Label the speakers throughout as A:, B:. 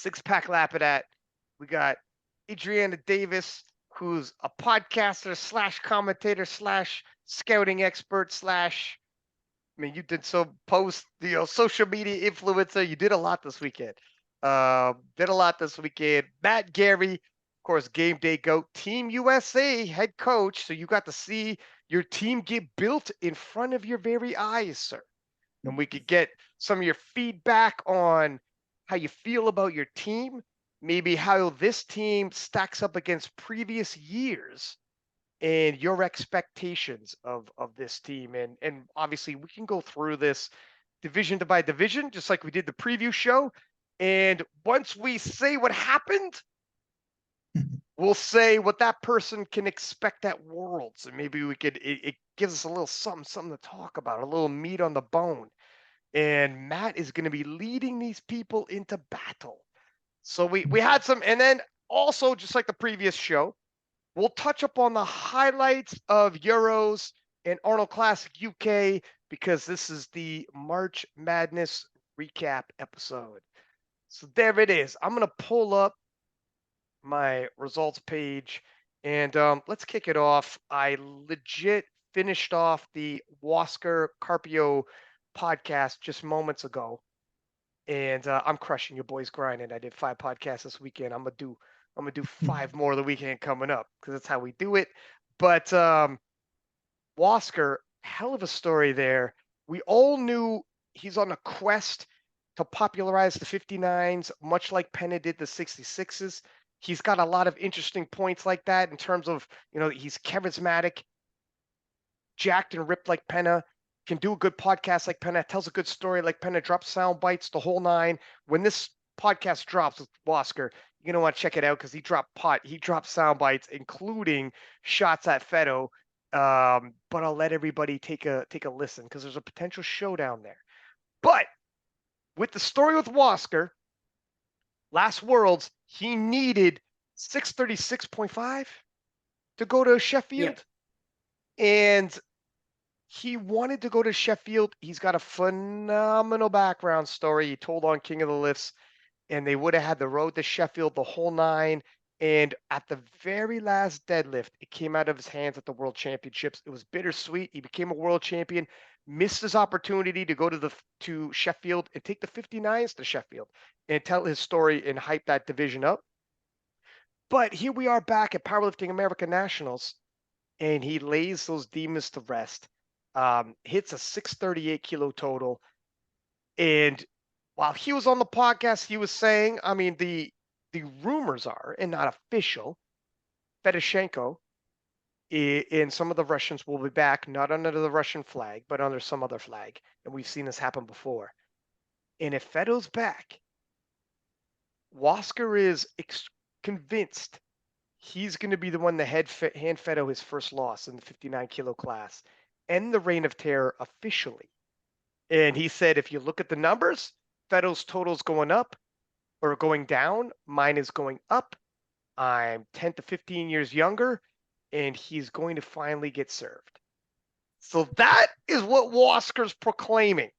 A: six-pack Lapadat. We got Adriana Davis, who's a podcaster slash commentator slash scouting expert slash. I mean, you did some post, social media influencer. You did a lot this weekend. Matt Gary, of course, game day goat, Team USA head coach. So you got to see your team get built in front of your very eyes, sir. And we could get some of your feedback on how you feel about your team, maybe how this team stacks up against previous years and your expectations of this team. And obviously we can go through this division by division, just like we did the preview show. And once we say what happened, we'll say what that person can expect at Worlds. And maybe we could, it gives us a little something to talk about, a little meat on the bone. And Matt is going to be leading these people into battle. So we had some, and then also just like the previous show, we'll touch up on the highlights of Euros and Arnold Classic UK because this is the March Madness recap episode. So there it is. I'm going to pull up my results page and let's kick it off. I legit finished off the Wasker Carpio podcast just moments ago. And I'm crushing your boys grinding. I did 5 podcasts this weekend. I'm gonna do 5 more the weekend coming up because that's how we do it. But Wasker, hell of a story there. We all knew he's on a quest to popularize the 59s, much like Penna did the 66s. He's got a lot of interesting points like that in terms of, he's charismatic, jacked and ripped like Penna, can do a good podcast like Penna, tells a good story like Penna, drops sound bites, the whole nine. When this podcast drops with Wasker, you're gonna want to check it out because he dropped sound bites, including shots at Fedo. But I'll let everybody take a listen because there's a potential showdown there. But with the story with Wasker, last Worlds, he needed 636.5 to go to Sheffield.
B: Yep.
A: And he wanted to go to Sheffield. He's got a phenomenal background story. He told on King of the Lifts, and they would have had the road to Sheffield, the whole nine. And at the very last deadlift, it came out of his hands at the World Championships. It was bittersweet. He became a world champion, missed his opportunity to go to Sheffield and take the 59s to Sheffield and tell his story and hype that division up. But here we are back at Powerlifting America Nationals, and he lays those demons to rest. Hits a 638 kilo total. And while he was on the podcast, he was saying, I mean, the rumors are, and not official, Fedoshenko and some of the Russians will be back, not under the Russian flag, but under some other flag. And we've seen this happen before. And if Fedo's back, Wasker is convinced he's going to be the one to hand Fedo his first loss in the 59 kilo class, end the reign of terror officially. And he said, if you look at the numbers, Fedo's total's going up or going down. Mine is going up. I'm 10 to 15 years younger, and he's going to finally get served. So that is what Wasker's proclaiming.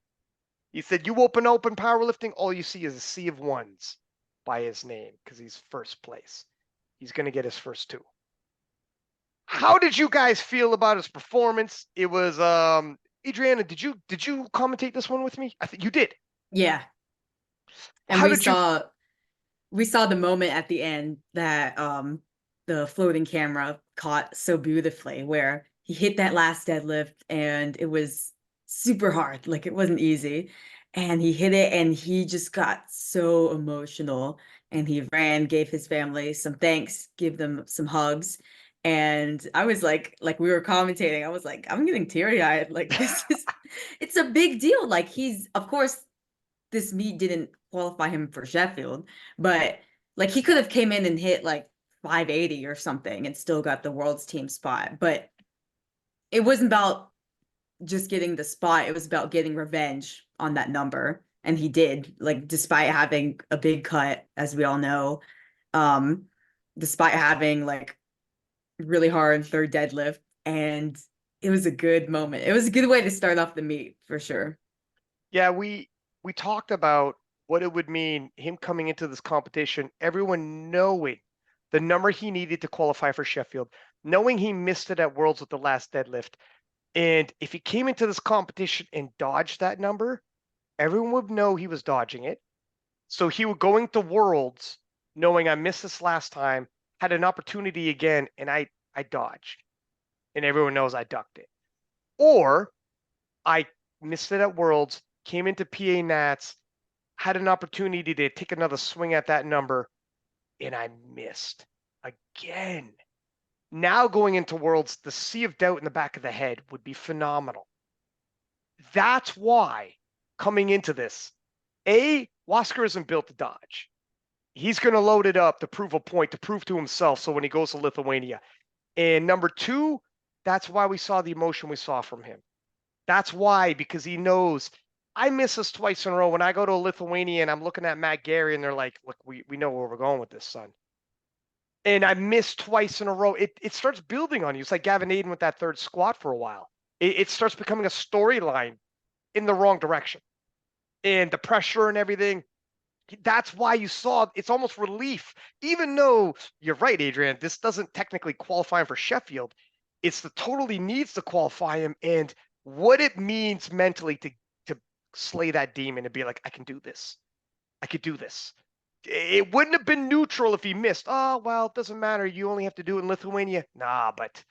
A: He said, you open powerlifting, all you see is a sea of ones by his name because he's first place. He's going to get his first 2. How did you guys feel about his performance? It was Adriana, did you commentate this one with me? I think you did.
B: Yeah. And we saw the moment at the end that the floating camera caught so beautifully where he hit that last deadlift and it was super hard. Like it wasn't easy. And he hit it and he just got so emotional and he ran, gave his family some thanks, gave them some hugs. And I was like we were commentating, I was like, I'm getting teary-eyed. Like it's a big deal. Like of course, this meet didn't qualify him for Sheffield, but like he could have came in and hit like 580 or something and still got the World's team spot. But it wasn't about just getting the spot. It was about getting revenge on that number. And he did, like, despite having a big cut, as we all know, despite having like really hard third deadlift. And it was a good moment. It was a good way to start off the meet for sure.
A: Yeah, we talked about what it would mean, him coming into this competition, everyone knowing the number he needed to qualify for Sheffield, knowing he missed it at Worlds with the last deadlift. And if he came into this competition and dodged that number, everyone would know he was dodging it. So he would going to Worlds knowing I missed this last time, had an opportunity again, and I dodged. And everyone knows I ducked it. Or I missed it at Worlds, came into PA Nats, had an opportunity to take another swing at that number, and I missed again. Now going into Worlds, the sea of doubt in the back of the head would be phenomenal. That's why coming into this, Wasker isn't built to dodge. He's going to load it up to prove a point, to prove to himself. So when he goes to Lithuania. And number two, that's why we saw the emotion we saw from him. That's why, because he knows I miss this twice in a row. When I go to Lithuania and I'm looking at Matt Gary and they're like, look, we know where we're going with this, son. And I missed twice in a row. It starts building on you. It's like Gavin Aiden with that third squat for a while. It starts becoming a storyline in the wrong direction. And the pressure and everything. That's why you saw it's almost relief. Even though you're right, Adrian, this doesn't technically qualify him for Sheffield. It's the total he needs to qualify him and what it means mentally to slay that demon and be like, I can do this. I could do this. It wouldn't have been neutral if he missed. Oh, well, it doesn't matter. You only have to do it in Lithuania. Nah, but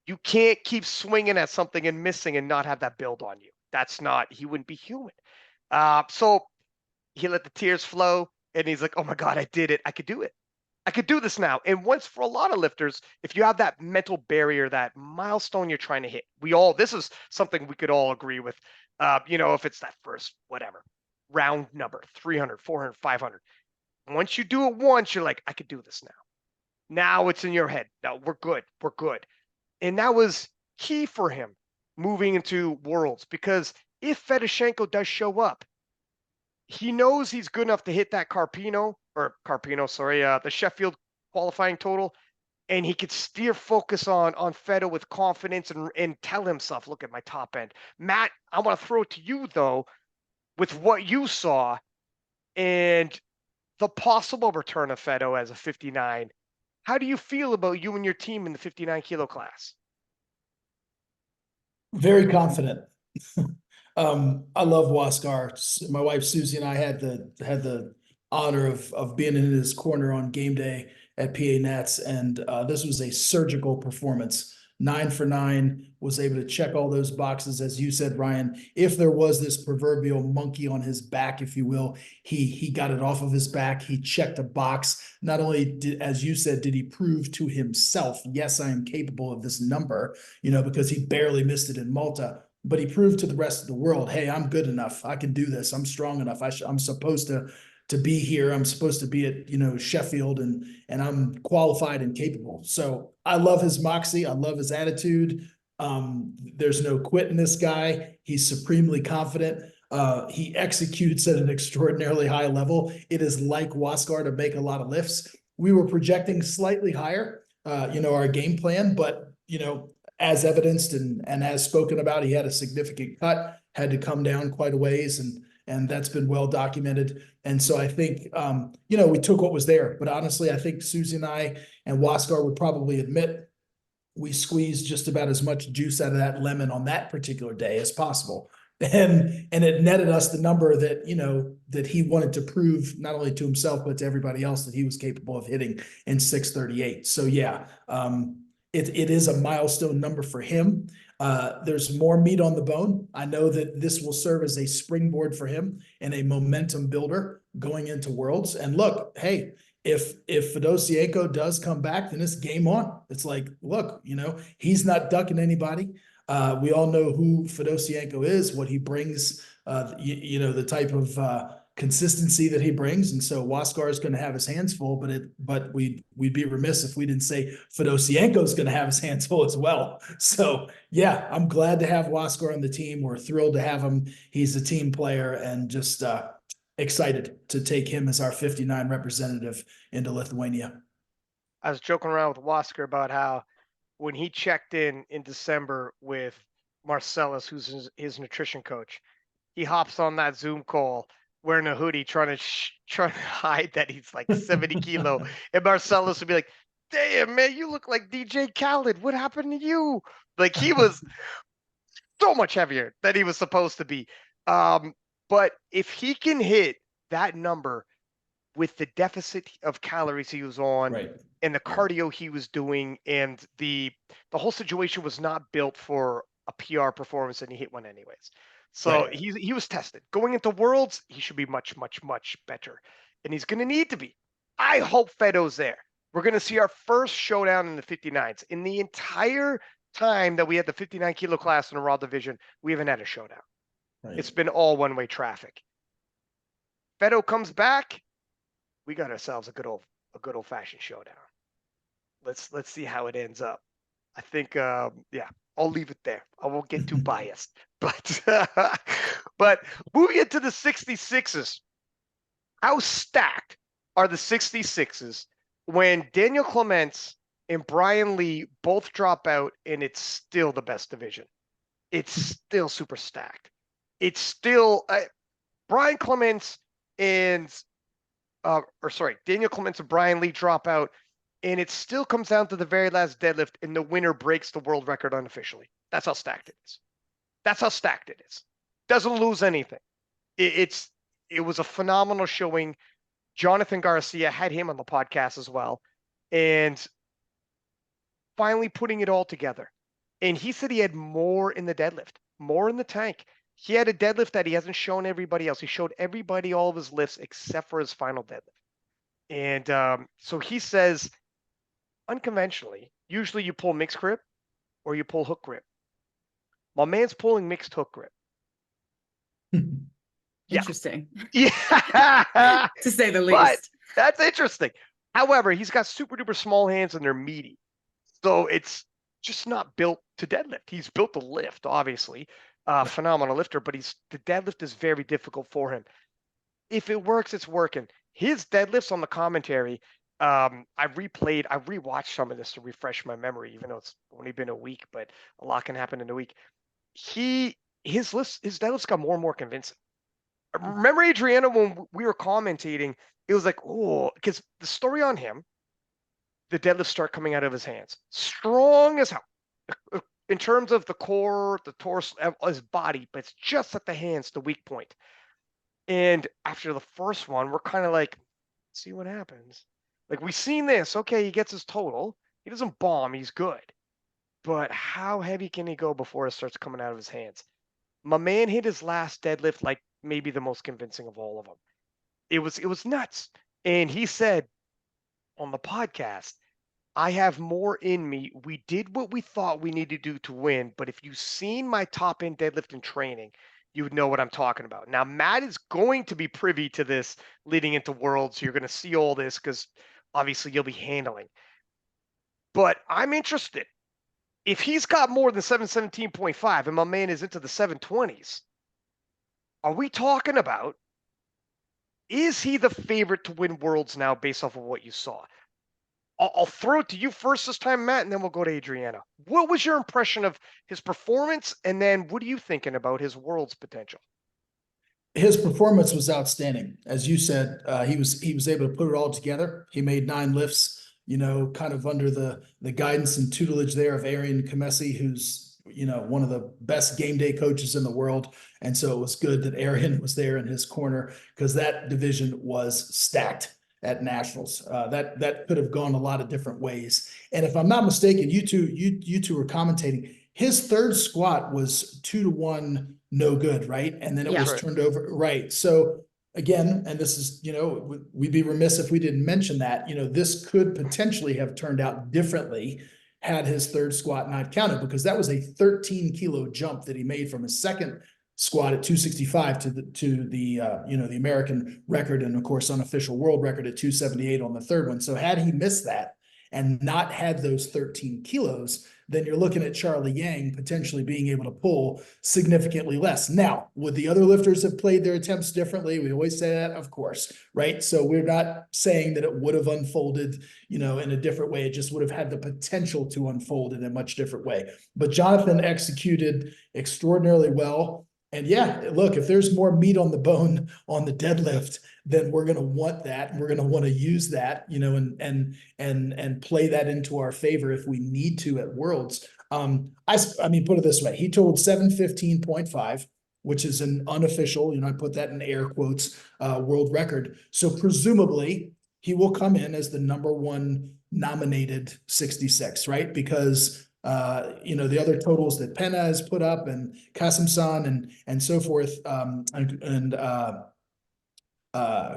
A: you can't keep swinging at something and missing and not have that build on you. That's not, he wouldn't be human. So he let the tears flow and he's like, oh my God, I did it. I could do it. I could do this now. And once for a lot of lifters, if you have that mental barrier, that milestone you're trying to hit, this is something we could all agree with. If it's that first, whatever, round number, 300, 400, 500. Once you do it once, you're like, I could do this now. Now it's in your head. Now we're good. We're good. And that was key for him moving into Worlds because if Fedoshenko does show up, he knows he's good enough to hit that the Sheffield qualifying total, and he could steer focus on Fedo with confidence and tell himself, look at my top end. Matt, I want to throw it to you, though, with what you saw and the possible return of Fedo as a 59. How do you feel about you and your team in the 59 kilo class?
C: Very confident. I love Waskar. My wife Susie and I had the honor of being in his corner on game day at PA Nats, and this was a surgical performance. 9 for 9, was able to check all those boxes, as you said, Ryan. If there was this proverbial monkey on his back, if you will, he got it off of his back. He checked a box. Not only did, as you said, did he prove to himself, yes, I am capable of this number, because he barely missed it in Malta. But he proved to the rest of the world, hey, I'm good enough. I can do this. I'm strong enough. I'm supposed to be here. I'm supposed to be at, Sheffield, and I'm qualified and capable. So I love his moxie. I love his attitude. There's no quit in this guy. He's supremely confident. He executes at an extraordinarily high level. It is like Waskar to make a lot of lifts. We were projecting slightly higher, our game plan, but, as evidenced and as spoken about, he had a significant cut, had to come down quite a ways, and that's been well documented. And so I think, we took what was there. But honestly, I think Susie and I and Waskar would probably admit we squeezed just about as much juice out of that lemon on that particular day as possible. And it netted us the number that, that he wanted to prove not only to himself, but to everybody else that he was capable of hitting in 638. So yeah, it is a milestone number for him. There's more meat on the bone. I know that this will serve as a springboard for him and a momentum builder going into Worlds. And look, hey, if Fedosienko does come back, then it's game on. It's like, look, he's not ducking anybody. We all know who Fedosienko is, what he brings, the type of consistency that he brings. And so Waskar is going to have his hands full, but we'd be remiss if we didn't say Fedosienko is going to have his hands full as well. So yeah, I'm glad to have Waskar on the team. We're thrilled to have him. He's a team player and just excited to take him as our 59 representative into Lithuania.
A: I was joking around with Wasker about how when he checked in December with Marcellus, who's his nutrition coach, he hops on that Zoom call wearing a hoodie, trying to hide that he's like 70 kilo, and Marcellus would be like, "Damn, man, you look like DJ Khaled. What happened to you?" Like he was so much heavier than he was supposed to be. But if he can hit that number with the deficit of calories he was on
C: Right.
A: and the cardio he was doing, and the whole situation was not built for a PR performance, and he hit one anyways. So
C: Right.
A: he was tested. Going into Worlds, he should be much, much, much better. And he's gonna need to be. I hope Fedo's there. We're gonna see our first showdown in the 59s. In the entire time that we had the 59 kilo class in the Raw division, we haven't had a showdown.
C: Right.
A: It's been all one-way traffic. Fedo comes back, we got ourselves a good old fashioned showdown. Let's see how it ends up. I think yeah, I'll leave it there. I won't get too biased. But but moving into the 66s, how stacked are the 66s when Daniel Clements and Brian Lee both drop out, and it's still the best division? It's still super stacked. It's still Brian Clements and Daniel Clements and Brian Lee drop out, and it still comes down to the very last deadlift, and the winner breaks the world record unofficially. That's how stacked it is. That's how stacked it is. Doesn't lose anything. It was a phenomenal showing. Jonathan Garcia had him on the podcast as well, and finally putting it all together. And he said he had more in the deadlift, more in the tank. He had a deadlift that he hasn't shown everybody else. He showed everybody all of his lifts except for his final deadlift. And so he says, unconventionally, usually you pull mixed grip or you pull hook grip. My man's pulling mixed hook grip.
B: Interesting.
A: Yeah.
B: To say the
A: But
B: least.
A: that's interesting. However, he's got super duper small hands and they're meaty. So it's just not built to deadlift. He's built to lift, obviously. Phenomenal lifter, but the deadlift is very difficult for him. If it works, it's working. His deadlifts on the commentary, I rewatched some of this to refresh my memory, even though it's only been a week, but a lot can happen in a week. His deadlifts got more and more convincing. Remember Adriano, when we were commentating, it was like, oh, because the story on him, the deadlifts start coming out of his hands. Strong as hell. In terms of the core, the torso, his body, but it's just at the hands, the weak point. And after the first one, we're kind of like, see what happens. Like, we've seen this. Okay, he gets his total. He doesn't bomb. He's good. But how heavy can he go before it starts coming out of his hands? My man hit his last deadlift like maybe the most convincing of all of them. It was nuts. And he said on the podcast, I have more in me. We did what we thought we needed to do to win. But if you've seen my top end deadlift in training, you would know what I'm talking about. Now, Matt is going to be privy to this leading into Worlds. You're going to see all this because obviously you'll be handling. But I'm interested. If he's got more than 717.5 and my man is into the 720s, are we talking about, is he the favorite to win Worlds now based off of what you saw? I'll throw it to you first this time, Matt, and then we'll go to Adriana. What was your impression of his performance? And then what are you thinking about his Worlds potential?
C: His performance was outstanding. As you said, he was able to put it all together. He made 9 lifts, kind of under the guidance and tutelage there of Arian Kamesi, who's, one of the best game day coaches in the world. And so it was good that Arian was there in his corner, because that division was stacked at Nationals. That could have gone a lot of different ways. And if I'm not mistaken, you two were commentating. His third squat was 2-1 no good, right? And then it was turned over, right? So again, and this is, we'd be remiss if we didn't mention that, this could potentially have turned out differently had his third squat not counted, because that was a 13 kilo jump that he made from his second squat at 265 to the the American record, and of course unofficial world record at 278 on the third one. So had he missed that and not had those 13 kilos, then you're looking at Charlie Yang potentially being able to pull significantly less. Now, would the other lifters have played their attempts differently? We always say that, of course, right? So we're not saying that it would have unfolded, in a different way. It just would have had the potential to unfold in a much different way. But Jonathan executed extraordinarily well. And yeah, look, if there's more meat on the bone on the deadlift, then we're going to want that. We're going to want to use that, and play that into our favor if we need to at Worlds. I mean, put it this way: he totaled 7:15.5, which is an unofficial, I put that in air quotes, world record. So presumably he will come in as the number one nominated 66, right? Because the other totals that Penna has put up and Kasim-san and so forth, and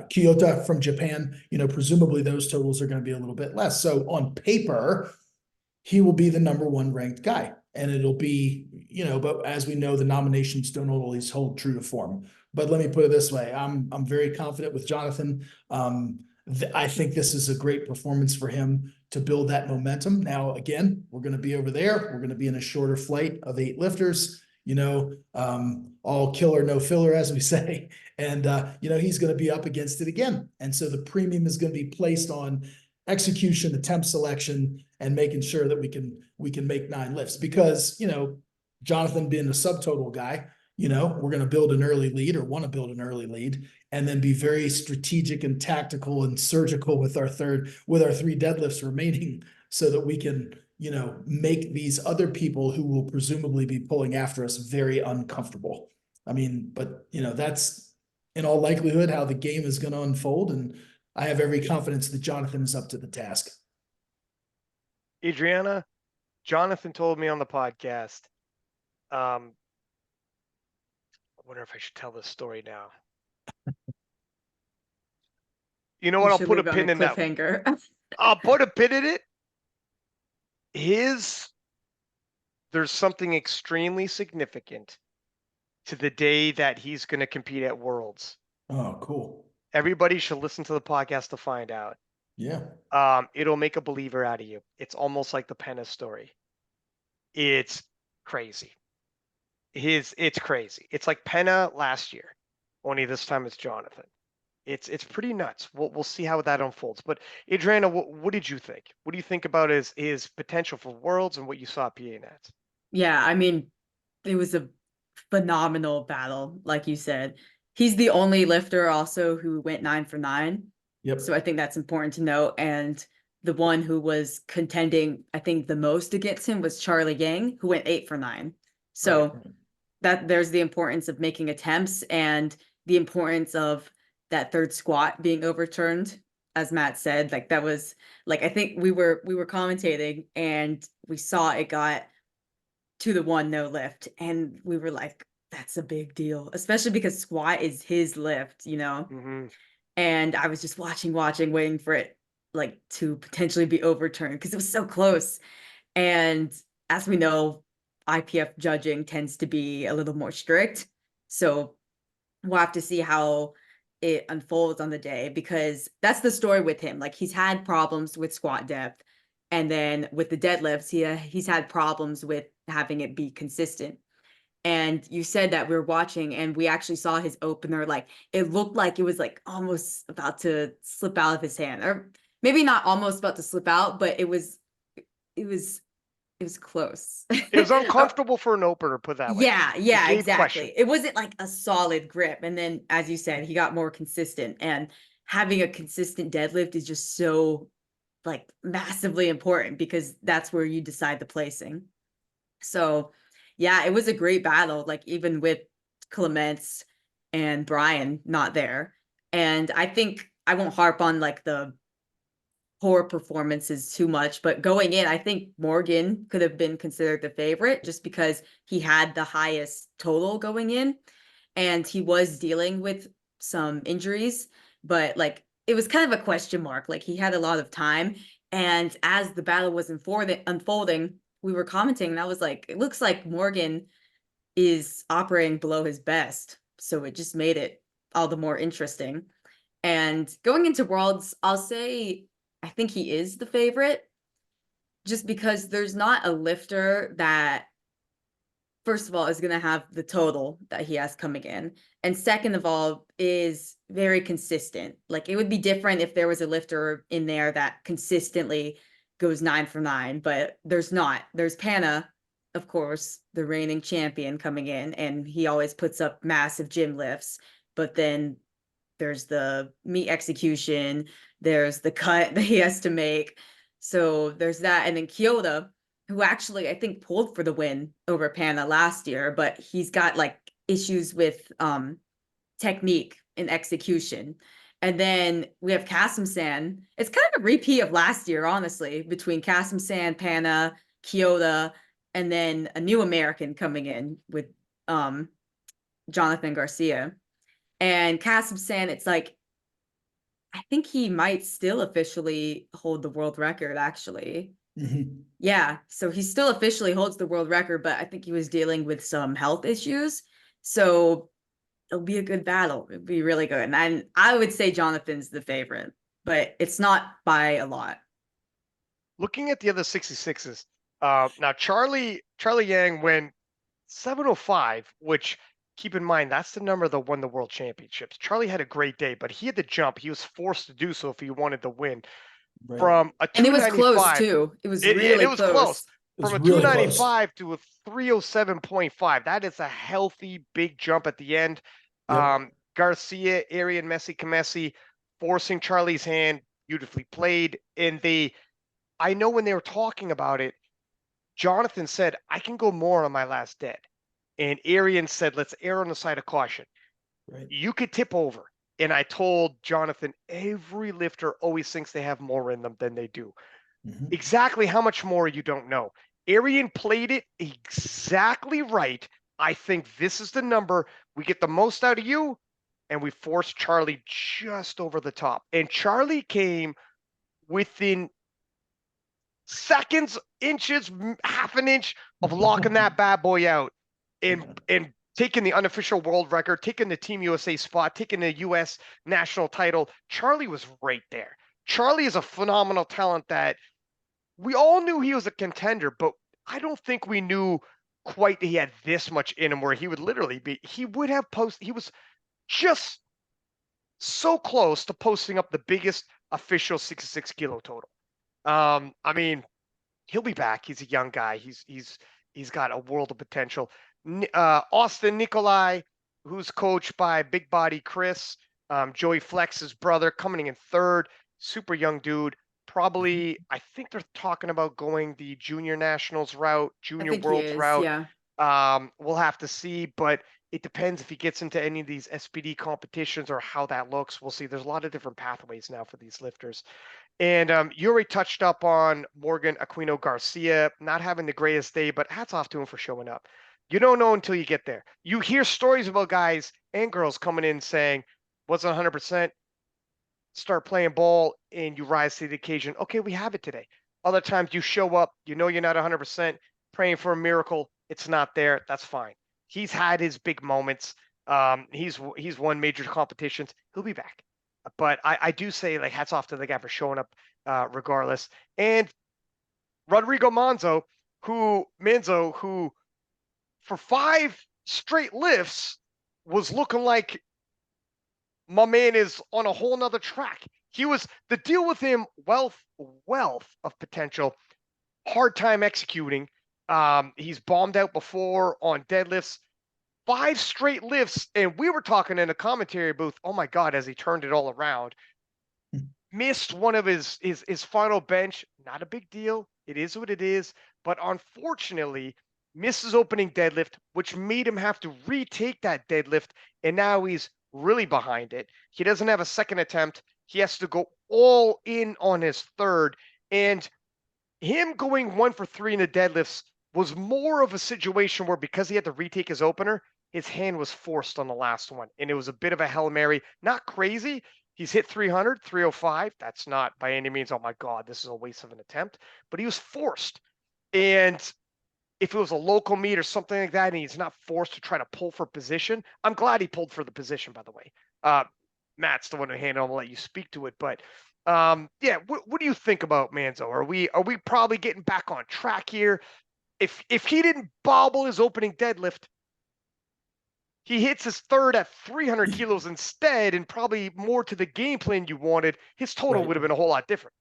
C: Kyoto from Japan, presumably those totals are going to be a little bit less. So on paper, he will be the number one ranked guy. And it'll be, but as we know, the nominations don't always hold true to form. But let me put it this way: I'm very confident with Jonathan. I think this is a great performance for him to build that momentum. Now, again, we're going to be over there. We're going to be in a shorter flight of 8 lifters, all killer, no filler, as we say. And, he's going to be up against it again. And so the premium is going to be placed on execution, attempt selection, and making sure that we can make 9 lifts, because, Jonathan being a subtotal guy, we're going to build an early lead, or want to build an early lead, and then be very strategic and tactical and surgical with our 3 deadlifts remaining, so that we can, make these other people who will presumably be pulling after us very uncomfortable. I mean, but that's in all likelihood how the game is going to unfold. And I have every confidence that Jonathan is up to the task.
A: Adriana, Jonathan told me on the podcast, I wonder if I should tell this story now. You know what? I'll put a pin in that. I'll put a pin in it. There's something extremely significant to the day that he's going to compete at Worlds.
C: Oh, cool.
A: Everybody should listen to the podcast to find out.
C: Yeah.
A: It'll make a believer out of you. It's almost like the Penna story. It's crazy. It's crazy. It's like Penna last year, only this time it's Jonathan. It's pretty nuts. We'll see how that unfolds. But Adriana, what did you think? What do you think about his potential for Worlds and what you saw at PA Nats?
B: Yeah, I mean, it was a phenomenal battle, like you said. He's the only lifter also who went 9 for 9.
C: Yep.
B: So I think that's important to note. And the one who was contending, I think, the most against him was Charlie Yang, who went 8 for 9. So
C: right.
B: that there's the importance of making attempts, and the importance of that third squat being overturned. As Matt said, like that was like, I think we were commentating and we saw it got to the 1 no lift, and we were like, that's a big deal, especially because squat is his lift,
A: Mm-hmm.
B: And I was just watching, waiting for it like to potentially be overturned because it was so close. And as we know, IPF judging tends to be a little more strict. So we'll have to see how it unfolds on the day, because that's the story with him. Like, he's had problems with squat depth, and then with the deadlifts, he's had problems with having it be consistent. And you said that we were watching and we actually saw his opener, like it looked like it was like almost about to slip out of his hand, or maybe not almost about to slip out, but it was close.
A: It was uncomfortable for an opener, put that way.
B: Yeah, exactly.
A: Question.
B: It wasn't like a solid grip. And then, as you said, he got more consistent, and having a consistent deadlift is just so like massively important, because that's where you decide the placing. So yeah, it was a great battle, like even with Clements and Brian not there. And I think I won't harp on like the poor performances too much, but going in, I think Morgan could have been considered the favorite just because he had the highest total going in, and he was dealing with some injuries, but like it was kind of a question mark. Like, he had a lot of time, and as the battle was unfolding, we were commenting, and I was like, it looks like Morgan is operating below his best, so it just made it all the more interesting. And going into Worlds, I'll say I think he is the favorite, just because there's not a lifter that, first of all, is going to have the total that he has coming in, and second of all, is very consistent. Like, it would be different if there was a lifter in there that consistently goes 9 for 9, but there's not. There's Penna, of course, the reigning champion coming in, and he always puts up massive gym lifts. But then there's the meat execution, there's the cut that he has to make. So there's that. And then Kyoto, who actually I think pulled for the win over Pana last year, but he's got like issues with technique and execution. And then we have Kasim-san. It's kind of a repeat of last year, honestly, between Kasim-san, Pana, Kyoto, and then a new American coming in with Jonathan Garcia. And Kasim-san, it's like, I think he might still officially hold the world record, actually.
C: Mm-hmm.
B: Yeah, so he still officially holds the world record, but I think he was dealing with some health issues. So it'll be a good battle. It'll be really good. And I would say Jonathan's the favorite, but it's not by a lot.
A: Looking at the other 66s, now Charlie Yang went 705, which keep in mind that's the number that won the world championships. Charlie had a great day, but he had to jump. He was forced to do so if he wanted to win.
C: Right.
A: From a
B: And it was close
A: 295,
B: too. It was really
A: it was close.
C: It was
A: From a
C: really close.
A: 295 to a 307.5. That is a healthy big jump at the end.
C: Yep.
A: Garcia, Arian, Messi, Kamesi forcing Charlie's hand, beautifully played. And I know when they were talking about it, Jonathan said, I can go more on my last dead. And Arian said, let's err on the side of caution.
C: Right.
A: You could tip over. And I told Jonathan, every lifter always thinks they have more in them than they do.
C: Mm-hmm.
A: Exactly how much more you don't know. Arian played it exactly right. I think this is the number. We get the most out of you, and we force Charlie just over the top. And Charlie came within seconds, inches, half an inch of locking that bad boy out and taking the unofficial world record, taking the Team USA spot, taking the US national title. Charlie was right there. Charlie is a phenomenal talent that we all knew he was a contender, but I don't think we knew quite that he had this much in him where he would literally be, he would have he was just so close to posting up the biggest official 66 kilo total. I mean, he'll be back. He's a young guy. He's got a world of potential. Austin Nikolai, who's coached by Big Body Chris, Joey Flex's brother, coming in third. Super young dude. Probably, I think they're talking about going the junior nationals route, junior worlds route.
B: Yeah.
A: We'll have to see, but it depends if he gets into any of these SPD competitions or how that looks. We'll see. There's a lot of different pathways now for these lifters. And you already touched up on Morgan Aquino Garcia not having the greatest day, but hats off to him for showing up. You don't know until you get there. You hear stories about guys and girls coming in saying, wasn't 100%, start playing ball, and you rise to the occasion. Okay, we have it today. Other times you show up, you know you're not 100%, praying for a miracle. It's not there. That's fine. He's had his big moments. He's won major competitions. He'll be back. But I do say, like, hats off to the guy for showing up regardless. And Rodrigo Manzo, who for 5 straight lifts was looking like my man is on a whole nother track. He was, the deal with him, wealth of potential, hard time executing. He's bombed out before on deadlifts. 5 straight lifts, and we were talking in a commentary booth, oh my God, as he turned it all around. Missed one of his final bench. Not a big deal. It is what it is. But unfortunately, misses opening deadlift, which made him have to retake that deadlift. And now he's really behind it. He doesn't have a second attempt. He has to go all in on his third. And him going 1 for 3 in the deadlifts was more of a situation where, because he had to retake his opener, his hand was forced on the last one. And it was a bit of a Hail Mary. Not crazy. He's hit 300, 305. That's not by any means, oh my God, this is a waste of an attempt. But he was forced. And if it was a local meet or something like that, and he's not forced to try to pull for position, I'm glad he pulled for the position, by the way. Matt's the one who handled. I'll let you speak to it. But yeah, what do you think about Manzo? Are we probably getting back on track here? If he didn't bobble his opening deadlift, he hits his third at 300 kilos instead, and probably more to the game plan you wanted, his total would have been a whole lot different.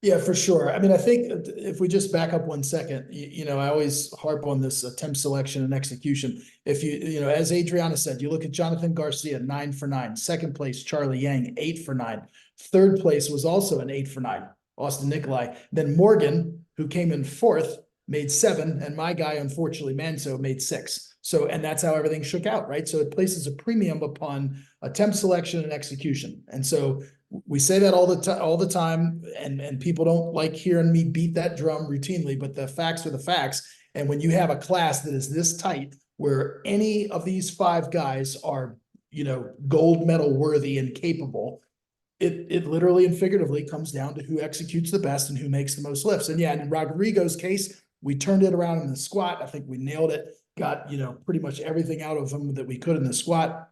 C: Yeah, for sure. I mean, I think if we just back up 1 second, I always harp on this attempt selection and execution. If as Adriana said, you look at Jonathan Garcia, 9 for 9. Second place, Charlie Yang, 8 for 9. Third place was also an 8 for 9, Austin Nikolai. Then Morgan, who came in fourth, made 7, and my guy, unfortunately, Manso, made 6. So, and that's how everything shook out, right? So it places a premium upon attempt selection and execution. And so we say that all the time, and people don't like hearing me beat that drum routinely, but the facts are the facts. And when you have a class that is this tight, where any of these 5 guys are, gold medal worthy and capable, it literally and figuratively comes down to who executes the best and who makes the most lifts. And yeah, in Rodrigo's case, we turned it around in the squat. I think we nailed it. Got, pretty much everything out of him that we could in the squat.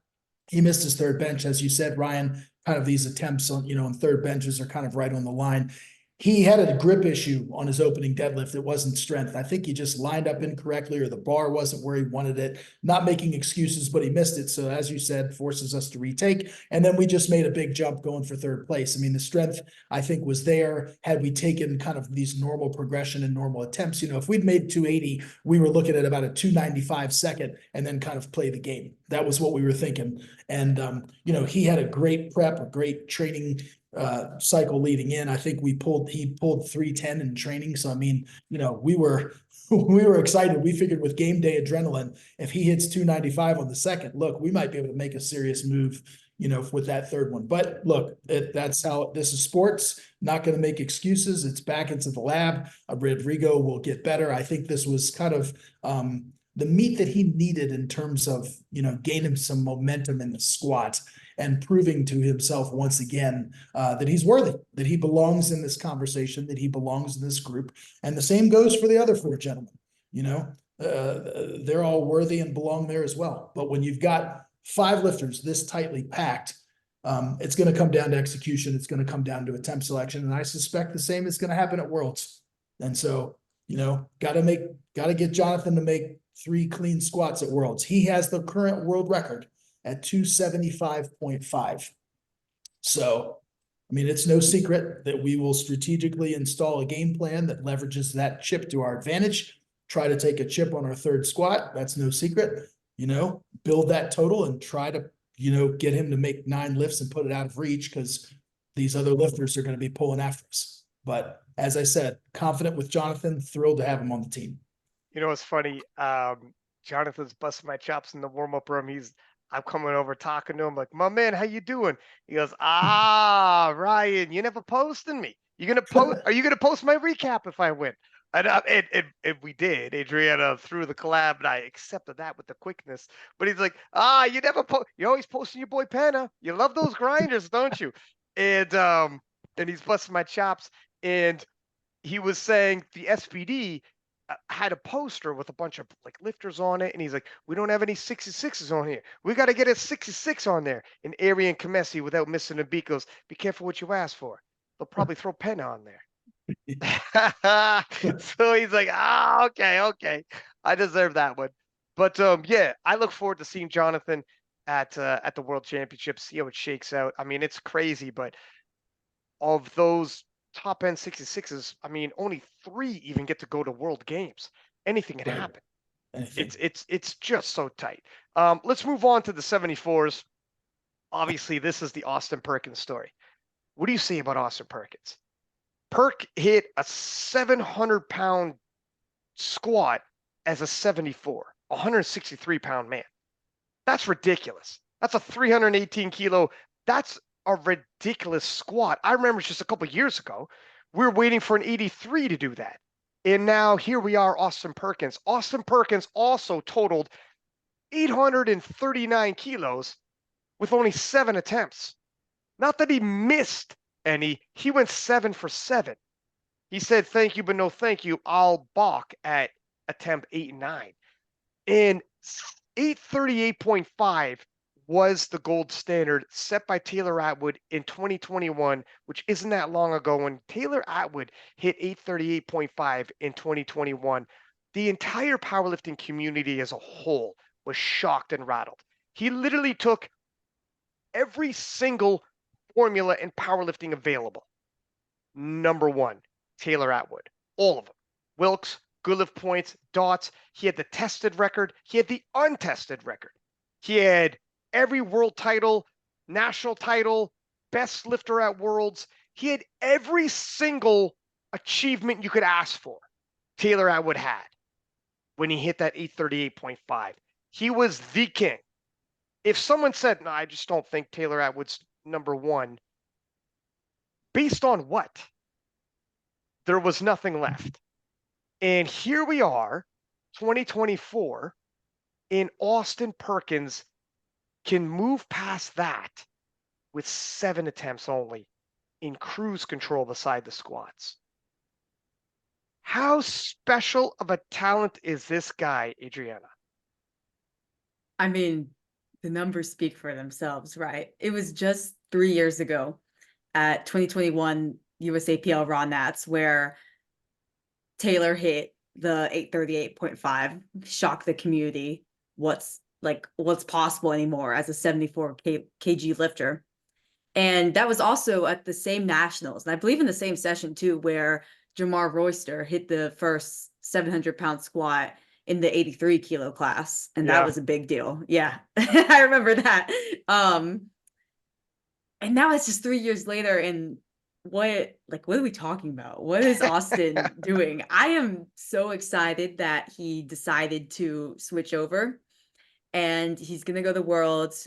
C: He missed his third bench, as you said, Ryan. Kind of these attempts on third benches are kind of right on the line. He had a grip issue on his opening deadlift. It wasn't strength. I think he just lined up incorrectly, or the bar wasn't where he wanted it. Not making excuses, but he missed it. So as you said, forces us to retake. And then we just made a big jump going for third place. I mean, the strength, I think, was there. Had we taken kind of these normal progression and normal attempts, if we'd made 280, we were looking at about a 295 second and then kind of play the game. That was what we were thinking. And, he had a great prep, a great training cycle leading in. I think he pulled 310 in training. So, I mean, we were excited. We figured with game day adrenaline, if he hits 295 on the second, look, we might be able to make a serious move, with that third one. But look, that's how this is sports. Not going to make excuses. It's back into the lab. Rodrigo will get better. I think this was kind of the meat that he needed in terms of, gaining some momentum in the squat and proving to himself once again that he's worthy, that he belongs in this conversation, that he belongs in this group. And the same goes for the other 4 gentlemen. They're all worthy and belong there as well. But when you've got 5 lifters this tightly packed, it's going to come down to execution. It's going to come down to attempt selection. And I suspect the same is going to happen at Worlds. And so, got to get Jonathan to make 3 clean squats at Worlds. He has the current world record at 275.5. So, I mean, it's no secret that we will strategically install a game plan that leverages that chip to our advantage. Try to take a chip on our third squat. That's no secret. Build that total and try to, get him to make 9 lifts and put it out of reach, because these other lifters are going to be pulling after us. But as I said, confident with Jonathan, thrilled to have him on the team.
A: It's funny. Jonathan's busting my chops in the warm-up room. I'm coming over talking to him like, my man, how you doing? He goes, Ryan, you never posting me. Are you gonna post my recap if I win? And we did. Adriana threw the collab, and I accepted that with the quickness. But he's like, you never you're always posting your boy Penna. You love those grinders, don't you? And he's busting my chops. And he was saying the SPD had a poster with a bunch of lifters on it, and he's like, we don't have any 66s on here. We got to get a 66 on there. And Arian Kamesi, without missing a beat, goes, be careful what you ask for. They'll probably throw Penna on there. So he's like, okay, I deserve that one. But yeah, I look forward to seeing Jonathan at the World Championships, see how it shakes out. I mean, it's crazy, but of those top end 66s, I mean, only 3 even get to go to World Games. Anything can happen. It's just so tight. Let's move on to the 74s. Obviously, this is the Austin Perkins story. What do you say about Austin Perkins? Perk hit a 700-pound squat as a 74, 163-pound man. That's ridiculous. That's a 318 kilo. That's a ridiculous squat. I remember just a couple of years ago, we were waiting for an 83 to do that. And now here we are, Austin Perkins. Austin Perkins also totaled 839 kilos with only 7 attempts. Not that he missed any, he went 7 for 7. He said, thank you, but no thank you. I'll balk at attempt 8 and 9. And 838.5 was the gold standard set by Taylor Atwood in 2021, which isn't that long ago. When Taylor Atwood hit 838.5 in 2021, the entire powerlifting community as a whole was shocked and rattled. He literally took every single formula in powerlifting available number one, Taylor Atwood. All of them. Wilks, good lift points, dots. He had the tested record. He had the untested record. He had every world title, national title, best lifter at Worlds. He had every single achievement you could ask for. Taylor Atwood had when he hit that 838.5. He was the king. If someone said, no, I just don't think Taylor Atwood's number one, based on what? There was nothing left. And here we are, 2024, and Austin Perkins can move past that with 7 attempts only in cruise control beside the squats. How special of a talent is this guy, Adriana?
B: I mean, the numbers speak for themselves, right? It was just 3 years ago at 2021 USAPL Raw Nats where Taylor hit the 838.5, shocked the community. What's possible anymore as a 74 kg lifter. And that was also at the same nationals, and I believe in the same session too, where Jamar Royster hit the first 700-pound squat in the 83 kilo class, and that was a big deal. Yeah, I remember that. And now it's just 3 years later, and what are we talking about? What is Austin doing? I am so excited that he decided to switch over, and he's gonna go to Worlds.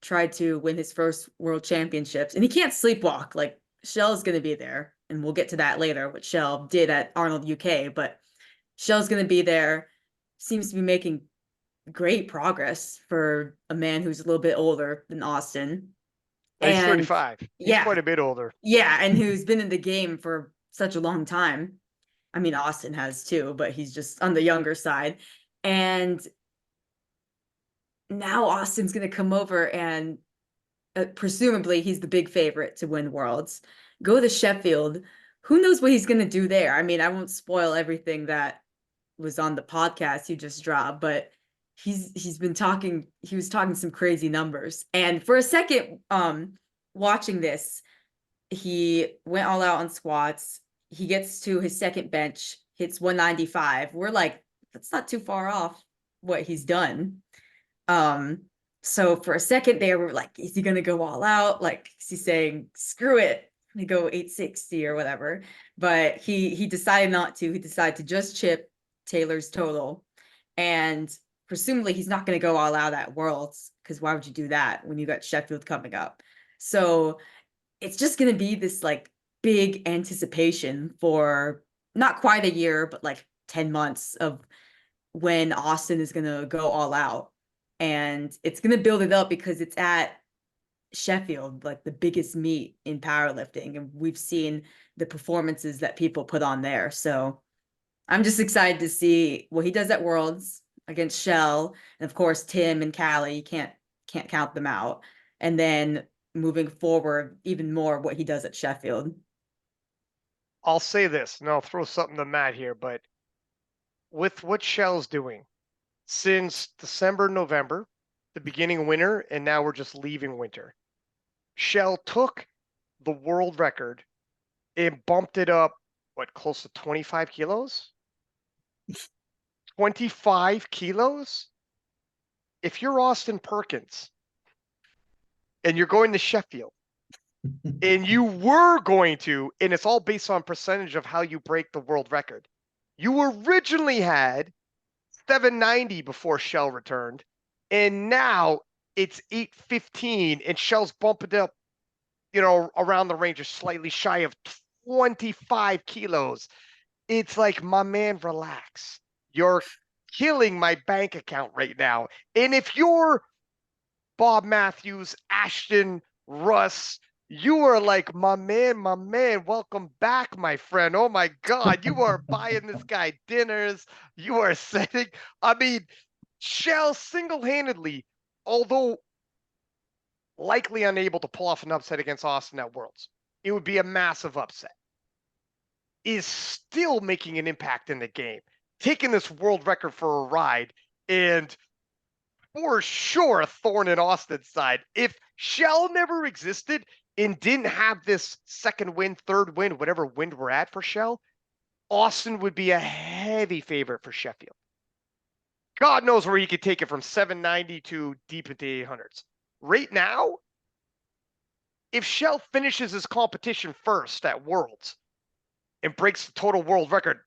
B: Tried to win his first world championships, and he can't sleepwalk. Like, Shell's going to be there, and we'll get to that later, what Shell did at Arnold UK, but Shell's going to be there. Seems to be making great progress for a man who's a little bit older than Austin.
A: He's 35. He's quite a bit older.
B: Yeah, and who's been in the game for such a long time. I mean, Austin has too, but he's just on the younger side. And now Austin's going to come over and presumably he's the big favorite to win Worlds. Go to Sheffield. Who knows what he's going to do there? I mean, I won't spoil everything that was on the podcast you just dropped, but he was talking some crazy numbers. And for a second, watching this, he went all out on squats. He gets to his second bench, hits 195. We're like, that's not too far off what he's done. So for a second there, we're like, is he going to go all out? Like, is he saying, screw it, we go 860 or whatever? But he decided not to. He decided to just chip Taylor's total. And presumably he's not going to go all out at Worlds, because why would you do that when you got Sheffield coming up? So it's just going to be this like big anticipation for not quite a year, but like 10 months of when Austin is going to go all out. And it's going to build it up because it's at Sheffield, like the biggest meet in powerlifting. And we've seen the performances that people put on there. So I'm just excited to see what he does at Worlds against Shell. And of course, Tim and Callie, you can't count them out. And then moving forward, even more what he does at Sheffield.
A: I'll say this, and I'll throw something to Matt here, but with what Shell's doing, since December, November, the beginning of winter, and now we're just leaving winter. Shell took the world record and bumped it up, close to 25 kilos? 25 kilos? If you're Austin Perkins and you're going to Sheffield, and you were going to, and it's all based on percentage of how you break the world record. You originally had 790 before Shell returned, and now it's 815, and Shell's bumping it up, around the range of slightly shy of 25 kilos. It's like, my man, relax. You're killing my bank account right now. And if you're Bob Matthews, Ashton, Russ, you are like, my man, welcome back, my friend. Oh my God, you are buying this guy dinners. You are setting, Shell single-handedly, although likely unable to pull off an upset against Austin at Worlds, it would be a massive upset, is still making an impact in the game, taking this world record for a ride and for sure a thorn in Austin's side. If Shell never existed and didn't have this second win, third win, whatever wind we're at for Shell, Austin would be a heavy favorite for Sheffield. God knows where he could take it from 790 to deep into 800s. Right now, if Shell finishes his competition first at Worlds and breaks the total world record,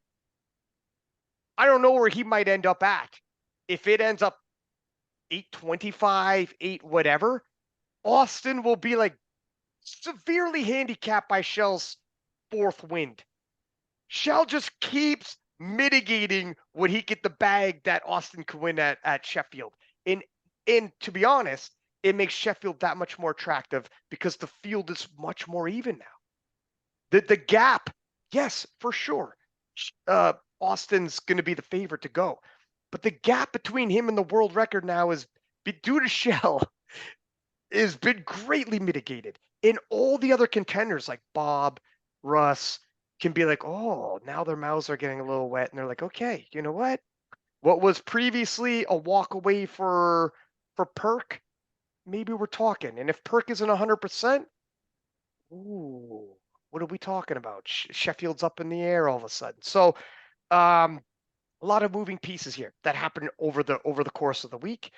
A: I don't know where he might end up at. If it ends up 825, 8 whatever, Austin will be like severely handicapped by Shell's fourth wind. Shell just keeps mitigating what he get the bag that Austin could win at Sheffield. And to be honest, it makes Sheffield that much more attractive because the field is much more even now. The gap, yes, for sure. Austin's going to be the favorite to go. But the gap between him and the world record now is, due to Shell, has been greatly mitigated. And all the other contenders like Bob, Russ, can be like, oh, now their mouths are getting a little wet. And they're like, okay, you know what? What was previously a walk away for Perk, maybe we're talking. And if Perk isn't 100%, ooh, what are we talking about? Sheffield's up in the air all of a sudden. So a lot of moving pieces here that happened over the course of the week,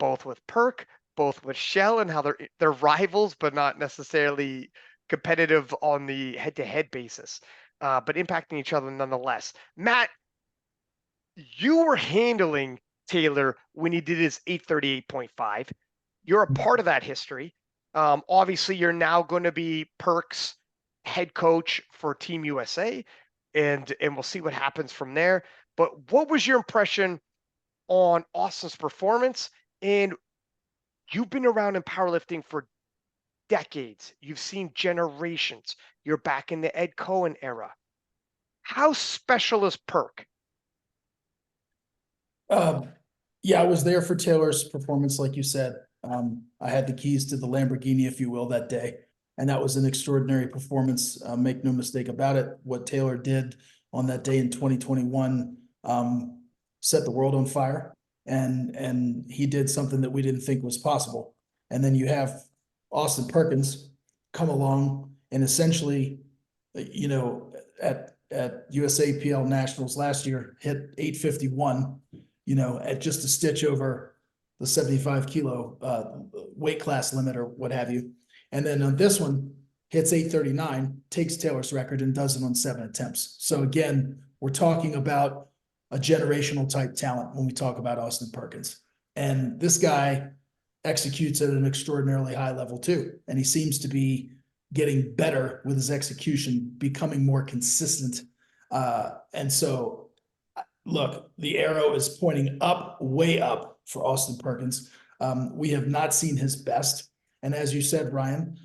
A: both with Perk, both with Shell, and how they're rivals, but not necessarily competitive on the head-to-head basis, but impacting each other nonetheless. Matt, you were handling Taylor when he did his 838.5. You're a part of that history. Obviously, you're now going to be Perk's head coach for Team USA, and we'll see what happens from there. But what was your impression on Austin's performance? And you've been around in powerlifting for decades. You've seen generations. You're back in the Ed Cohen era. How special is Perk?
C: Yeah, I was there for Taylor's performance, like you said. I had the keys to the Lamborghini, if you will, that day. And that was an extraordinary performance. Make no mistake about it. What Taylor did on that day in 2021 set the world on fire. And he did something that we didn't think was possible. And then you have Austin Perkins come along and essentially, you know, at USAPL Nationals last year, hit 851, you know, at just a stitch over the 75 kilo weight class limit or what have you. And then on this one, hits 839, takes Taylor's record and does it on 7 attempts. So again, we're talking about a generational type talent when we talk about Austin Perkins. And this guy executes at an extraordinarily high level too. And he seems to be getting better with his execution, becoming more consistent. And so, look, the arrow is pointing up, way up for Austin Perkins. We have not seen his best. And as you said, Ryan,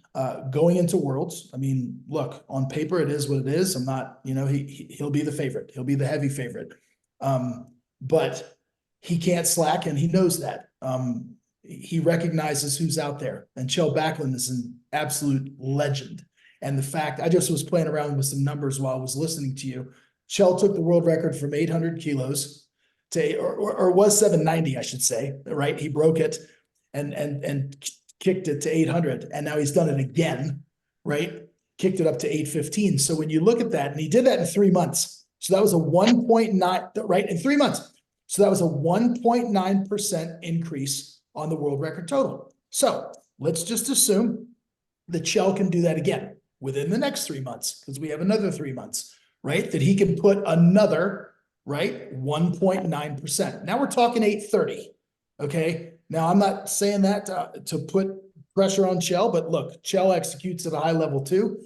C: going into Worlds, I mean, look, on paper, it is what it is. I'm not, you know, he'll be the favorite. He'll be the heavy favorite. But he can't slack, and he knows that. He recognizes who's out there. And Chell Backlund is an absolute legend. And the fact, I just was playing around with some numbers while I was listening to you. Chell took the world record from 800 kilos to, or was 790, I should say, right? He broke it and kicked it to 800. And now he's done it again, right? Kicked it up to 815. So when you look at that, and he did that in 3 months. So that was a 1.9, right? In 3 months. So that was a 1.9% increase on the world record total. So let's just assume that Chell can do that again within the next 3 months, because we have another 3 months, right? That he can put another, right, 1.9%. Now we're talking 830, okay? Now I'm not saying that to put pressure on Chell, but look, Chell executes at a high level too.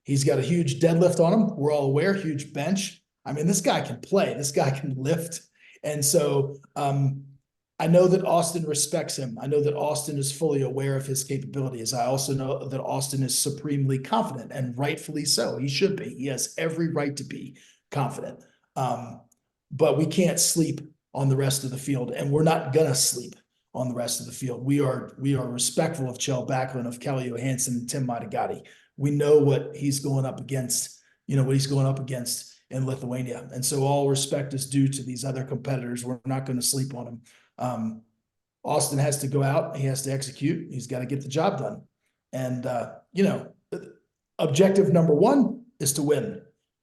C: He's got a huge deadlift on him. We're all aware, huge bench. I mean, this guy can play. This guy can lift. And so I know that Austin respects him. I know that Austin is fully aware of his capabilities. I also know that Austin is supremely confident, and rightfully so. He should be. He has every right to be confident. But we can't sleep on the rest of the field, and we're not gonna sleep on the rest of the field. We are respectful of Chell Backlund, of Kelly Johansson, and Tim Madigatti. We know what he's going up against, you know, what he's going up against in Lithuania. And so all respect is due to these other competitors. We're not going to sleep on them. Austin has to go out. He has to execute. He's got to get the job done. And, you know, objective number one is to win.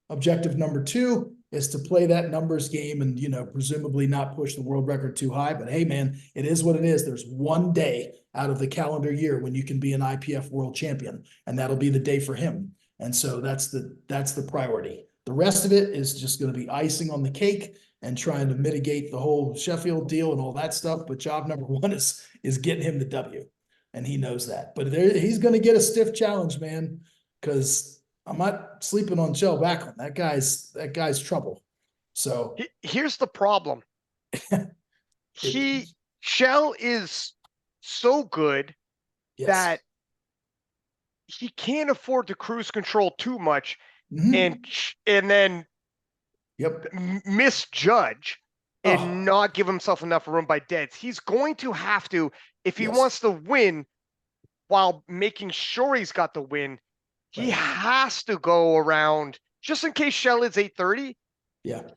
C: Objective number two is to play that numbers game and, you know, presumably not push the world record too high. But hey, man, it is what it is. There's one day out of the calendar year when you can be an IPF world champion, and that'll be the day for him. And so that's the priority. The rest of it is just going to be icing on the cake and trying to mitigate the whole Sheffield deal and all that stuff. But job number one is getting him the W, and he knows that. But he's going to get a stiff challenge, man, because I'm not sleeping on Shell Backlund. That guy's trouble. So
A: here's the problem. Shell is so good that he can't afford to cruise control too much and then misjudge and not give himself enough room by deads. He's going to have to, if he wants to win while making sure he's got the win, he has to go around, just in case Shell is 830.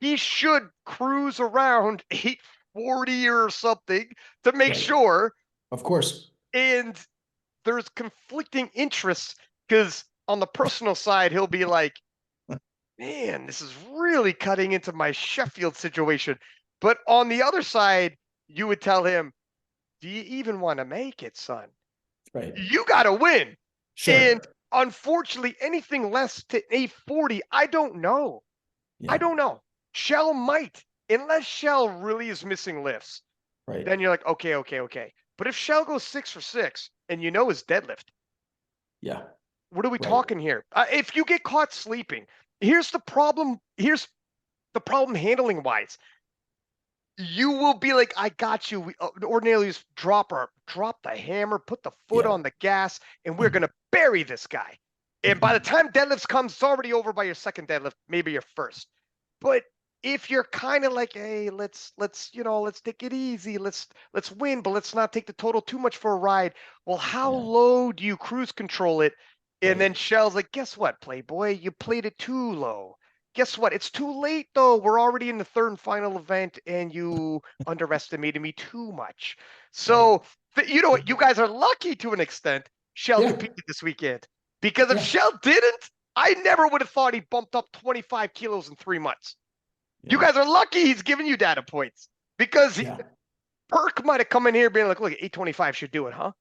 A: He should cruise around 840 or something to make sure.
C: Of course.
A: And there's conflicting interests, because on the personal side, he'll be like, man, this is really cutting into my Sheffield situation. But on the other side, you would tell him, do you even want to make it, son?
C: Right.
A: You got to win.
C: Sure.
A: And unfortunately, anything less to 840, I don't know. I don't know. Shell might, unless Shell really is missing lifts.
C: Right.
A: Then you're like, okay. But if Shell goes 6 for 6 and you know his deadlift, what are we talking here? If you get caught sleeping, here's the problem. Here's the problem handling wise. You will be like, I got you. We ordinarily just drop the hammer, put the foot on the gas, and we're going to bury this guy. And by the time deadlifts comes, it's already over by your second deadlift, maybe your first. But if you're kind of like, hey, let's take it easy. Let's win, but let's not take the total too much for a ride. Well, how low do you cruise control it? And then Shell's like, guess what, Playboy? You played it too low. Guess what? It's too late, though. We're already in the third and final event, and you underestimated me too much. So, you know what? You guys are lucky to an extent Shell competed this weekend. Because if Shell didn't, I never would have thought he bumped up 25 kilos in 3 months. You guys are lucky he's giving you data points. Because Perk might have come in here being like, look, 825 should do it, huh?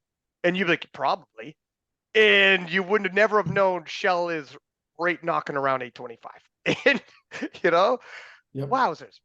A: And you'd be like, probably. And you wouldn't have never have known Shell is right knocking around 825. And, you know, wowzers.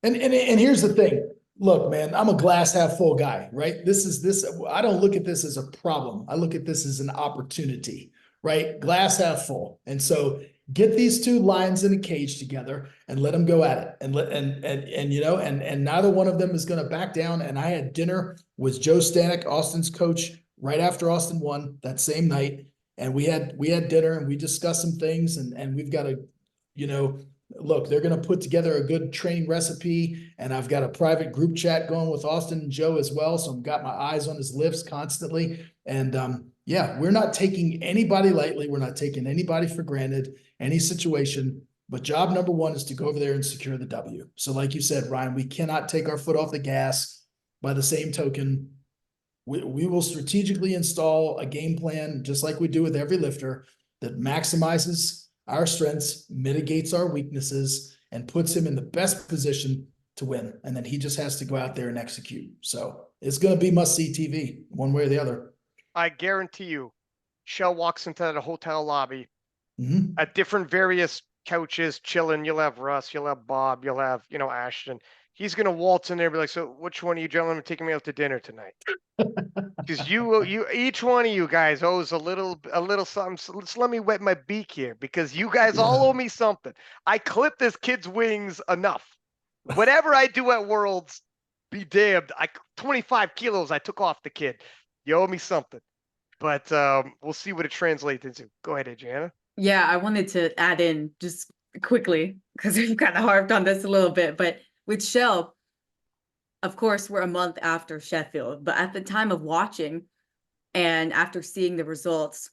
C: And here's the thing. Look, man, I'm a glass half full guy, right? I don't look at this as a problem. I look at this as an opportunity, right? Glass half full. And so get these two lions in a cage together and let them go at it. And neither one of them is going to back down. And I had dinner with Joe Stanek, Austin's coach, right after Austin won that same night. And we had dinner and we discussed some things, and we've got to, look, they're going to put together a good training recipe, and I've got a private group chat going with Austin and Joe as well. So I've got my eyes on his lifts constantly. And we're not taking anybody lightly. We're not taking anybody for granted, any situation. But job number one is to go over there and secure the W. So like you said, Ryan, we cannot take our foot off the gas. By the same token, we will strategically install a game plan, just like we do with every lifter, that maximizes our strengths, mitigates our weaknesses, and puts him in the best position to win. And then he just has to go out there and execute. So it's going to be must-see TV, one way or the other.
A: I guarantee you, Shell walks into that hotel lobby, at different various couches, chilling. You'll have Russ, you'll have Bob, you'll have, Ashton. He's going to waltz in there and be like, so which one of you gentlemen are taking me out to dinner tonight? Because each one of you guys owes a little something. So let me wet my beak here, because you guys all owe me something. I clip this kid's wings enough. Whatever I do at Worlds, be damned. 25 kilos I took off the kid. You owe me something. But we'll see what it translates into. Go ahead, Adriana.
B: Yeah, I wanted to add in just quickly, because we've kind of harped on this a little bit, but with Shell, of course, we're a month after Sheffield, but at the time of watching and after seeing the results,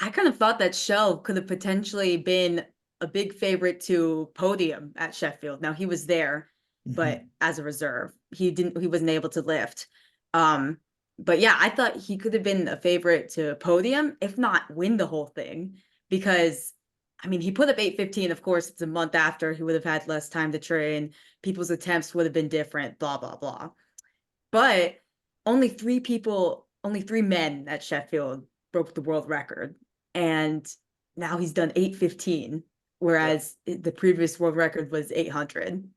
B: I kind of thought that Shell could have potentially been a big favorite to podium at Sheffield. Now, he was there, but as a reserve. He wasn't able to lift. But yeah, I thought he could have been a favorite to podium, if not win the whole thing, because I mean, he put up 8:15. Of course, it's a month after. He would have had less time to train. People's attempts would have been different, blah, blah, blah. But only three men at Sheffield broke the world record. And now he's done 8:15, whereas the previous world record was 800.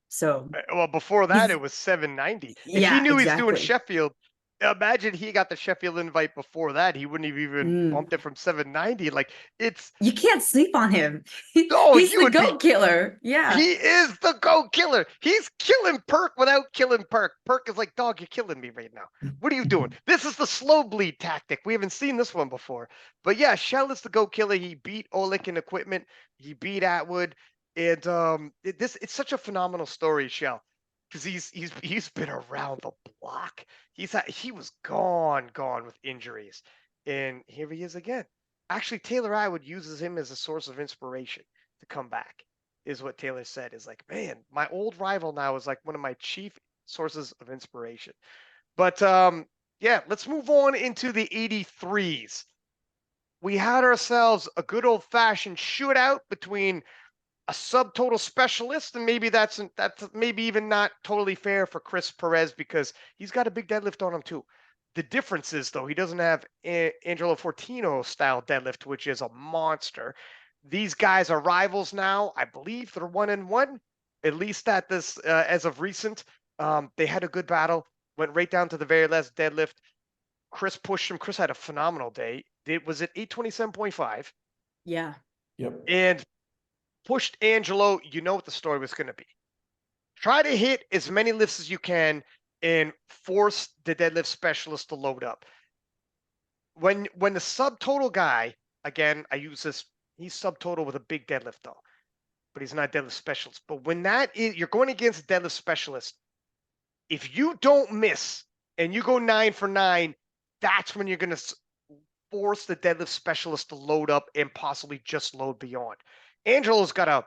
B: So,
A: well, before that, it was 790. If he
B: yeah,
A: knew he's doing
B: exactly.
A: Sheffield, imagine he got the Sheffield invite before that. He wouldn't have even bumped it from 790. Like, it's,
B: You can't sleep on him.
A: oh,
B: He's
A: you
B: the
A: would be,
B: goat killer. Yeah.
A: he is the go killer. He's killing Perk without killing Perk. Perk is like, dog, you're killing me right now. What are you doing? This is the slow bleed tactic. We haven't seen this one before. But yeah, Shell is the go killer. He beat Oleg in equipment. He beat Atwood. And it's such a phenomenal story, Shell, because he's been around the block. He was gone with injuries, and here he is again. Actually, Taylor Atwood uses him as a source of inspiration to come back, is what Taylor said. Is like, man, my old rival now is like one of my chief sources of inspiration. But yeah, let's move on into the 83s. We had ourselves a good old fashioned shootout between a subtotal specialist, and maybe that's maybe even not totally fair for Chris Perez because he's got a big deadlift on him too. The difference is though he doesn't have Angelo Fortino style deadlift, which is a monster. These guys are rivals now. I believe they're 1-1, at least at this as of recent. They had a good battle, went right down to the very last deadlift. Chris pushed him. Chris had a phenomenal day. It was at 827.5.
B: Yeah.
C: Yep.
A: And pushed Angelo. You know what the story was going to be. Try to hit as many lifts as you can and force the deadlift specialist to load up. When the subtotal guy, again, I use this, he's subtotal with a big deadlift though, but he's not a deadlift specialist. But when you're going against a deadlift specialist, if you don't miss and you go 9 for 9, that's when you're going to force the deadlift specialist to load up and possibly just load beyond. Angelo's got a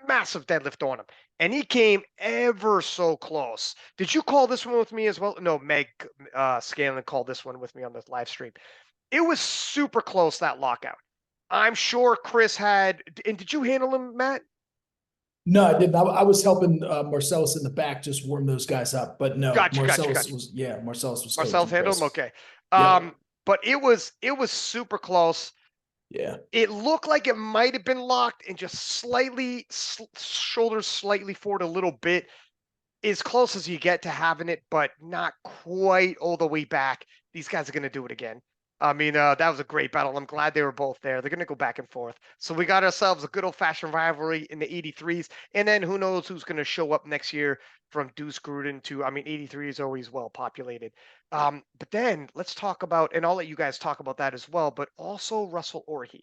A: massive deadlift on him, and he came ever so close. Did you call this one with me as well? No, Meg Scanlon called this one with me on the live stream. It was super close, that lockout. I'm sure Chris had, and did you handle him, Matt?
C: No, I didn't. I was helping Marcellus in the back just warm those guys up, but no,
A: Gotcha.
C: Marcellus was
A: Marcel's
C: coaching
A: handled
C: Chris.
A: him? Okay.
C: Yep.
A: But it was super close.
C: Yeah.
A: It looked like it might have been locked and just slightly, shoulders slightly forward a little bit, as close as you get to having it, but not quite all the way back. These guys are going to do it again. I mean, that was a great battle. I'm glad they were both there. They're going to go back and forth. So we got ourselves a good old-fashioned rivalry in the 83s. And then who knows who's going to show up next year from Deuce Gruden to, I mean, 83 is always well populated. But then let's talk about, and I'll let you guys talk about that as well, but also Russell Orhe.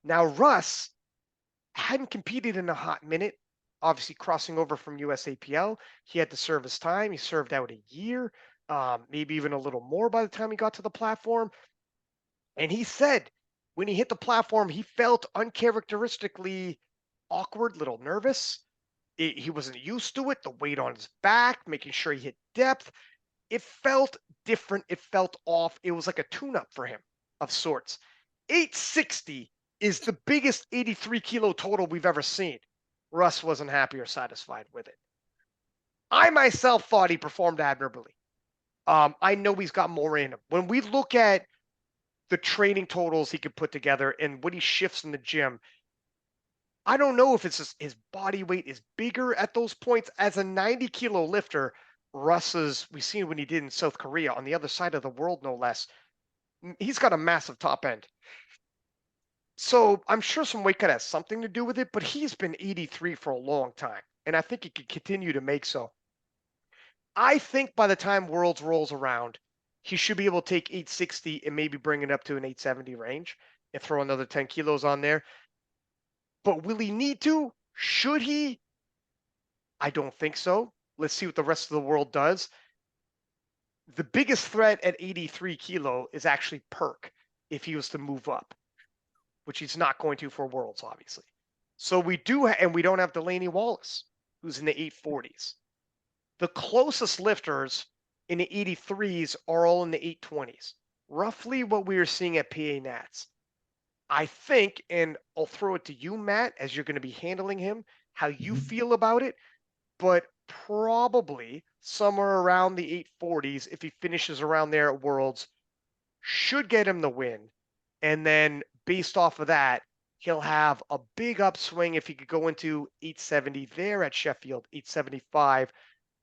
A: Now, Russ hadn't competed in a hot minute, obviously crossing over from USAPL. He had to serve his time. He served out a year, maybe even a little more by the time he got to the platform. And he said when he hit the platform, he felt uncharacteristically awkward, little nervous. He wasn't used to it, the weight on his back, making sure he hit depth. It felt different. It felt off. It was like a tune-up for him of sorts. 860 is the biggest 83 kilo total we've ever seen. Russ wasn't happy or satisfied with it. I myself thought he performed admirably. I know he's got more in him. When we look at the training totals he could put together and what he shifts in the gym, I don't know if it's just his body weight is bigger at those points. As a 90 kilo lifter, we've seen what he did in South Korea on the other side of the world, no less. He's got a massive top end. So I'm sure some weight cut has something to do with it, but he's been 83 for a long time. And I think he could continue to make so. I think by the time Worlds rolls around, he should be able to take 860 and maybe bring it up to an 870 range and throw another 10 kilos on there. But will he need to? Should he? I don't think so. Let's see what the rest of the world does. The biggest threat at 83 kilo is actually Perk if he was to move up, which he's not going to for Worlds, obviously. So we do, and we don't have Delaney Wallace, who's in the 840s. The closest lifters in the 83s are all in the 820s, roughly what we were seeing at PA Nats. I think, and I'll throw it to you, Matt, as you're going to be handling him, how you feel about it, but probably somewhere around the 840s, if he finishes around there at Worlds, should get him the win. And then based off of that, he'll have a big upswing if he could go into 870 there at Sheffield, 875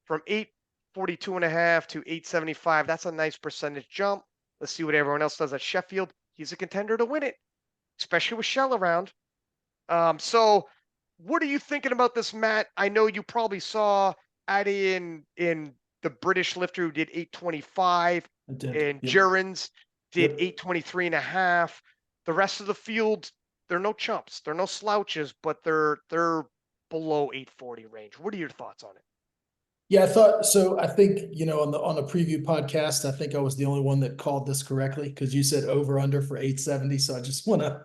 A: from 842.5 to 875. That's a nice percentage jump. Let's see what everyone else does at Sheffield. He's a contender to win it, especially with Shell around. So what are you thinking about this, Matt? I know you probably saw Addy in the British lifter who did 825, and Jurens did 823.5. The rest of the field, they're no chumps, they're no slouches, but they're below 840 range. What are your thoughts on it?
C: Yeah, I thought so. I think, on the preview podcast, I think I was the only one that called this correctly because you said over under for 870. So I just want to,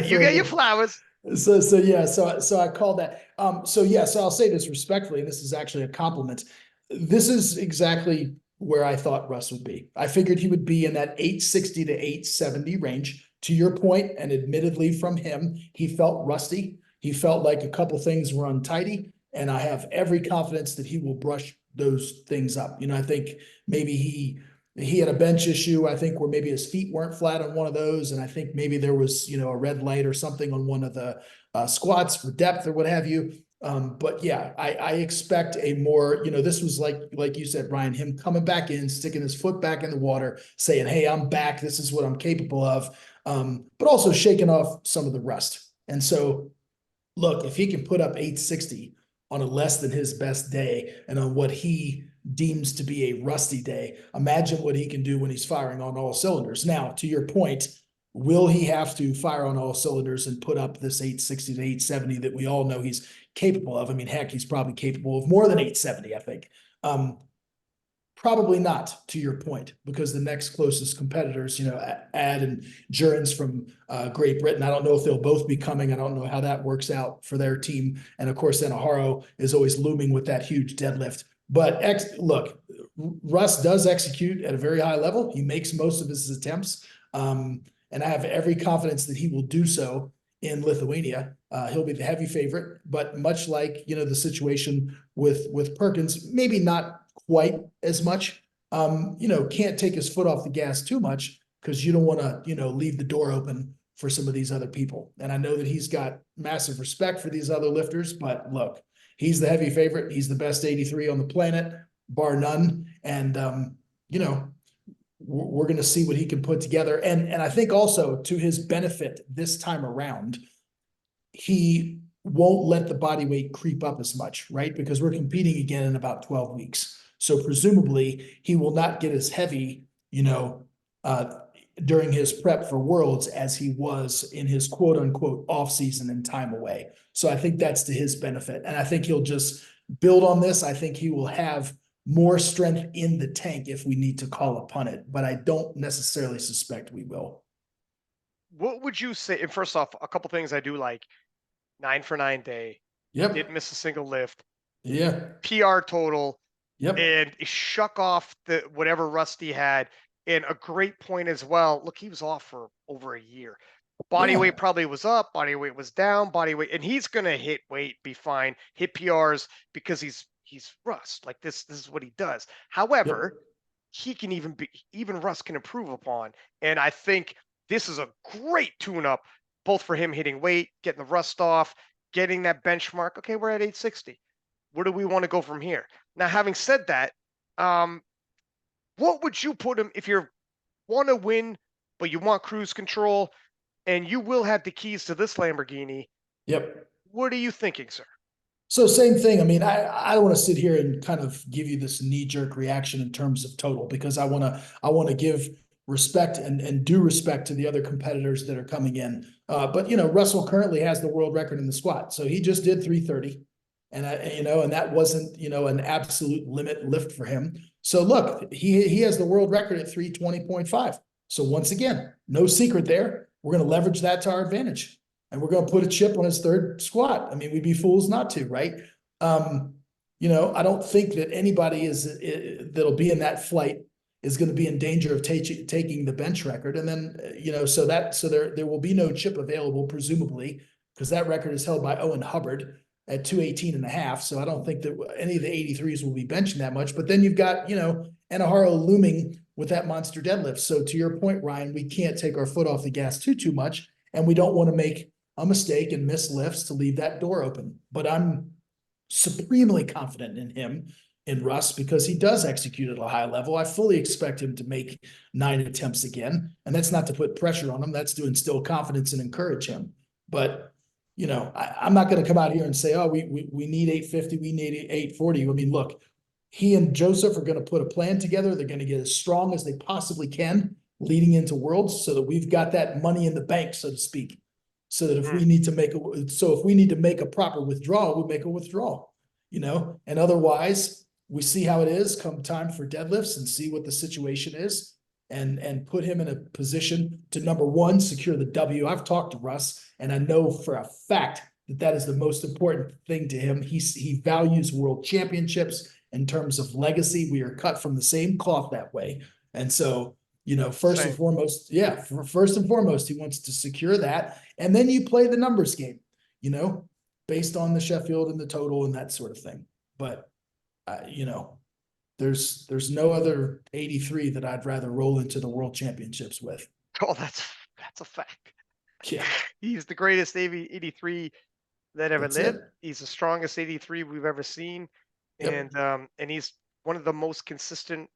A: you get your flowers.
C: So I called that. So I'll say this respectfully, and this is actually a compliment. This is exactly where I thought Russ would be. I figured he would be in that 860 to 870 range. To your point, and admittedly from him, he felt rusty. He felt like a couple things were untidy, and I have every confidence that he will brush those things up. I think maybe he had a bench issue, I think, where maybe his feet weren't flat on one of those. And I think maybe there was, a red light or something on one of the squats for depth or what have you. But yeah, I expect a more, this was like you said, Brian, him coming back in, sticking his foot back in the water, saying, hey, I'm back. This is what I'm capable of. But also shaking off some of the rust. And so, look, if he can put up 860 on a less than his best day and on what he deems to be a rusty day, imagine what he can do when he's firing on all cylinders. Now, to your point, will he have to fire on all cylinders and put up this 860 to 870 that we all know he's capable of? I mean, heck, he's probably capable of more than 870, I think. Probably not, to your point, because the next closest competitors, Ad and Jurens from Great Britain, I don't know if they'll both be coming. I don't know how that works out for their team. And of course, then Aharo is always looming with that huge deadlift. But look, Russ does execute at a very high level. He makes most of his attempts. And I have every confidence that he will do so in Lithuania. He'll be the heavy favorite, but much like, the situation with Perkins, maybe not quite as much, can't take his foot off the gas too much because you don't want to, leave the door open for some of these other people. And I know that he's got massive respect for these other lifters, but look, he's the heavy favorite. He's the best 83 on the planet, bar none. And, we're going to see what he can put together. And I think also to his benefit this time around, he won't let the body weight creep up as much, right? Because we're competing again in about 12 weeks. So presumably he will not get as heavy, during his prep for Worlds as he was in his quote unquote off season and time away. So I think that's to his benefit. And I think he'll just build on this. I think he will have more strength in the tank if we need to call upon it, but I don't necessarily suspect we will.
A: What would you say? And first off, a couple things I do like: 9 for 9 day.
C: Yep.
A: Didn't miss a single lift.
C: Yeah.
A: PR total.
C: Yep.
A: And shuck off the whatever Rusty had. And a great point as well. Look, he was off for over a year. Body weight probably was up, body weight was down, body weight, and he's gonna hit weight, be fine, hit PRs because he's Rust. Like this is what he does. However, he can even Rust can improve upon. And I think this is a great tune-up, both for him hitting weight, getting the rust off, getting that benchmark. Okay, we're at 860. Where do we want to go from here? Now, having said that, what would you put him if you want to win, but you want cruise control, and you will have the keys to this Lamborghini?
C: Yep.
A: What are you thinking, sir?
C: So same thing. I mean, I don't want to sit here and kind of give you this knee-jerk reaction in terms of total, because I want to give respect and due respect to the other competitors that are coming in. But Russell currently has the world record in the squat, so he just did 330. And and that wasn't, an absolute limit lift for him. So look, he has the world record at 320.5. So once again, no secret there. We're going to leverage that to our advantage. and we're going to put a chip on his third squat. I mean, we'd be fools not to, right? You know, I don't think that anybody that'll be in that flight is going to be in danger of taking the bench record. And then, you know, so there will be no chip available, presumably, because that record is held by Owen Hubbard at 218.5. So I don't think that any of the 83s will be benching that much. But then you've got, you know, Anaharo looming with that monster deadlift. So to your point, Ryan, we can't take our foot off the gas too much. And we don't want to make a mistake and miss lifts to leave that door open. But I'm supremely confident in him, in Russ, because he does execute at a high level. I fully expect him to make 9 attempts again. And that's not to put pressure on him. That's to instill confidence and encourage him. But, you know, I'm not going to come out here and say, oh, we need 850, we need 840. I mean, look, he and Joseph are going to put a plan together. They're going to get as strong as they possibly can leading into Worlds, so that we've got that money in the bank, so to speak. So that if we need to make a proper withdrawal, we make a withdrawal, you know, and otherwise we see how it is come time for deadlifts and see what the situation is, and put him in a position to, number one, secure the W. I've talked to Russ, and I know for a fact that is the most important thing to him. He values world championships in terms of legacy. We are cut from the same cloth that way. And so, you know, first and foremost, he wants to secure that. And then you play the numbers game, you know, based on the Sheffield and the total and that sort of thing. But, you know, there's no other 83 that I'd rather roll into the world championships with.
A: Oh, that's a fact.
C: Yeah.
A: He's the greatest 83 that ever lived.
C: It.
A: He's the strongest 83 we've ever seen.
C: Yep.
A: And he's one of the most consistent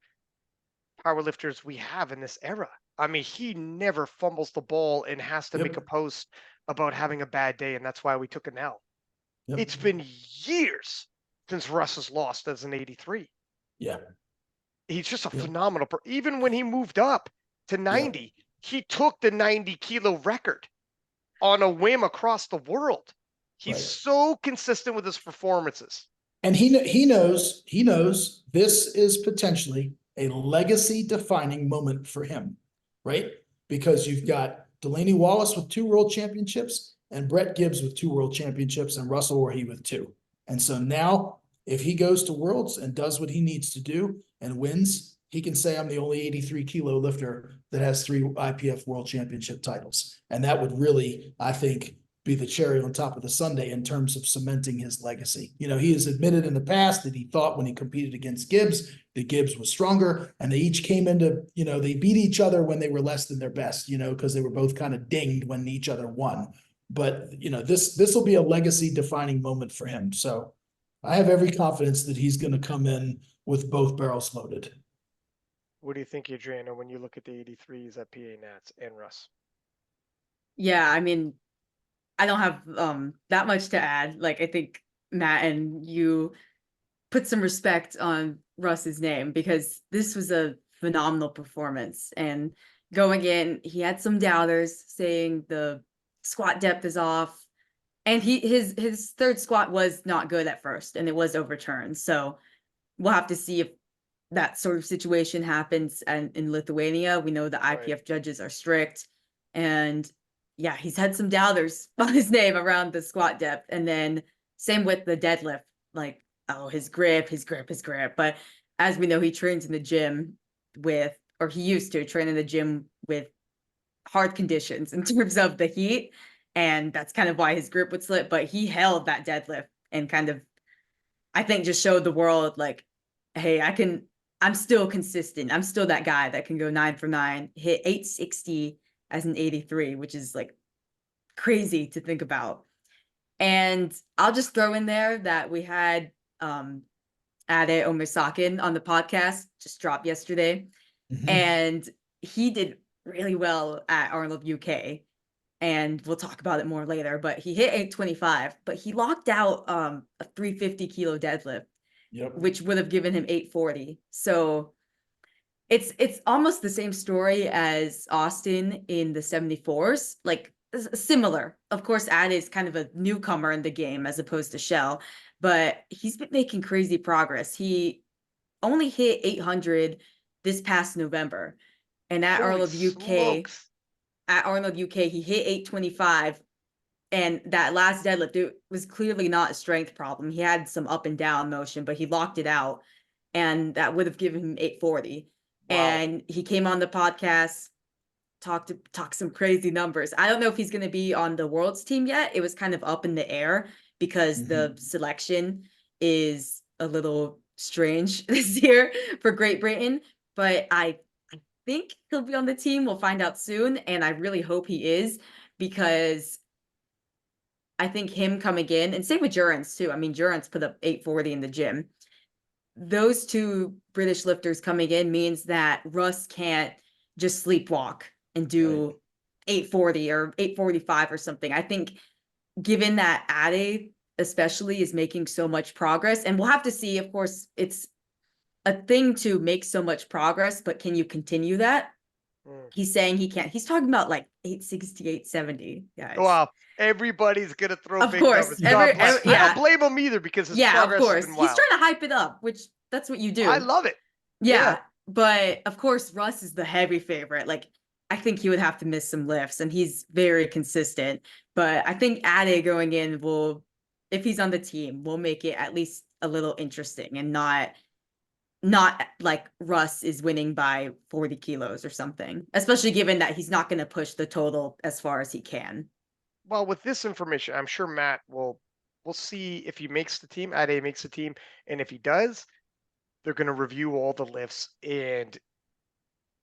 A: powerlifters we have in this era. I mean, he never fumbles the ball and has to make a post about having a bad day, and that's why we took an L. Yep. It's been years since Russ has lost as an 83.
C: Yeah.
A: He's just a phenomenal even when he moved up to 90, he took the 90 kilo record on a whim across the world. He's so consistent with his performances.
C: And he knows this is potentially a legacy defining moment for him, right? Because you've got Delaney Wallace with 2 world championships and Brett Gibbs with 2 world championships and Russell Orhe with 2. And so now if he goes to Worlds and does what he needs to do and wins, he can say, I'm the only 83 kilo lifter that has 3 IPF World Championship titles. And that would really, I think, be the cherry on top of the sundae in terms of cementing his legacy. You know, he has admitted in the past that he thought when he competed against Gibbs, that Gibbs was stronger, and they each came into, you know, they beat each other when they were less than their best, you know, because they were both kind of dinged when each other won. But, you know, this will be a legacy defining moment for him. So I have every confidence that he's going to come in with both barrels loaded.
A: What do you think, Adriana, when you look at the 83s at PA Nats and Russ?
B: Yeah, I mean, I don't have that much to add. Like, I think Matt and you put some respect on Russ's name, because this was a phenomenal performance. And going in, he had some doubters saying the squat depth is off, and his third squat was not good at first, and it was overturned. So we'll have to see if that sort of situation happens. And in Lithuania, we know the IPF judges are strict, and yeah, he's had some doubters on his name around the squat depth. And then same with the deadlift, like, oh, his grip. But as we know, he trains in the gym he used to train in the gym with hard conditions in terms of the heat. And that's kind of why his grip would slip. But he held that deadlift and kind of, I think, just showed the world, like, hey, I'm still consistent. I'm still that guy that can go 9 for 9, hit 860 as an 83, which is like crazy to think about. And I'll just throw in there that we had Ade Omisakin on the podcast, just dropped yesterday. Mm-hmm. And he did really well at Arnold UK. And we'll talk about it more later, but he hit 825, but he locked out a 350 kilo deadlift, which would have given him 840. So it's almost the same story as Austin in the 74s, like similar. Of course, Ade is kind of a newcomer in the game as opposed to Shell, but he's been making crazy progress. He only hit 800 this past November, and at Arnold UK, he hit 825 And that last deadlift, it was clearly not a strength problem. He had some up and down motion, but he locked it out. And that would have given him 840.
A: Wow.
B: And he came on the podcast, talk some crazy numbers. I don't know if he's going to be on the Worlds team yet. It was kind of up in the air because the selection is a little strange this year for Great Britain. But I think he'll be on the team. We'll find out soon. And I really hope he is, because I think him coming in, and same with Jurens too. I mean, Jurens put up 840 in the gym. Those two British lifters coming in means that Russ can't just sleepwalk and do 840 or 845 or something. I think given that Ade especially is making so much progress, and we'll have to see, of course, it's a thing to make so much progress, but can you continue that? He's saying he can't. He's talking about like 860, 870. Yeah.
A: Wow. Everybody's gonna throw
B: Of
A: big
B: course.
A: numbers. I
B: Yeah.
A: don't blame him either, because his
B: Yeah, of
A: progress
B: course.
A: has been
B: He's
A: wild.
B: trying to hype it up, which that's what you do.
A: I love it.
B: Yeah. But of course, Russ is the heavy favorite. Like, I think he would have to miss some lifts, and he's very consistent. But I think Ade going in will, if he's on the team, will make it at least a little interesting, and not like Russ is winning by 40 kilos or something, especially given that he's not going to push the total as far as he can.
A: Well, with this information, I'm sure Matt will, we'll see if he makes the team, Ade makes the team, and if he does, they're going to review all the lifts and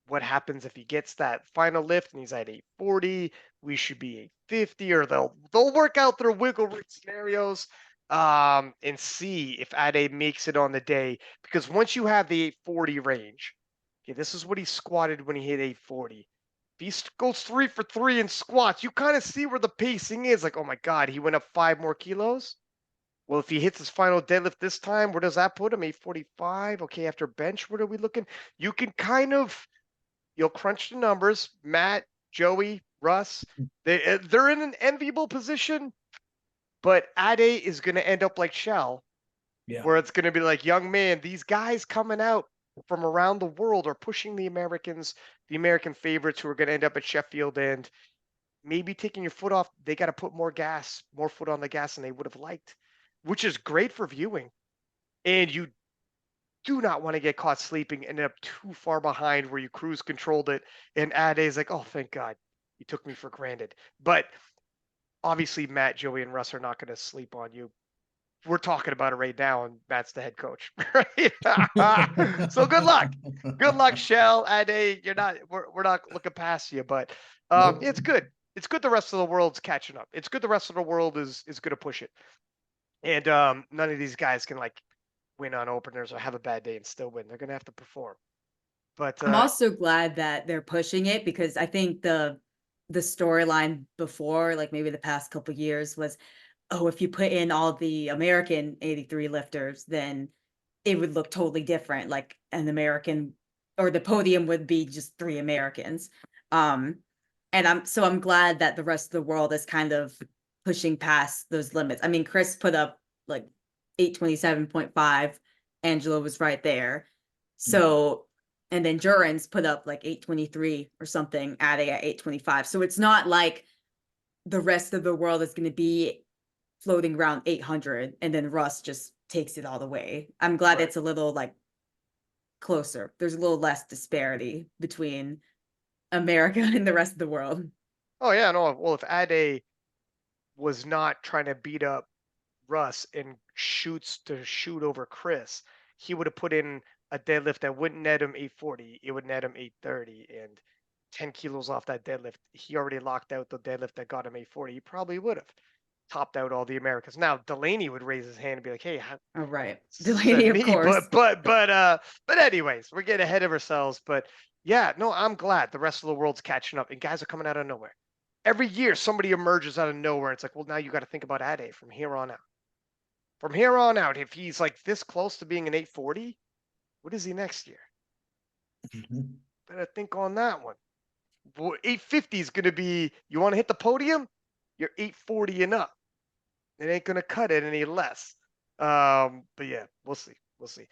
A: what happens if he gets that final lift and he's at 840. We should be 850, or they'll work out their wiggle room scenarios and see if Ade makes it on the day. Because once you have the 840 range, okay, this is what he squatted when he hit 840. If he goes 3 for 3 in squats, you kind of see where the pacing is. Like, oh my God, he went up 5 more kilos. Well, if he hits his final deadlift this time, where does that put him? 845. Okay, after bench, what are we looking? You can kind of, you'll crunch the numbers. Matt, Joey, Russ, they're in an enviable position, but Ade is going to end up like Shell, where it's going to be like, young man, these guys coming out from around the world are pushing the Americans, the American favorites, who are going to end up at Sheffield, and maybe taking your foot off. They got to put more foot on the gas than they would have liked, which is great for viewing. And you do not want to get caught sleeping and end up too far behind where you cruise controlled it. And Ade's like, oh, thank God you took me for granted. But obviously, Matt, Joey, and Russ are not going to sleep on you. We're talking about it right now, and Matt's the head coach. Right? So good luck. Good luck, Shell. Ade, we're not looking past you, but it's good. It's good the rest of the world's catching up. It's good the rest of the world is going to push it. And none of these guys can like win on openers or have a bad day and still win. They're going to have to perform. But
B: I'm also glad that they're pushing it, because I think the storyline before, like maybe the past couple of years, was, oh, if you put in all the American 83 lifters, then it would look totally different. Like an American, or the podium would be just 3 Americans. And I'm glad that the rest of the world is kind of pushing past those limits. I mean, Chris put up like 827.5. Angela was right there. So, and then Jurens put up like 823 or something, adding at 825. So it's not like the rest of the world is going to be floating around 800 and then Russ just takes it all the way. I'm glad it's a little like closer. There's a little less disparity between America and the rest of the world.
A: Oh yeah, no. Well, if Ade was not trying to beat up Russ and shoot over Chris, he would have put in a deadlift that wouldn't net him 840. It would net him 830, and 10 kilos off that deadlift. He already locked out the deadlift that got him 840. He probably would have topped out all the Americans. Now Delaney would raise his hand and be like, "Hey,
B: all right, Delaney, of course."
A: But anyways, we're getting ahead of ourselves. But yeah, no, I'm glad the rest of the world's catching up, and guys are coming out of nowhere. Every year, somebody emerges out of nowhere. It's like, well, now you got to think about Ade from here on out. From here on out, if he's like this close to being an 840, what is he next year? Better think on that one. 850 is going to be, you want to hit the podium? You're 840 and up. It ain't going to cut it any less. But yeah, we'll see. We'll see.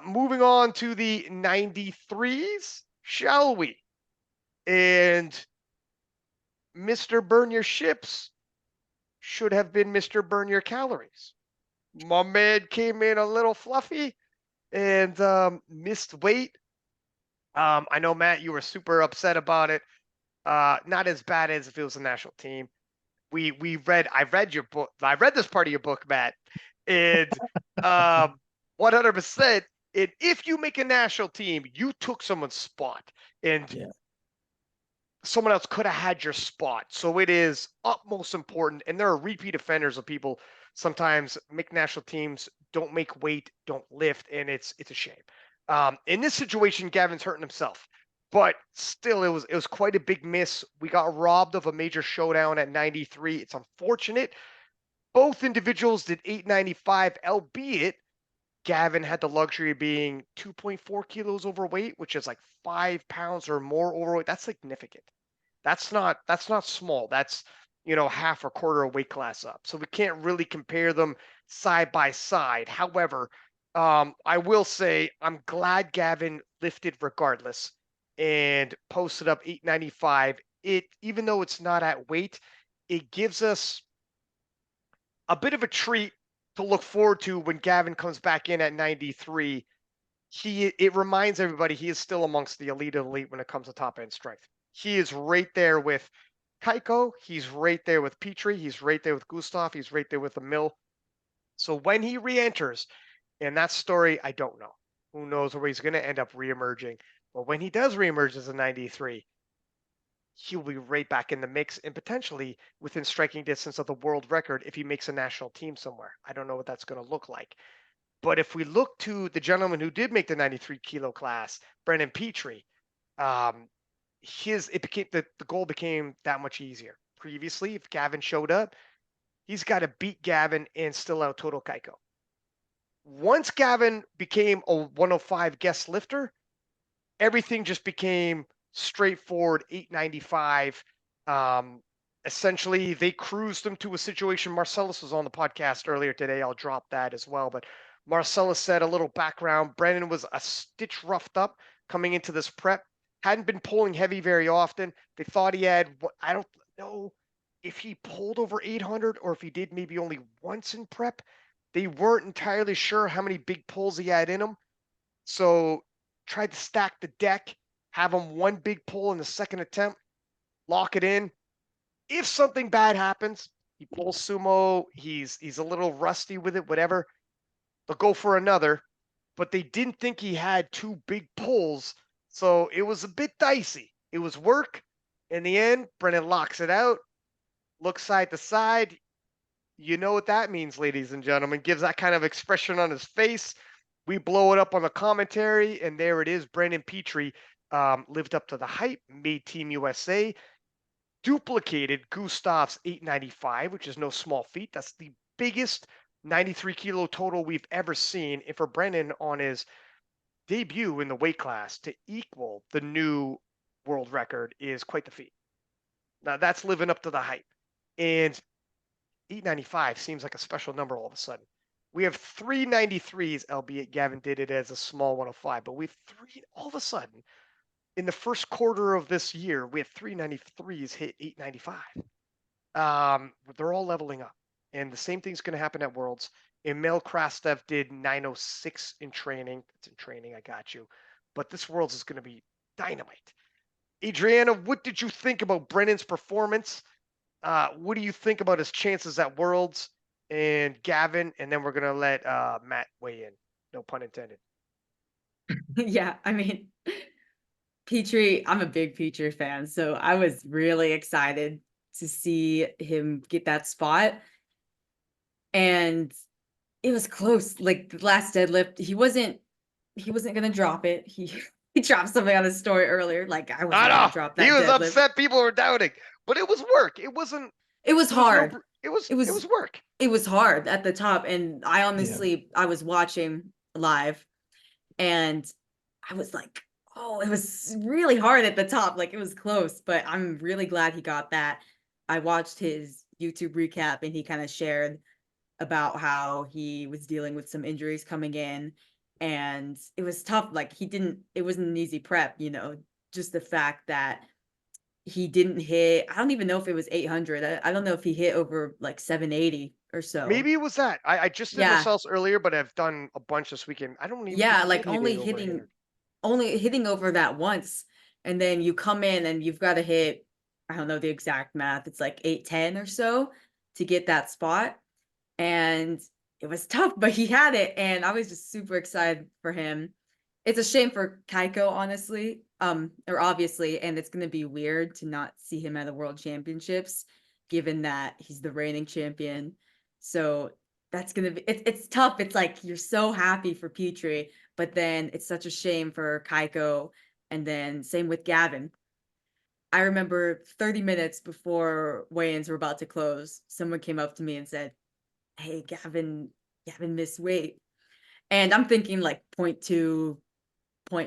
A: Moving on to the 93s, shall we? And Mr. Burn Your Ships, should have been Mr. Burn Your Calories. My man came in a little fluffy and missed weight. I know, Matt, you were super upset about it. Not as bad as if it was a national team. I read your book. I read this part of your book, Matt, and 100%. And if you make a national team, you took someone's spot, and someone else could have had your spot. So it is utmost important. And there are repeat offenders of people sometimes make national teams, don't make weight, don't lift, and it's a shame. In this situation, Gavin's hurting himself, but still, it was quite a big miss. We got robbed of a major showdown at 93. It's unfortunate. Both individuals did 895, albeit Gavin had the luxury of being 2.4 kilos overweight, which is like 5 pounds or more overweight. That's significant. That's not small. That's, half or quarter a weight class up. So we can't really compare them side by side. However, I will say I'm glad Gavin lifted regardless and posted up 895. Even though it's not at weight, it gives us a bit of a treat to look forward to when Gavin comes back in at 93. It reminds everybody he is still amongst the elite when it comes to top end strength. He is right there with Kaiko. He's right there with Petrie. He's right there with Gustav. He's right there with Emil. So when he re-enters, and that story, I don't know. Who knows where he's going to end up re-emerging. But when he does re-emerge as a 93, he'll be right back in the mix and potentially within striking distance of the world record if he makes a national team somewhere. I don't know what that's going to look like. But if we look to the gentleman who did make the 93 kilo class, Brendan Petrie, the goal became that much easier. Previously, if Gavin showed up, he's got to beat Gavin and still out total Kaiko. Once Gavin became a 105 guest lifter, everything just became straightforward 895. Essentially, they cruised them to a situation. Marcellus was on the podcast earlier today. I'll drop that as well. But Marcellus said a little background. Brennan was a stitch roughed up coming into this prep. Hadn't been pulling heavy very often. They thought he had, I don't know if he pulled over 800 or if he did maybe only once in prep. They weren't entirely sure how many big pulls he had in him. So tried to stack the deck, have him one big pull in the second attempt, lock it in. If something bad happens, he pulls sumo, he's a little rusty with it, whatever, they'll go for another. But they didn't think he had two big pulls, so it was a bit dicey. It was work. In the end, Brennan locks it out, looks side to side. You know what that means, ladies and gentlemen. Gives that kind of expression on his face. We blow it up on the commentary, and there it is. Brandon Petrie lived up to the hype, made Team USA, duplicated Gustav's 895, which is no small feat. That's the biggest 93 kilo total we've ever seen. And for Brennan on his debut in the weight class to equal the new world record is quite the feat. Now that's living up to the hype. And 895 seems like a special number all of a sudden. We have 393s, albeit Gavin did it as a small 105, but we have three all of a sudden in the first quarter of this year. We have 393s hit 895. They're all leveling up, and the same thing's going to happen at Worlds. Emil Krastev did 906 in training. It's in training, I got you. But this Worlds is going to be dynamite. Adriana, what did you think about Brennan's performance? What do you think about his chances at Worlds and Gavin? And then we're going to let Matt weigh in. No pun intended.
B: Yeah, I mean, Petrie, I'm a big Petrie fan, so I was really excited to see him get that spot. And it was close. Like the last deadlift, he wasn't gonna drop it. He dropped something on his story earlier. Like I wasn't gonna drop that.
A: He was
B: deadlift.
A: upset. People were doubting, but it was work. It wasn't.
B: It was hard.
A: It was work.
B: It was hard at the top, and I honestly, I was watching live, and I was like, oh, it was really hard at the top. Like it was close, but I'm really glad he got that. I watched his YouTube recap, and he kind of shared about how he was dealing with some injuries coming in, and it was tough. Like it wasn't an easy prep, just the fact that he didn't hit, I don't even know if it was 800. I don't know if he hit over like 780 or so.
A: Maybe it was that. I just did
B: Yeah.
A: Marcellus earlier, but I've done a bunch this weekend. I don't even think
B: Yeah,
A: he
B: like
A: did hit it over 800.
B: only hitting over that once. And then you come in and you've got to hit, I don't know the exact math. It's like 810 or so to get that spot. And it was tough, but he had it. And I was just super excited for him. It's a shame for Kaiko, honestly, or obviously, and it's going to be weird to not see him at the World Championships, given that he's the reigning champion. So that's going to be, it's tough. It's like you're so happy for Petrie, but then it's such a shame for Kaiko. And then same with Gavin. I remember 30 minutes before weigh-ins were about to close, someone came up to me and said, "Hey, Gavin missed weight." And I'm thinking like 0.2,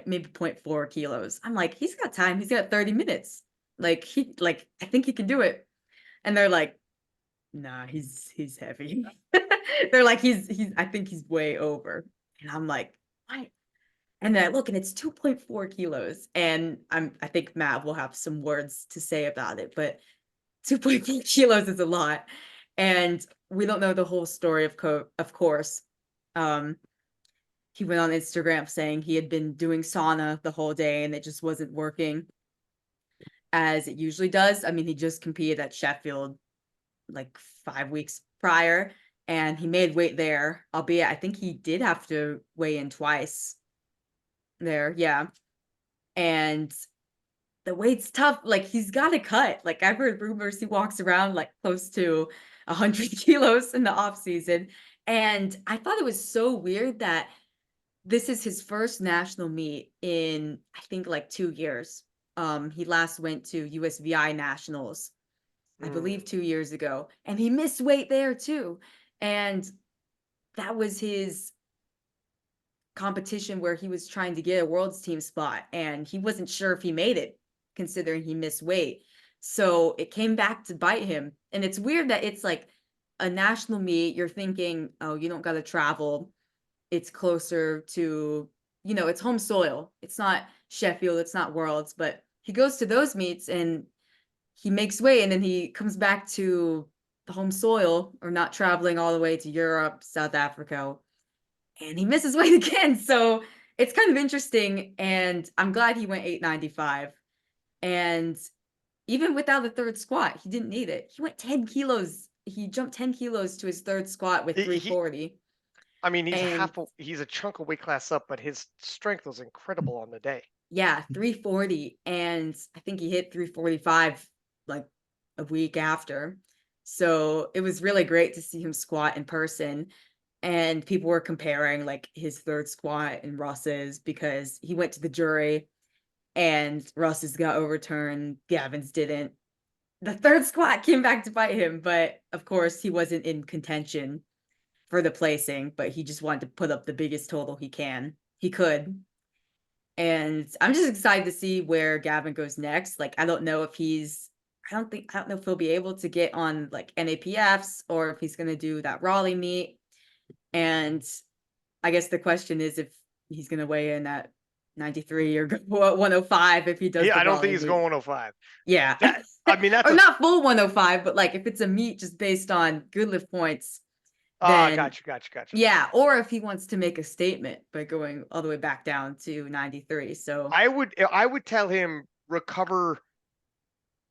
B: maybe 0.4 kilos. I'm like, he's got time. He's got 30 minutes. Like I think he can do it. And they're like, nah, he's heavy. They're like, I think he's way over. And I'm like, what? And then I look and it's 2.4 kilos. And I think Matt will have some words to say about it, but 2.4 kilos is a lot. And we don't know the whole story of course. He went on Instagram saying he had been doing sauna the whole day and it just wasn't working as it usually does. I mean, he just competed at Sheffield like 5 weeks prior and he made weight there, albeit I think he did have to weigh in twice there. Yeah. And the weight's tough. Like he's got to cut. Like I've heard rumors he walks around like close to 100 kilos in the off season. And I thought it was so weird that this is his first national meet in, I think, like 2 years. He last went to USVI Nationals, I believe 2 years ago, and he missed weight there too. And that was his competition where he was trying to get a world's team spot, and he wasn't sure if he made it, considering he missed weight. So it came back to bite him. And it's weird that it's like a national meet. You're thinking, oh, you don't got to travel. It's closer to, it's home soil. It's not Sheffield, it's not Worlds, but he goes to those meets and he makes weight and then he comes back to the home soil or not traveling all the way to Europe, South Africa, and he misses weight again. So it's kind of interesting. And I'm glad he went 895. And even without the third squat, he didn't need it. He went 10 kilos. He jumped 10 kilos to his third squat with 340.
A: I mean, he's a chunk of weight class up, but his strength was incredible on the day.
B: Yeah, 340. And I think he hit 345 like a week after. So it was really great to see him squat in person. And people were comparing like his third squat and Russ's because he went to the jury and Russ's got overturned, Gavin's didn't. The third squat came back to bite him, but of course he wasn't in contention for the placing, but he just wanted to put up the biggest total he could. And I'm just excited to see where Gavin goes next. Like, I don't know if I don't know if he'll be able to get on like NAPFs or if he's going to do that Raleigh meet. And I guess the question is if he's going to weigh in at 93 or 105 if he does.
A: Yeah, I don't think he's going 105.
B: Yeah.
A: I mean, that's
B: or not full 105, but like if it's a meet just based on good lift points.
A: Then, gotcha.
B: Yeah, or if he wants to make a statement by going all the way back down to 93. So
A: I would tell him recover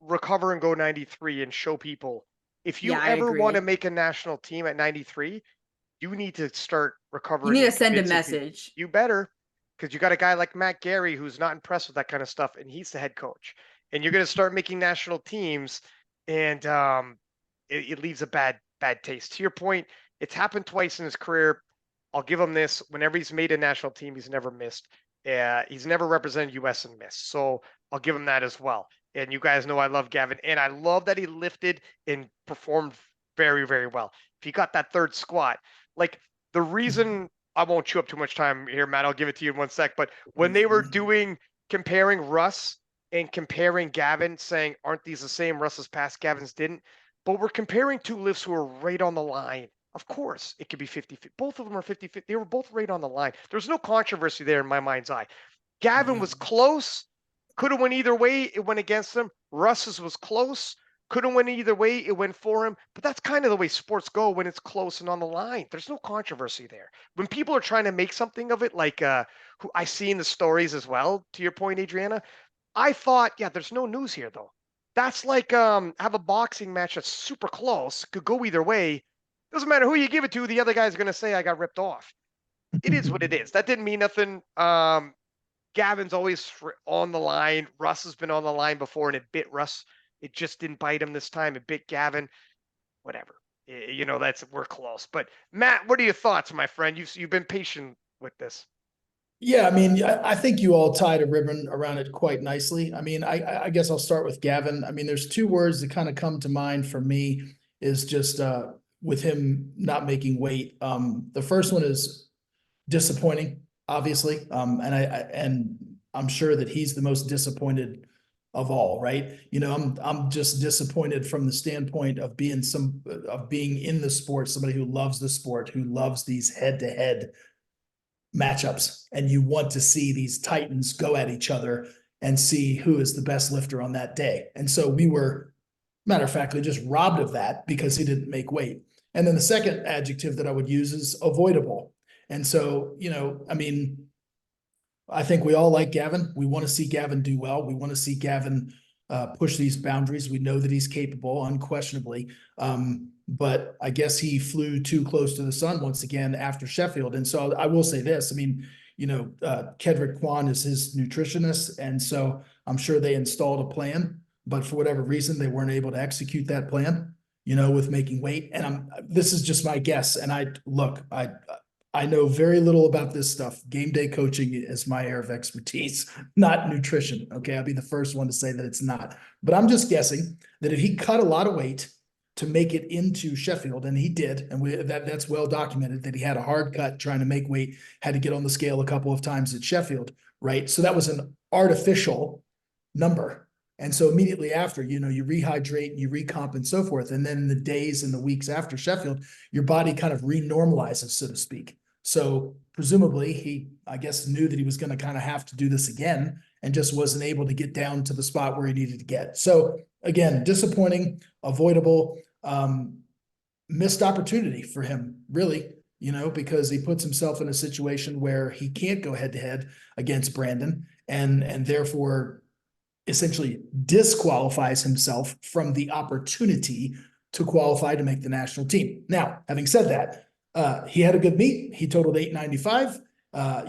A: and go 93 and show people if you ever want to make a national team at 93, you need to start recovering.
B: You need to send a message.
A: You better, because you got a guy like Matt Gary who's not impressed with that kind of stuff, and he's the head coach. And you're going to start making national teams, and it leaves a bad taste. To your point, it's happened twice in his career. I'll give him this. Whenever he's made a national team, he's never missed. He's never represented U.S. and missed. So I'll give him that as well. And you guys know I love Gavin, and I love that he lifted and performed very, very well. If he got that third squat, like the reason, I won't chew up too much time here, Matt, I'll give it to you in 1 sec. But when they were comparing Russ and comparing Gavin, saying, aren't these the same? Russ's passed, Gavin's didn't. But we're comparing two lifts who are right on the line. Of course, it could be 50-50. Both of them are 50-50. They were both right on the line. There's no controversy there in my mind's eye. Gavin was close. Could have went either way. It went against him. Russ's was close. Could have went either way. It went for him. But that's kind of the way sports go when it's close and on the line. There's no controversy there. When people are trying to make something of it, like who I see in the stories as well, to your point, Adriana, I thought, yeah, there's no news here though. That's like have a boxing match that's super close, could go either way. Doesn't matter who you give it to, the other guy's gonna say I got ripped off. It is what it is. That didn't mean nothing. Gavin's always on the line. Russ has been on the line before, and it bit Russ. It just didn't bite him this time. It bit Gavin. Whatever. You know, we're close. But Matt, what are your thoughts, my friend? You've been patient with this.
C: Yeah, I mean, I think you all tied a ribbon around it quite nicely. I mean, I guess I'll start with Gavin. I mean, there's two words that kind of come to mind for me is just with him not making weight. The first one is disappointing, obviously. And I'm sure that he's the most disappointed of all, right? You know, I'm just disappointed from the standpoint of being in the sport, somebody who loves the sport, who loves these head-to-head matchups, and you want to see these titans go at each other and see who is the best lifter on that day. And so we were, matter of fact, just robbed of that because he didn't make weight. And then the second adjective that I would use is avoidable. And so, you know, I mean, I think we all like Gavin. We want to see Gavin do well. We want to see Gavin push these boundaries. We know that he's capable, unquestionably. But I guess he flew too close to the sun once again after Sheffield. And so I will say this, I mean, you know, Kedrick Kwan is his nutritionist. And so I'm sure they installed a plan, but for whatever reason, they weren't able to execute that plan, you know, with making weight. And this is just my guess. And I know very little about this stuff. Game day coaching is my area of expertise, not nutrition. Okay. I'll be the first one to say that it's not, but I'm just guessing that if he cut a lot of weight to make it into Sheffield, and he did, and that's well documented that he had a hard cut trying to make weight, had to get on the scale a couple of times at Sheffield, right? So that was an artificial number. And so immediately after, you know, you rehydrate, you recomp and so forth. And then in the days and the weeks after Sheffield, your body kind of renormalizes, so to speak. So presumably he, I guess, knew that he was going to kind of have to do this again and just wasn't able to get down to the spot where he needed to get. So again, disappointing, avoidable, missed opportunity for him, really, you know, because he puts himself in a situation where he can't go head to head against Brandon and therefore essentially disqualifies himself from the opportunity to qualify to make the national team. Now, having said that, he had a good meet. He totaled 895.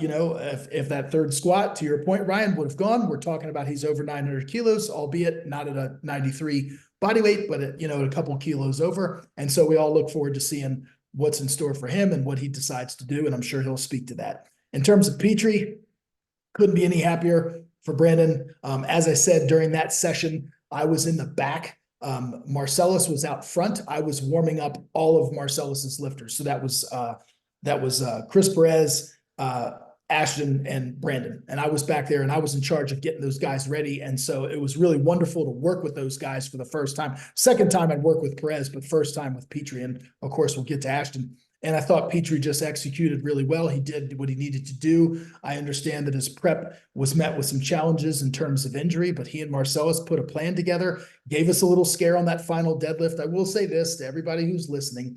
C: You know, if that third squat, to your point, Ryan, would have gone, we're talking about he's over 900 kilos, albeit not at a 93 body weight, but at, you know, a couple kilos over. And so we all look forward to seeing what's in store for him and what he decides to do. And I'm sure he'll speak to that. In terms of Petrie, couldn't be any happier for Brandon. As I said, during that session, I was in the back. Marcellus was out front. I was warming up all of Marcellus's lifters. So that was Chris Perez, Ashton, and Brandon. And I was back there and I was in charge of getting those guys ready. And so it was really wonderful to work with those guys for the first time. Second time I'd work with Perez, but first time with Petrie. And of course, we'll get to Ashton. And I thought Petrie just executed really well. He did what he needed to do. I understand that his prep was met with some challenges in terms of injury, but he and Marcellus put a plan together, gave us a little scare on that final deadlift. I will say this to everybody who's listening.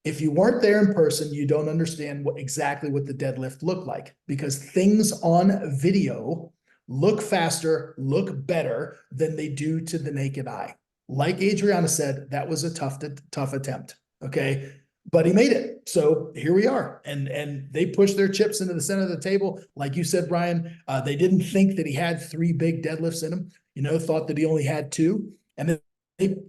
C: If you weren't there in person, you don't understand exactly what the deadlift looked like, because things on video look faster, look better than they do to the naked eye. Like Adriana said, that was a tough attempt. Okay. But he made it. So here we are. And they pushed their chips into the center of the table. Like you said, Brian, they didn't think that he had 3 big deadlifts in him, you know, thought that he only had 2. And then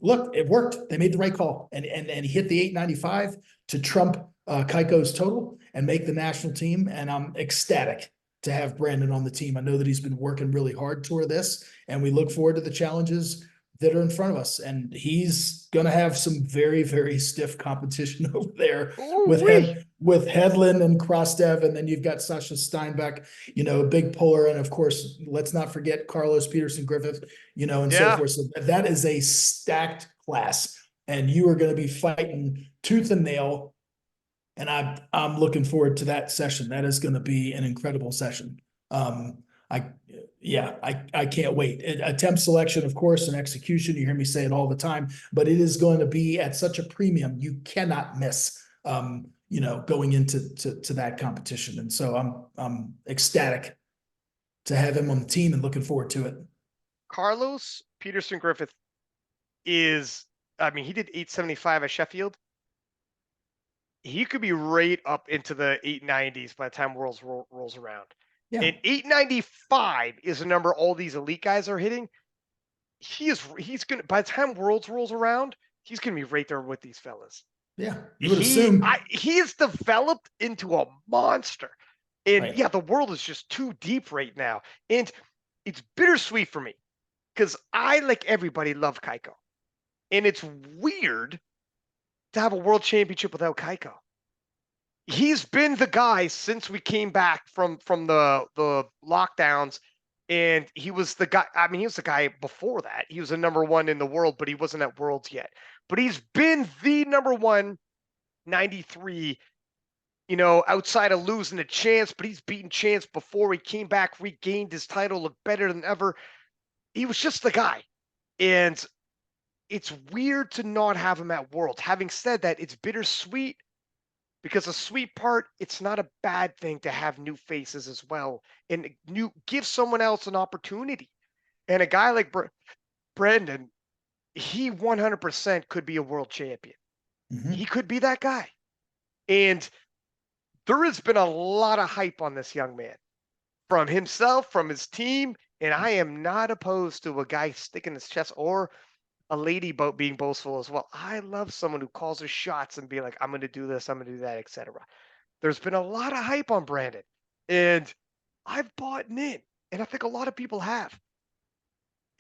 C: look, it worked. They made the right call. And he hit the 895 to trump Kaiko's total and make the national team. And I'm ecstatic to have Brandon on the team. I know that he's been working really hard toward this, and we look forward to the challenges that are in front of us. And he's going to have some very, very stiff competition over there with Hedlund and Krostev. And then you've got Sasha Steinbeck, you know, a big puller. And of course, let's not forget Carlos Peterson Griffith, you know, and so forth. So that is a stacked class, and you are going to be fighting tooth and nail. And I'm looking forward to that session. That is going to be an incredible session. I can't wait. Attempt selection, of course, and execution. You hear me say it all the time, but it is going to be at such a premium. You cannot miss, going into that competition. And so I'm ecstatic to have him on the team and looking forward to it.
A: Carlos Peterson Griffith is, I mean, he did 875 at Sheffield. He could be right up into the 890s by the time Worlds rolls around.
C: Yeah.
A: And 895 is a number all these elite guys are hitting. He's going to, by the time Worlds rolls around, he's going to be right there with these fellas.
C: Yeah. You would assume.
A: He is developed into a monster. And
C: Right.
A: yeah, the world is just too deep right now. And it's bittersweet for me because I, like everybody, love Kaiko. And it's weird to have a world championship without Kaiko. He's been the guy since we came back from the lockdowns, and he was the guy. I mean, he was the guy before that. He was the number one in the world, but he wasn't at Worlds yet. But he's been the number one 93, outside of losing a Chance, but he's beaten Chance before he came back, regained his title, looked better than ever. He was just the guy. And it's weird to not have him at Worlds. Having said that, it's bittersweet because the sweet part, it's not a bad thing to have new faces as well and give someone else an opportunity. And a guy like Brendan, he 100% could be a world champion.
C: Mhm.
A: He could be that guy. And there has been a lot of hype on this young man from himself, from his team. And I am not opposed to a guy sticking his chest or a lady being boastful as well. I love someone who calls his shots and be like, I'm going to do this, I'm going to do that, etc. There's been a lot of hype on Brandon, and I've bought in, and I think a lot of people have.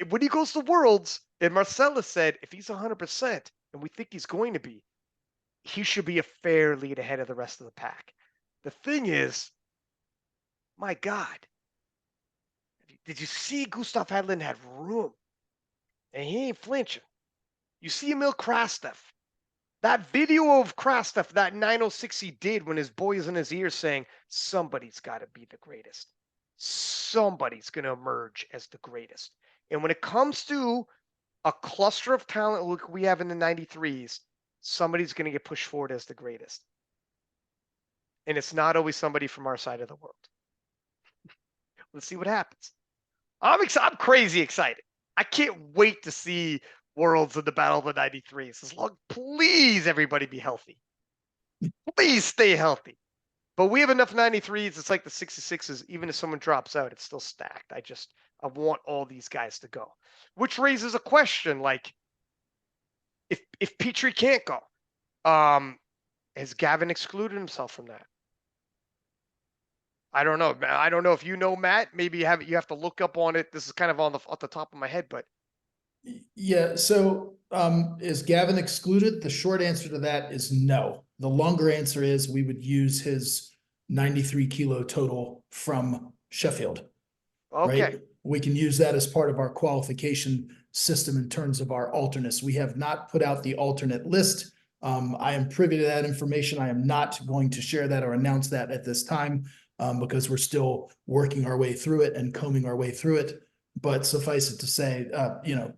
A: When he goes to Worlds, and Marcella said, if he's 100%, and we think he's going to be, he should be a fair lead ahead of the rest of the pack. The thing is, my God, did you see Gustav Hedlund had room? And he ain't flinching. You see Emil Krastev. That video of Krastev, that 906 he did when his boy is in his ear saying, somebody's got to be the greatest. Somebody's going to emerge as the greatest. And when it comes to a cluster of talent like we have in the 93s, somebody's going to get pushed forward as the greatest. And it's not always somebody from our side of the world. Let's see what happens. I'm crazy excited. I can't wait to see Worlds in the Battle of the 93s. As long, please, everybody be healthy. Please stay healthy. But we have enough 93s. It's like the 66s. Even if someone drops out, it's still stacked. I want all these guys to go. Which raises a question, like, if Petrie can't go, has Gavin excluded himself from that? I don't know. I don't know if you know, Matt. Maybe you have to look up on it. This is kind of off the top of my head, but
C: yeah. So is Gavin excluded? The short answer to that is no. The longer answer is we would use his 93 kilo total from Sheffield.
A: okay.
C: Right? We can use that as part of our qualification system in terms of our alternates. We have not put out the alternate list. I am privy to that information. I am not going to share that or announce that at this time. Because we're still working our way through it and combing our way through it. But suffice it to say,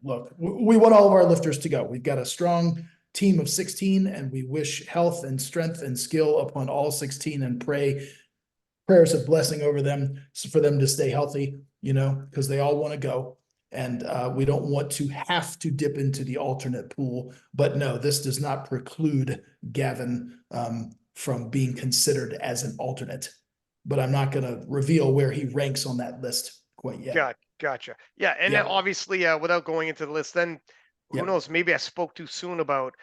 C: look, we want all of our lifters to go. We've got a strong team of 16, and we wish health and strength and skill upon all 16 and prayers of blessing over them for them to stay healthy, because they all want to go. And we don't want to have to dip into the alternate pool. But no, this does not preclude Gavin from being considered as an alternate. But I'm not going to reveal where he ranks on that list quite yet.
A: Gotcha. Yeah, and then obviously, without going into the list, then who knows? Maybe I spoke too soon about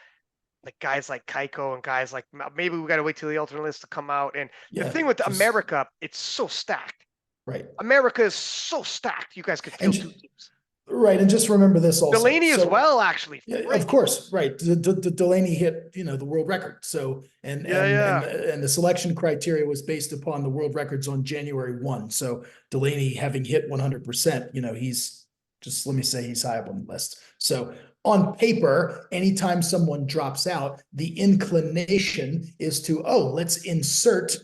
A: like guys like Kaiko and guys like maybe we got to wait till the alternate list to come out. And the thing with America, it's so stacked.
C: Right.
A: America is so stacked. You guys could field 2 teams.
C: Right, and just remember this also.
A: Delaney as well, actually.
C: Yeah, of course, right. Delaney hit, the world record. So and the selection criteria was based upon the world records on January 1. So Delaney having hit 100%, he's just, let me say, he's high up on the list. So on paper, anytime someone drops out, the inclination is to, let's insert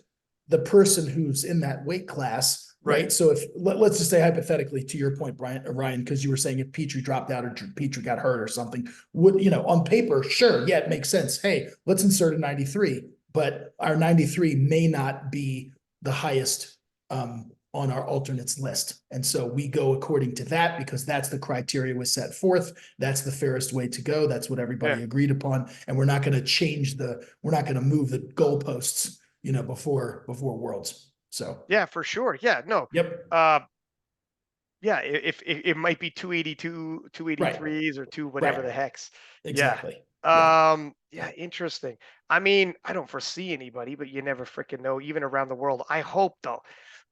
C: the person who's in that weight class right? So if let's just say hypothetically, to your point, Ryan, because you were saying if Petrie dropped out or Petrie got hurt or something, would on paper, sure, yeah, it makes sense. Hey, let's insert a 93, but our 93 may not be the highest on our alternates list. And so we go according to that because that's the criteria was set forth. That's the fairest way to go. That's what everybody agreed upon. And we're not going to we're not going to move the goalposts, before Worlds. So
A: yeah, for sure. Yeah, no.
C: Yep.
A: Yeah, if it might be 282, 283s or two, whatever the hex.
C: Exactly.
A: Yeah, interesting. I mean, I don't foresee anybody, but you never freaking know, even around the world. I hope though,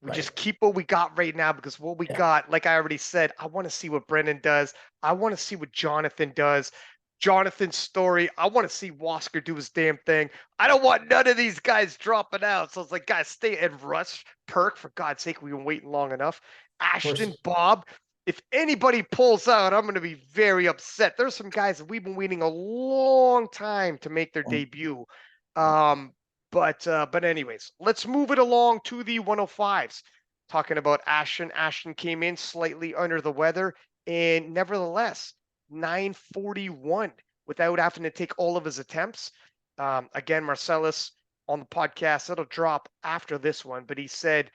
A: we just keep what we got right now because what we got, like I already said, I want to see what Brendan does. I want to see what Jonathan does. Jonathan's story. I want to see Wasker do his damn thing. I don't want none of these guys dropping out. So it's like, guys, stay and Russ, Perk, for God's sake, we've been waiting long enough. Ashton, Bob, if anybody pulls out, I'm going to be very upset. There's some guys that we've been waiting a long time to make their debut. But anyways, let's move it along to the 105s. Talking about Ashton. Ashton came in slightly under the weather, and nevertheless, 941 without having to take all of his attempts. Again, Marcellus on the podcast, it'll drop after this one, but he said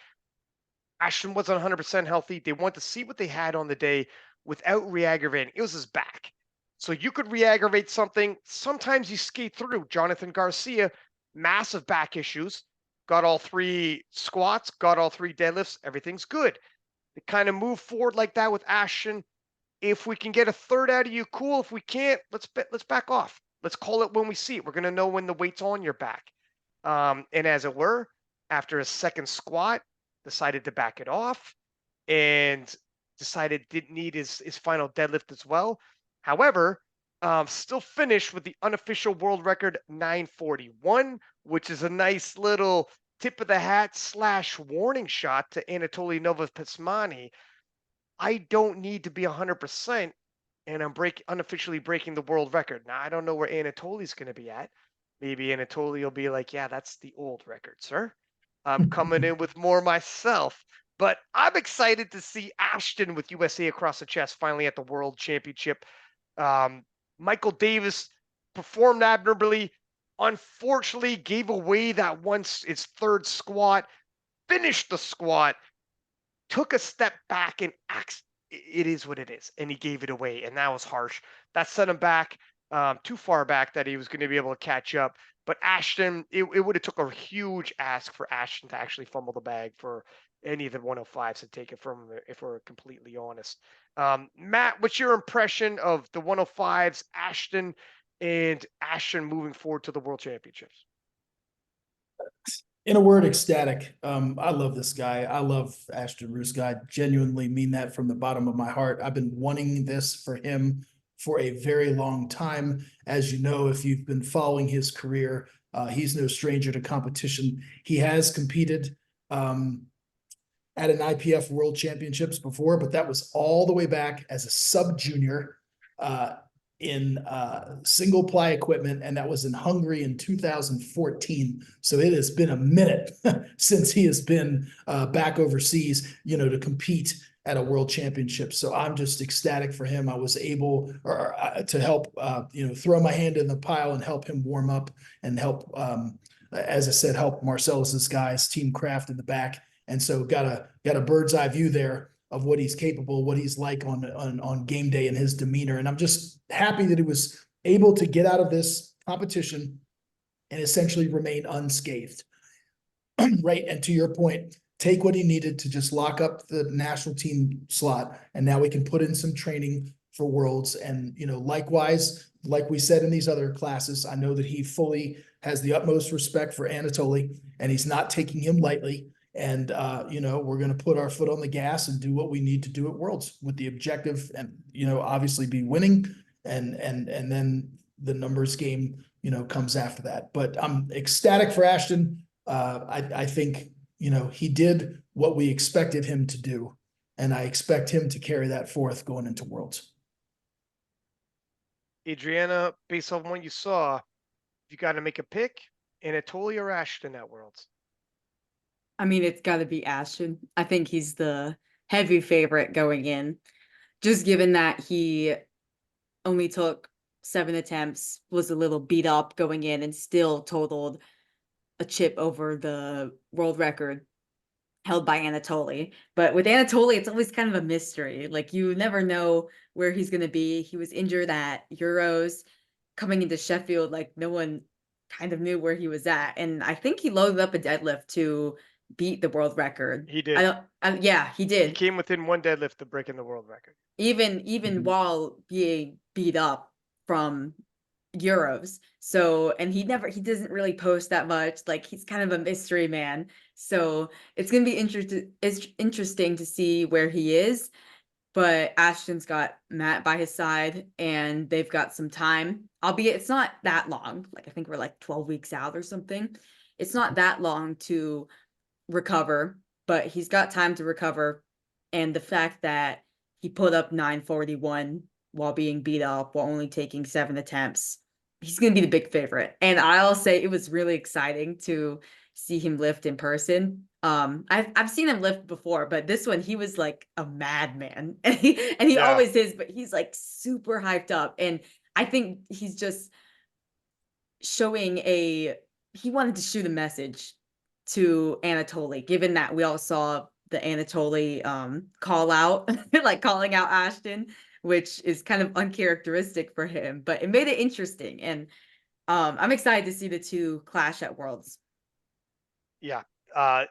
A: Ashton wasn't 100% healthy. They wanted to see what they had on the day without re-aggravating. It was his back. So you could re-aggravate something. Sometimes you skate through. Jonathan Garcia, massive back issues. Got all 3 squats, got all 3 deadlifts. Everything's good. They kind of move forward like that with Ashton. If we can get a third out of you, cool. If we can't, let's back off. Let's call it when we see it. We're going to know when the weight's on your back. And as it were, after a second squat, decided to back it off and decided didn't need his final deadlift as well. However, still finished with the unofficial world record 941, which is a nice little tip of the hat / warning shot to Anatoly Novopasmani. I don't need to be 100%, and I'm unofficially breaking the world record. Now, I don't know where Anatoly's going to be at. Maybe Anatoly will be like, yeah, that's the old record, sir. I'm coming in with more myself. But I'm excited to see Ashton with USA across the chest finally at the World Championship. Michael Davis performed admirably. Unfortunately, gave away that his third squat, finished the squat, took a step back and it is what it is. And he gave it away. And that was harsh. That set him back too far back that he was going to be able to catch up. But Ashton, it would have took a huge ask for Ashton to actually fumble the bag for any of the 105s to take it from him, if we're completely honest. Matt, what's your impression of the 105s, Ashton, and Ashton moving forward to the World Championships?
C: In a word, ecstatic. I love this guy. I love Ashton Ruska. I genuinely mean that from the bottom of my heart. I've been wanting this for him for a very long time. As you know, if you've been following his career, he's no stranger to competition. He has competed at an IPF World Championships before, but that was all the way back as a sub-junior in single ply equipment, and that was in Hungary in 2014. So it has been a minute since he has been back overseas, to compete at a world championship. So I'm just ecstatic for him. I was able to help, throw my hand in the pile and help him warm up and help, as I said, help Marcellus's guys, Team Craft in the back. And so got a bird's eye view there of what he's capable, what he's like on game day and his demeanor. And I'm just happy that he was able to get out of this competition and essentially remain unscathed. Right. And to your point, take what he needed to just lock up the national team slot. And now we can put in some training for Worlds. And, likewise, like we said in these other classes, I know that he fully has the utmost respect for Anatoly, and he's not taking him lightly. And, we're going to put our foot on the gas and do what we need to do at Worlds with the objective and, obviously be winning. And then the numbers game, comes after that. But I'm ecstatic for Ashton. I think, he did what we expected him to do. And I expect him to carry that forth going into Worlds.
A: Adriana, based on what you saw, you got to make a pick, Anatoly or Ashton at Worlds?
B: I mean, it's got to be Ashton. I think he's the heavy favorite going in, just given that he only took 7 attempts, was a little beat up going in, and still totaled a chip over the world record held by Anatoly. But with Anatoly, it's always kind of a mystery. Like, you never know where he's going to be. He was injured at Euros coming into Sheffield. Like, no one kind of knew where he was at. And I think he loaded up a deadlift to beat the world record.
A: He did.
B: Yeah, he
A: He
B: did.
A: came within one deadlift of breaking the world record.
B: Even while being beat up from Euros. So, and he doesn't really post that much. Like, he's kind of a mystery man. So it's gonna be interesting to see where he is. But Ashton's got Matt by his side, and they've got some time. Albeit it's not that long. Like, I think we're like 12 weeks out or something. It's not that long to recover, but he's got time to recover. And the fact that he put up 941 while being beat up, while only taking 7 attempts, he's going to be the big favorite. And I'll say it was really exciting to see him lift in person. I've seen him lift before, but this one, he was like a madman, and he
A: Yeah.
B: always is, but he's like super hyped up. And I think he's just showing he wanted to shoot a message to Anatoly, given that we all saw the Anatoly call out, like calling out Ashton, which is kind of uncharacteristic for him, but it made it interesting. And I'm excited to see the two clash at Worlds.
A: Yeah.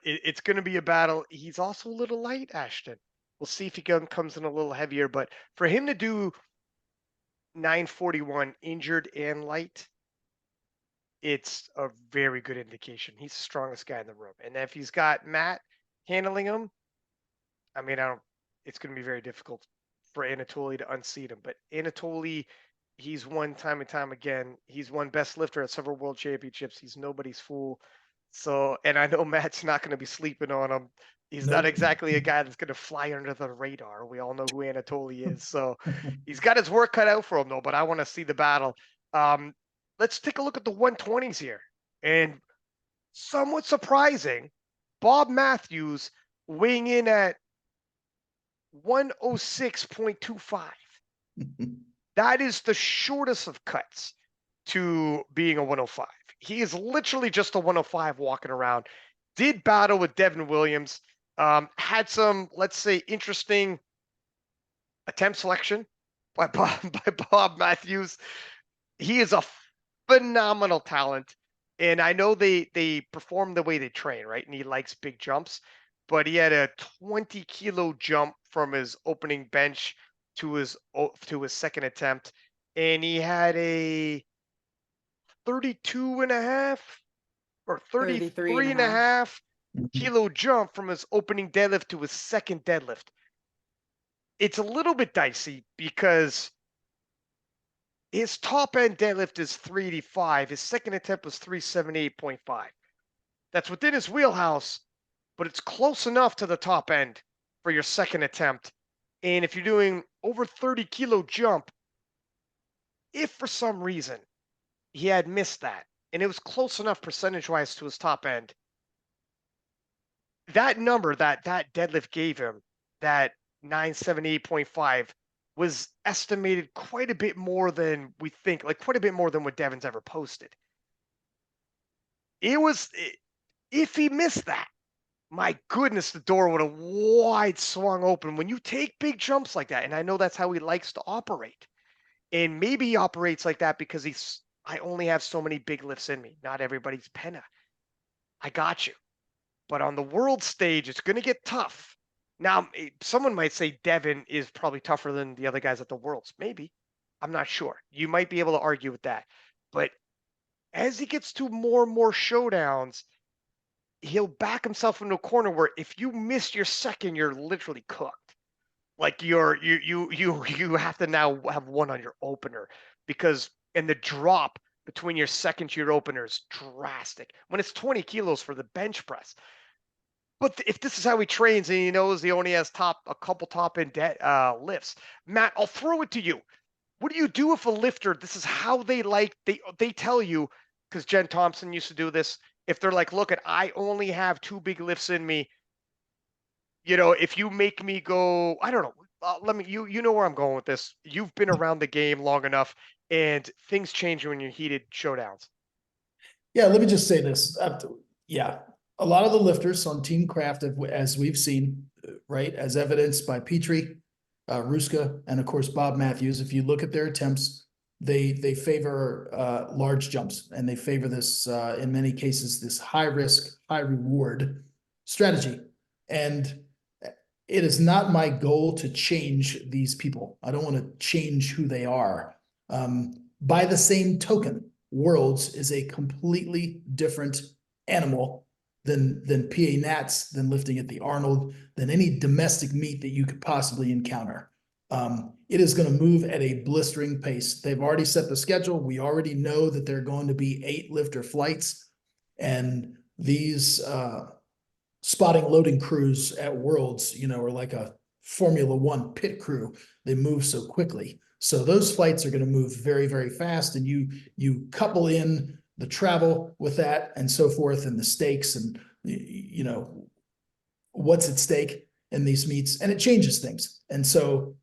A: It's going to be a battle. He's also a little light, Ashton. We'll see if he comes in a little heavier, but for him to do 941 injured and light, it's a very good indication. He's the strongest guy in the room. And if he's got Matt handling him, I mean, it's going to be very difficult for Anatoly to unseat him. But Anatoly, he's won time and time again. He's won best lifter at several world championships. He's nobody's fool. So, and I know Matt's not going to be sleeping on him. He's not exactly a guy that's going to fly under the radar. We all know who Anatoly is. So he's got his work cut out for him, though. But I want to see the battle. Let's take a look at the 120s here. And somewhat surprising, Bob Matthews weighing in at 106.25. That is the shortest of cuts to being a 105. He is literally just a 105 walking around. Did battle with Devin Williams. Had some, let's say, interesting attempt selection by Bob Matthews. He is a phenomenal talent. And I know they perform the way they train, right? And he likes big jumps. But he had a 20-kilo jump from his opening bench to his second attempt. And he had a 32 and a half or 33 and a half kilo jump from his opening deadlift to his second deadlift. It's a little bit dicey because his top end deadlift is 385. His second attempt was 378.5. That's within his wheelhouse, but it's close enough to the top end for your second attempt. And if you're doing over 30-kilo jump, if for some reason he had missed that, and it was close enough percentage-wise to his top end, that number that deadlift gave him, that 978.5, was estimated quite a bit more than we think, like quite a bit more than what Devin's ever posted. If he missed that, my goodness, the door would have wide swung open. When you take big jumps like that, and I know that's how he likes to operate, and maybe he operates like that because I only have so many big lifts in me. Not everybody's Penna. I got you. But on the world stage, it's going to get tough. Now, someone might say Devin is probably tougher than the other guys at the Worlds. Maybe. I'm not sure. You might be able to argue with that. But as he gets to more and more showdowns, he'll back himself into a corner where if you miss your second, you're literally cooked. Like you have to now have one on your opener, because and the drop between your second to your opener is drastic when it's 20 kilos for the bench press. But if this is how he trains and he knows he only has a couple top end lifts, Matt, I'll throw it to you. What do you do if a lifter, this is how they tell you, because Jen Thompson used to do this, if they're like, look, I only have 2 big lifts in me. You know, if you make me go, I don't know. You know where I'm going with this. You've been around the game long enough, and things change when you're heated showdowns.
C: Yeah, let me just say this. Yeah, a lot of the lifters on Team Craft, as we've seen, right, as evidenced by Petrie, Ruska, and of course Bob Matthews. If you look at their attempts, they favor large jumps, and they favor this in many cases this high risk, high reward strategy. And it is not my goal to change these people. I don't want to change who they are. By the same token, Worlds is a completely different animal than PA Nats, than lifting at the Arnold, than any domestic meet that you could possibly encounter. It is going to move at a blistering pace. They've already set the schedule. We already know that there are going to be 8 lifter flights, and these spotting loading crews at Worlds, you know, are like a Formula One pit crew. They move so quickly. So those flights are going to move very, very fast. And you couple in the travel with that and so forth, and the stakes, and you know what's at stake in these meets, and it changes things. And so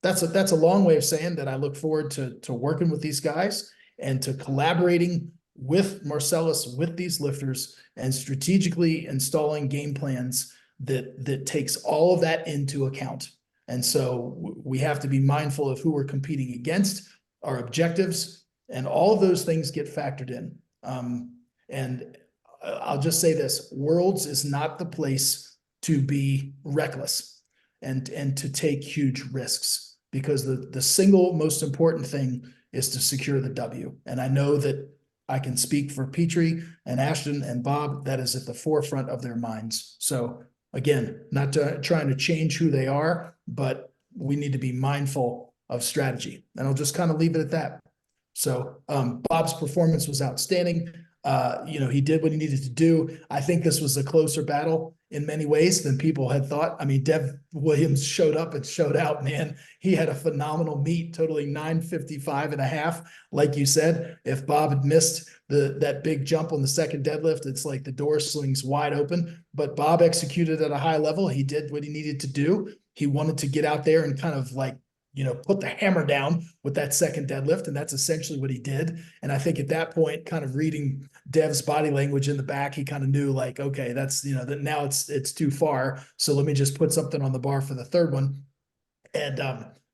C: that's a long way of saying that I look forward to working with these guys and to collaborating with Marcellus, with these lifters, and strategically installing game plans that takes all of that into account. And so we have to be mindful of who we're competing against, our objectives, and all of those things get factored in. And I'll just say this: Worlds is not the place to be reckless and to take huge risks, because the single most important thing is to secure the W. And I know that I can speak for Petrie and Ashton and Bob. That is at the forefront of their minds. So again, not trying to change who they are, but we need to be mindful of strategy. And I'll just kind of leave it at that. So Bob's performance was outstanding. You know, he did what he needed to do. I think this was a closer battle in many ways than people had thought. I mean, Dev Williams showed up and showed out, man. He had a phenomenal meet, totaling 955.5. Like you said, if Bob had missed that big jump on the second deadlift, it's like the door swings wide open. But Bob executed at a high level. He did what he needed to do. He wanted to get out there and kind of like, you know, put the hammer down with that second deadlift. And that's essentially what he did. And I think at that point, kind of reading Dev's body language in the back, he kind of knew like, okay, that's, you know, that now it's too far. So let me just put something on the bar for the third one. And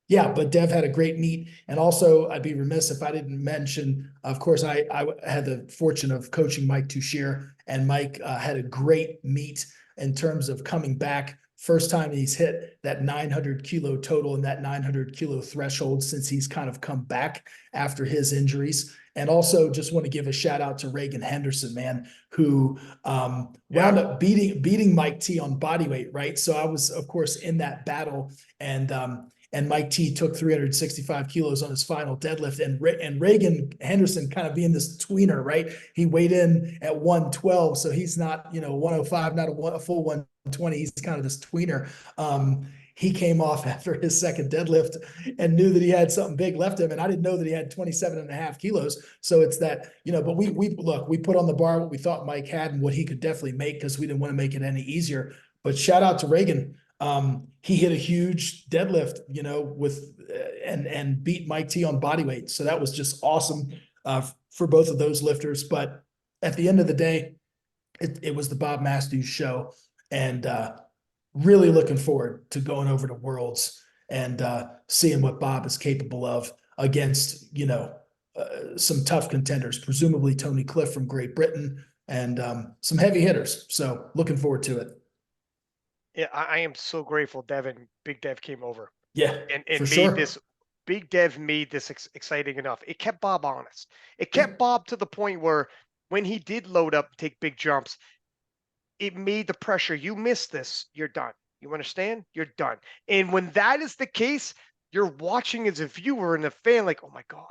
C: yeah, but Dev had a great meet. And also I'd be remiss if I didn't mention, of course, I had the fortune of coaching Mike Touchier, and Mike had a great meet in terms of coming back. First time he's hit that 900 kilo total and that 900 kilo threshold since he's kind of come back after his injuries. And also just want to give a shout out to Reagan Henderson, man, who wound up beating Mike T on bodyweight, right? So I was, of course, in that battle, and Mike T took 365 kilos on his final deadlift, and Reagan Henderson kind of being this tweener, right? He weighed in at 112, so he's not, you know, 105, not a full 120. He's kind of this tweener. He came off after his second deadlift and knew that he had something big left him. And I didn't know that he had 27.5 kilos. So it's that, you know, but we put on the bar what we thought Mike had and what he could definitely make, because we didn't want to make it any easier. But shout out to Reagan. He hit a huge deadlift, you know, with and beat Mike T on bodyweight. So that was just awesome for both of those lifters. But at the end of the day, it was the Bob Matthews show, and really looking forward to going over to Worlds and seeing what Bob is capable of against, you know, some tough contenders, presumably Tony Cliff from Great Britain, and some heavy hitters. So looking forward to it.
A: Yeah, I am so grateful Big Dev came over.
C: Yeah,
A: and
C: for
A: made
C: sure.
A: this Big Dev made this exciting enough. It kept Bob honest. It kept Bob to the point where when he did load up, take big jumps, it made the pressure. You miss this, you're done. You understand? You're done. And when that is the case, you're watching as a viewer and a fan like, oh my God,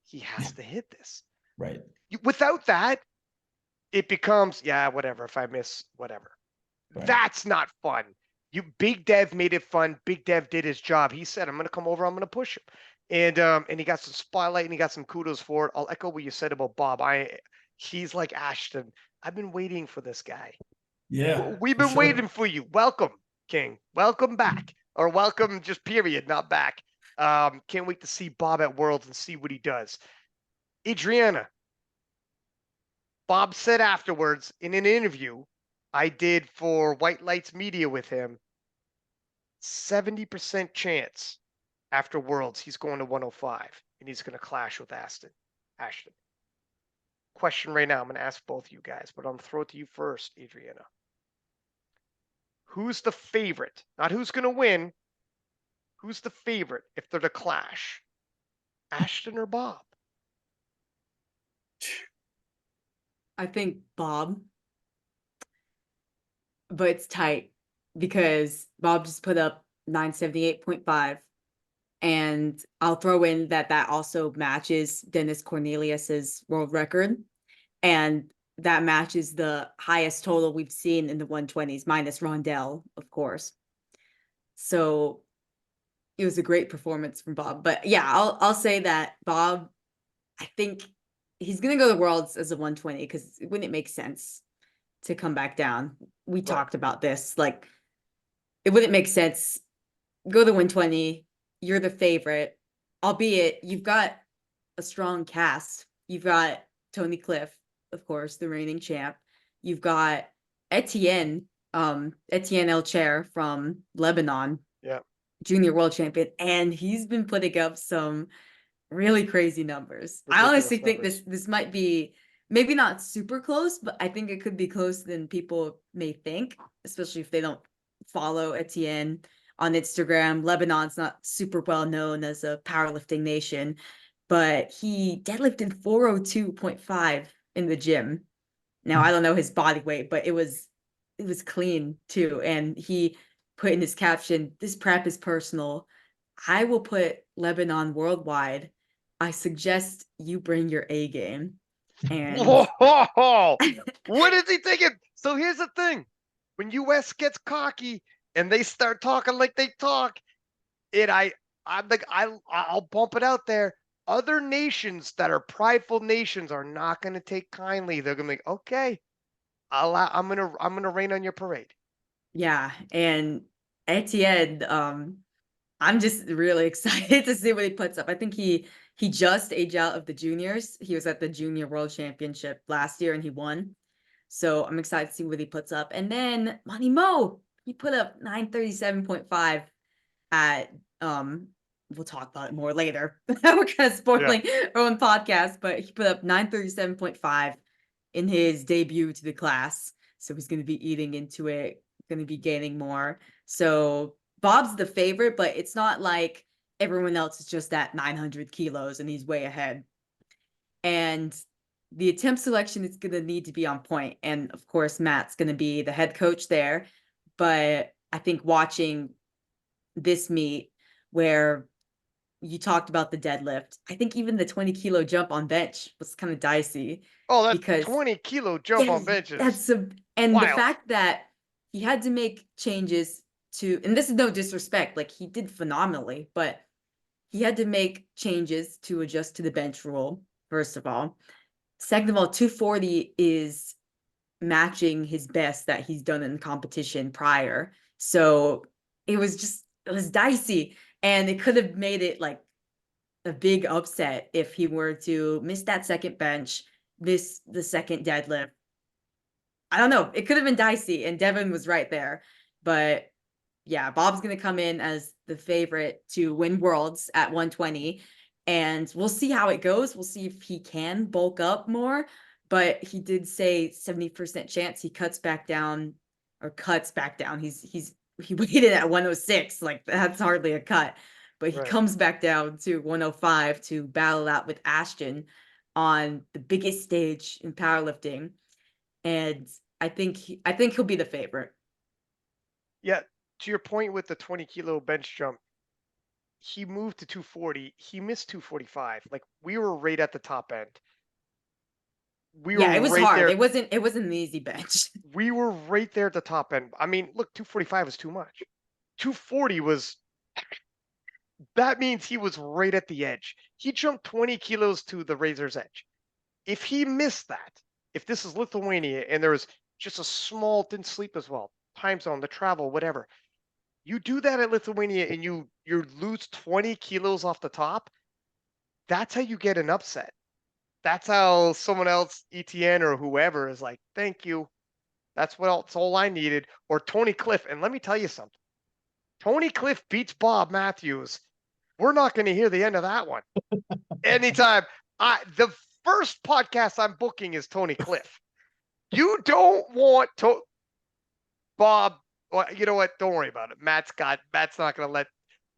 A: he has to hit this.
C: Right.
A: Without that, it becomes, yeah, whatever. If I miss, whatever.
C: Right.
A: That's not fun. Big Dev made it fun. Big Dev did his job. He said, I'm going to come over. I'm going to push him. And he got some spotlight and he got some kudos for it. I'll echo what you said about Bob. He's like Ashton. I've been waiting for this guy.
C: Yeah,
A: We've
C: for
A: been
C: sure.
A: waiting for you. Welcome, King. Welcome back. Or welcome, just period, not back. Can't wait to see Bob at Worlds and see what he does. Adriana, Bob said afterwards in an interview I did for White Lights Media with him, 70% chance after Worlds he's going to 105 and he's going to clash with Ashton. Question right now, I'm going to ask both you guys, but I'm going to throw it to you first, Adriana. Who's the favorite? Not who's going to win. Who's the favorite if they're to clash? Ashton or Bob?
B: I think Bob, but it's tight because Bob just put up 978.5. And I'll throw in that also matches Dennis Cornelius's world record. And that matches the highest total we've seen in the 120s, minus Rondell, of course. So it was a great performance from Bob. But yeah, I'll say that Bob, I think he's gonna go to Worlds as a 120 because it wouldn't make sense to come back down. We talked about this. Like, it wouldn't make sense. Go to 120. You're the favorite, albeit you've got a strong cast. You've got Tony Cliff, of course, the reigning champ. You've got Etienne El Chair from Lebanon, junior world champion, and he's been putting up some really crazy numbers. Ridiculous I honestly think this might be maybe not super close, but I think it could be closer than people may think, especially if they don't follow Etienne on Instagram. Lebanon's not super well known as a powerlifting nation, but he deadlifted 402.5 in the gym. Now, I don't know his body weight, but it was clean too. And he put in his caption, "This prep is personal. I will put Lebanon worldwide. I suggest you bring your A game." And
A: whoa, what is he thinking? So here's the thing. When US gets cocky and they start talking like they talk, I'll bump it out there. Other nations that are prideful nations are not going to take kindly. They're going to be like, okay, I'm gonna rain on your parade.
B: Yeah, and Etienne, I'm just really excited to see what he puts up. I think he just aged out of the juniors. He was at the junior world championship last year and he won. So I'm excited to see what he puts up. And then Monty Mo, he put up 937.5 at we'll talk about it more later. We're kind of spoiling our own podcast, but he put up 937.5 in his debut to the class. So he's going to be eating into it, going to be gaining more. So Bob's the favorite, but it's not like everyone else is just at 900 kilos and he's way ahead. And the attempt selection is going to need to be on point. And of course, Matt's going to be the head coach there. But I think watching this meet where you talked about the deadlift, I think even the 20-kilo jump on bench was kind of dicey.
A: Oh, that 20-kilo jump on benches.
B: And the fact that he had to make changes to, and this is no disrespect, like he did phenomenally, but he had to make changes to adjust to the bench rule, first of all. Second of all, 240 is matching his best that he's done in competition prior. So it was dicey, and it could have made it like a big upset if he were to miss that second bench, miss the second deadlift. I don't know. It could have been dicey, and Devin was right there. But yeah, Bob's going to come in as the favorite to win Worlds at 120, and we'll see how it goes. We'll see if he can bulk up more, but he did say 70% chance he cuts back down. He waited at 106. Like, that's hardly a cut, but he comes back down to 105 to battle out with Ashton on the biggest stage in powerlifting. And I think he'll be the favorite.
A: Yeah, to your point with the 20-kilo bench jump, he moved to 240. He missed 245. Like, we were right at the top end.
B: It was hard. There. It wasn't an easy bench.
A: We were right there at the top end. I mean, look, 245 is too much. 240 was, that means he was right at the edge. He jumped 20 kilos to the razor's edge. If he missed that, if this is Lithuania and there's just a small, didn't sleep as well, time zone, the travel, whatever. You do that at Lithuania and you lose 20 kilos off the top. That's how you get an upset. That's how someone else, ETN or whoever, is like, thank you. That's all I needed. Or Tony Cliff. And let me tell you something. Tony Cliff beats Bob Matthews. We're not going to hear the end of that one. Anytime. The first podcast I'm booking is Tony Cliff. You don't want to Bob. Well, you know what? Don't worry about it. Matt's not going to let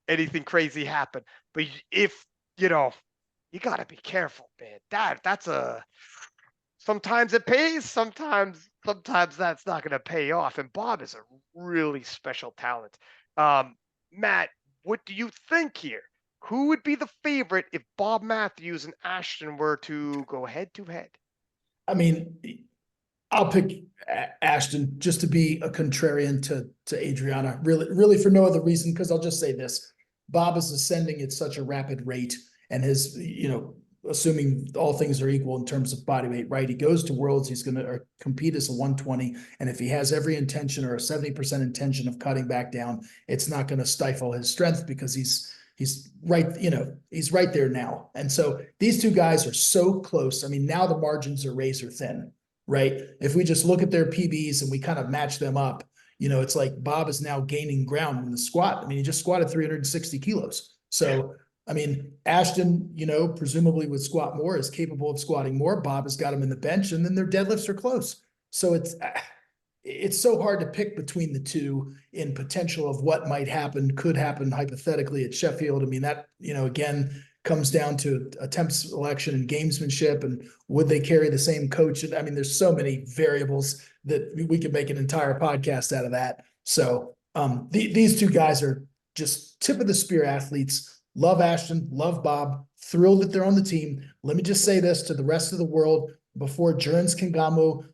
A: anything crazy happen. But if you got to be careful, man. That's a sometimes it pays, sometimes that's not going to pay off. And Bob is a really special talent. Matt, what do you think here? Who would be the favorite if Bob Matthews and Ashton were to go head to head?
C: I mean, I'll pick Ashton just to be a contrarian to Adriana. Really for no other reason, because I'll just say this: Bob is ascending at such a rapid rate, and his, assuming all things are equal in terms of body weight, right? He goes to Worlds, he's going to compete as a 120, and if he has every intention or a 70% intention of cutting back down, it's not going to stifle his strength because he's right, he's right there now. And so these two guys are so close. I mean, now the margins are razor thin, right? If we just look at their PBs and we kind of match them up, it's like Bob is now gaining ground in the squat. I mean, he just squatted 360 kilos. So, I mean, Ashton, presumably would squat more, is capable of squatting more. Bob has got him in the bench, and then their deadlifts are close. So it's so hard to pick between the two in potential of what might happen, could happen hypothetically at Sheffield. I mean, that, again, comes down to attempt selection and gamesmanship, and would they carry the same coach? I mean, there's so many variables that we could make an entire podcast out of that. So these two guys are just tip of the spear athletes. Love Ashton, love Bob, thrilled that they're on the team. Let me just say this to the rest of the world before Jurns Kingamo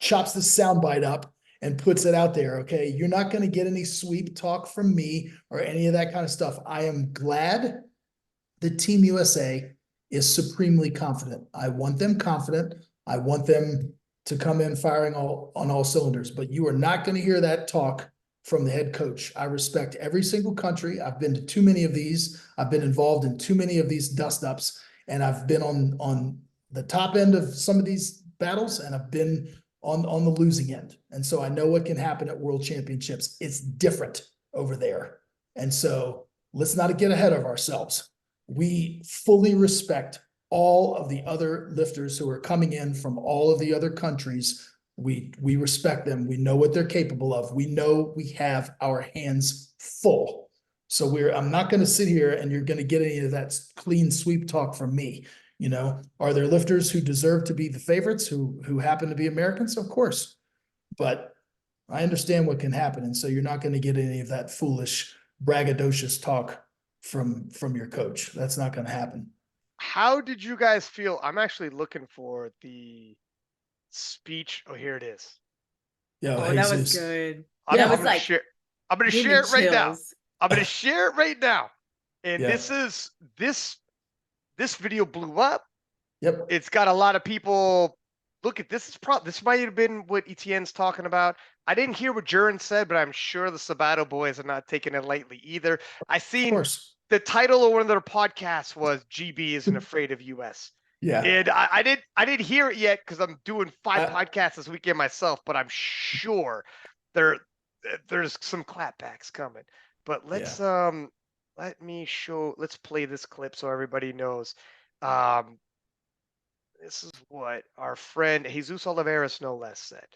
C: chops the soundbite up and puts it out there. Okay. You're not going to get any sweep talk from me or any of that kind of stuff. I am glad that Team USA is supremely confident. I want them confident. I want them to come in firing on all cylinders, but you are not going to hear that talk from the head coach. I respect every single country. I've been to too many of these. I've been involved in too many of these dust ups, and I've been on the top end of some of these battles, and I've been on the losing end. And so I know what can happen at world championships. It's different over there. And so let's not get ahead of ourselves. We fully respect all of the other lifters who are coming in from all of the other countries. We respect them. We know what they're capable of. We know we have our hands full. So I'm not going to sit here and you're going to get any of that clean sweep talk from me. Are there lifters who deserve to be the favorites who happen to be Americans? Of course, but I understand what can happen. And so you're not going to get any of that foolish braggadocious talk from your coach. That's not going to happen.
A: How did you guys feel? I'm actually looking for the speech. Oh, here it is.
C: Yeah,
B: that was good.
A: I'm going to share it right now. I'm going to share it right now. And this video blew up.
C: Yep.
A: It's got a lot of people. Look at this. This might have been what Etienne's talking about. I didn't hear what Jurn said, but I'm sure the Sabato boys are not taking it lightly either. I seen the title of one of their podcasts was GB isn't afraid of US.
C: Yeah.
A: And I didn't hear it yet because I'm doing 5 podcasts this weekend myself, but I'm sure there's some clapbacks coming. But let's let's play this clip so everybody knows. This is what our friend Jesus Oliveras, no less, said.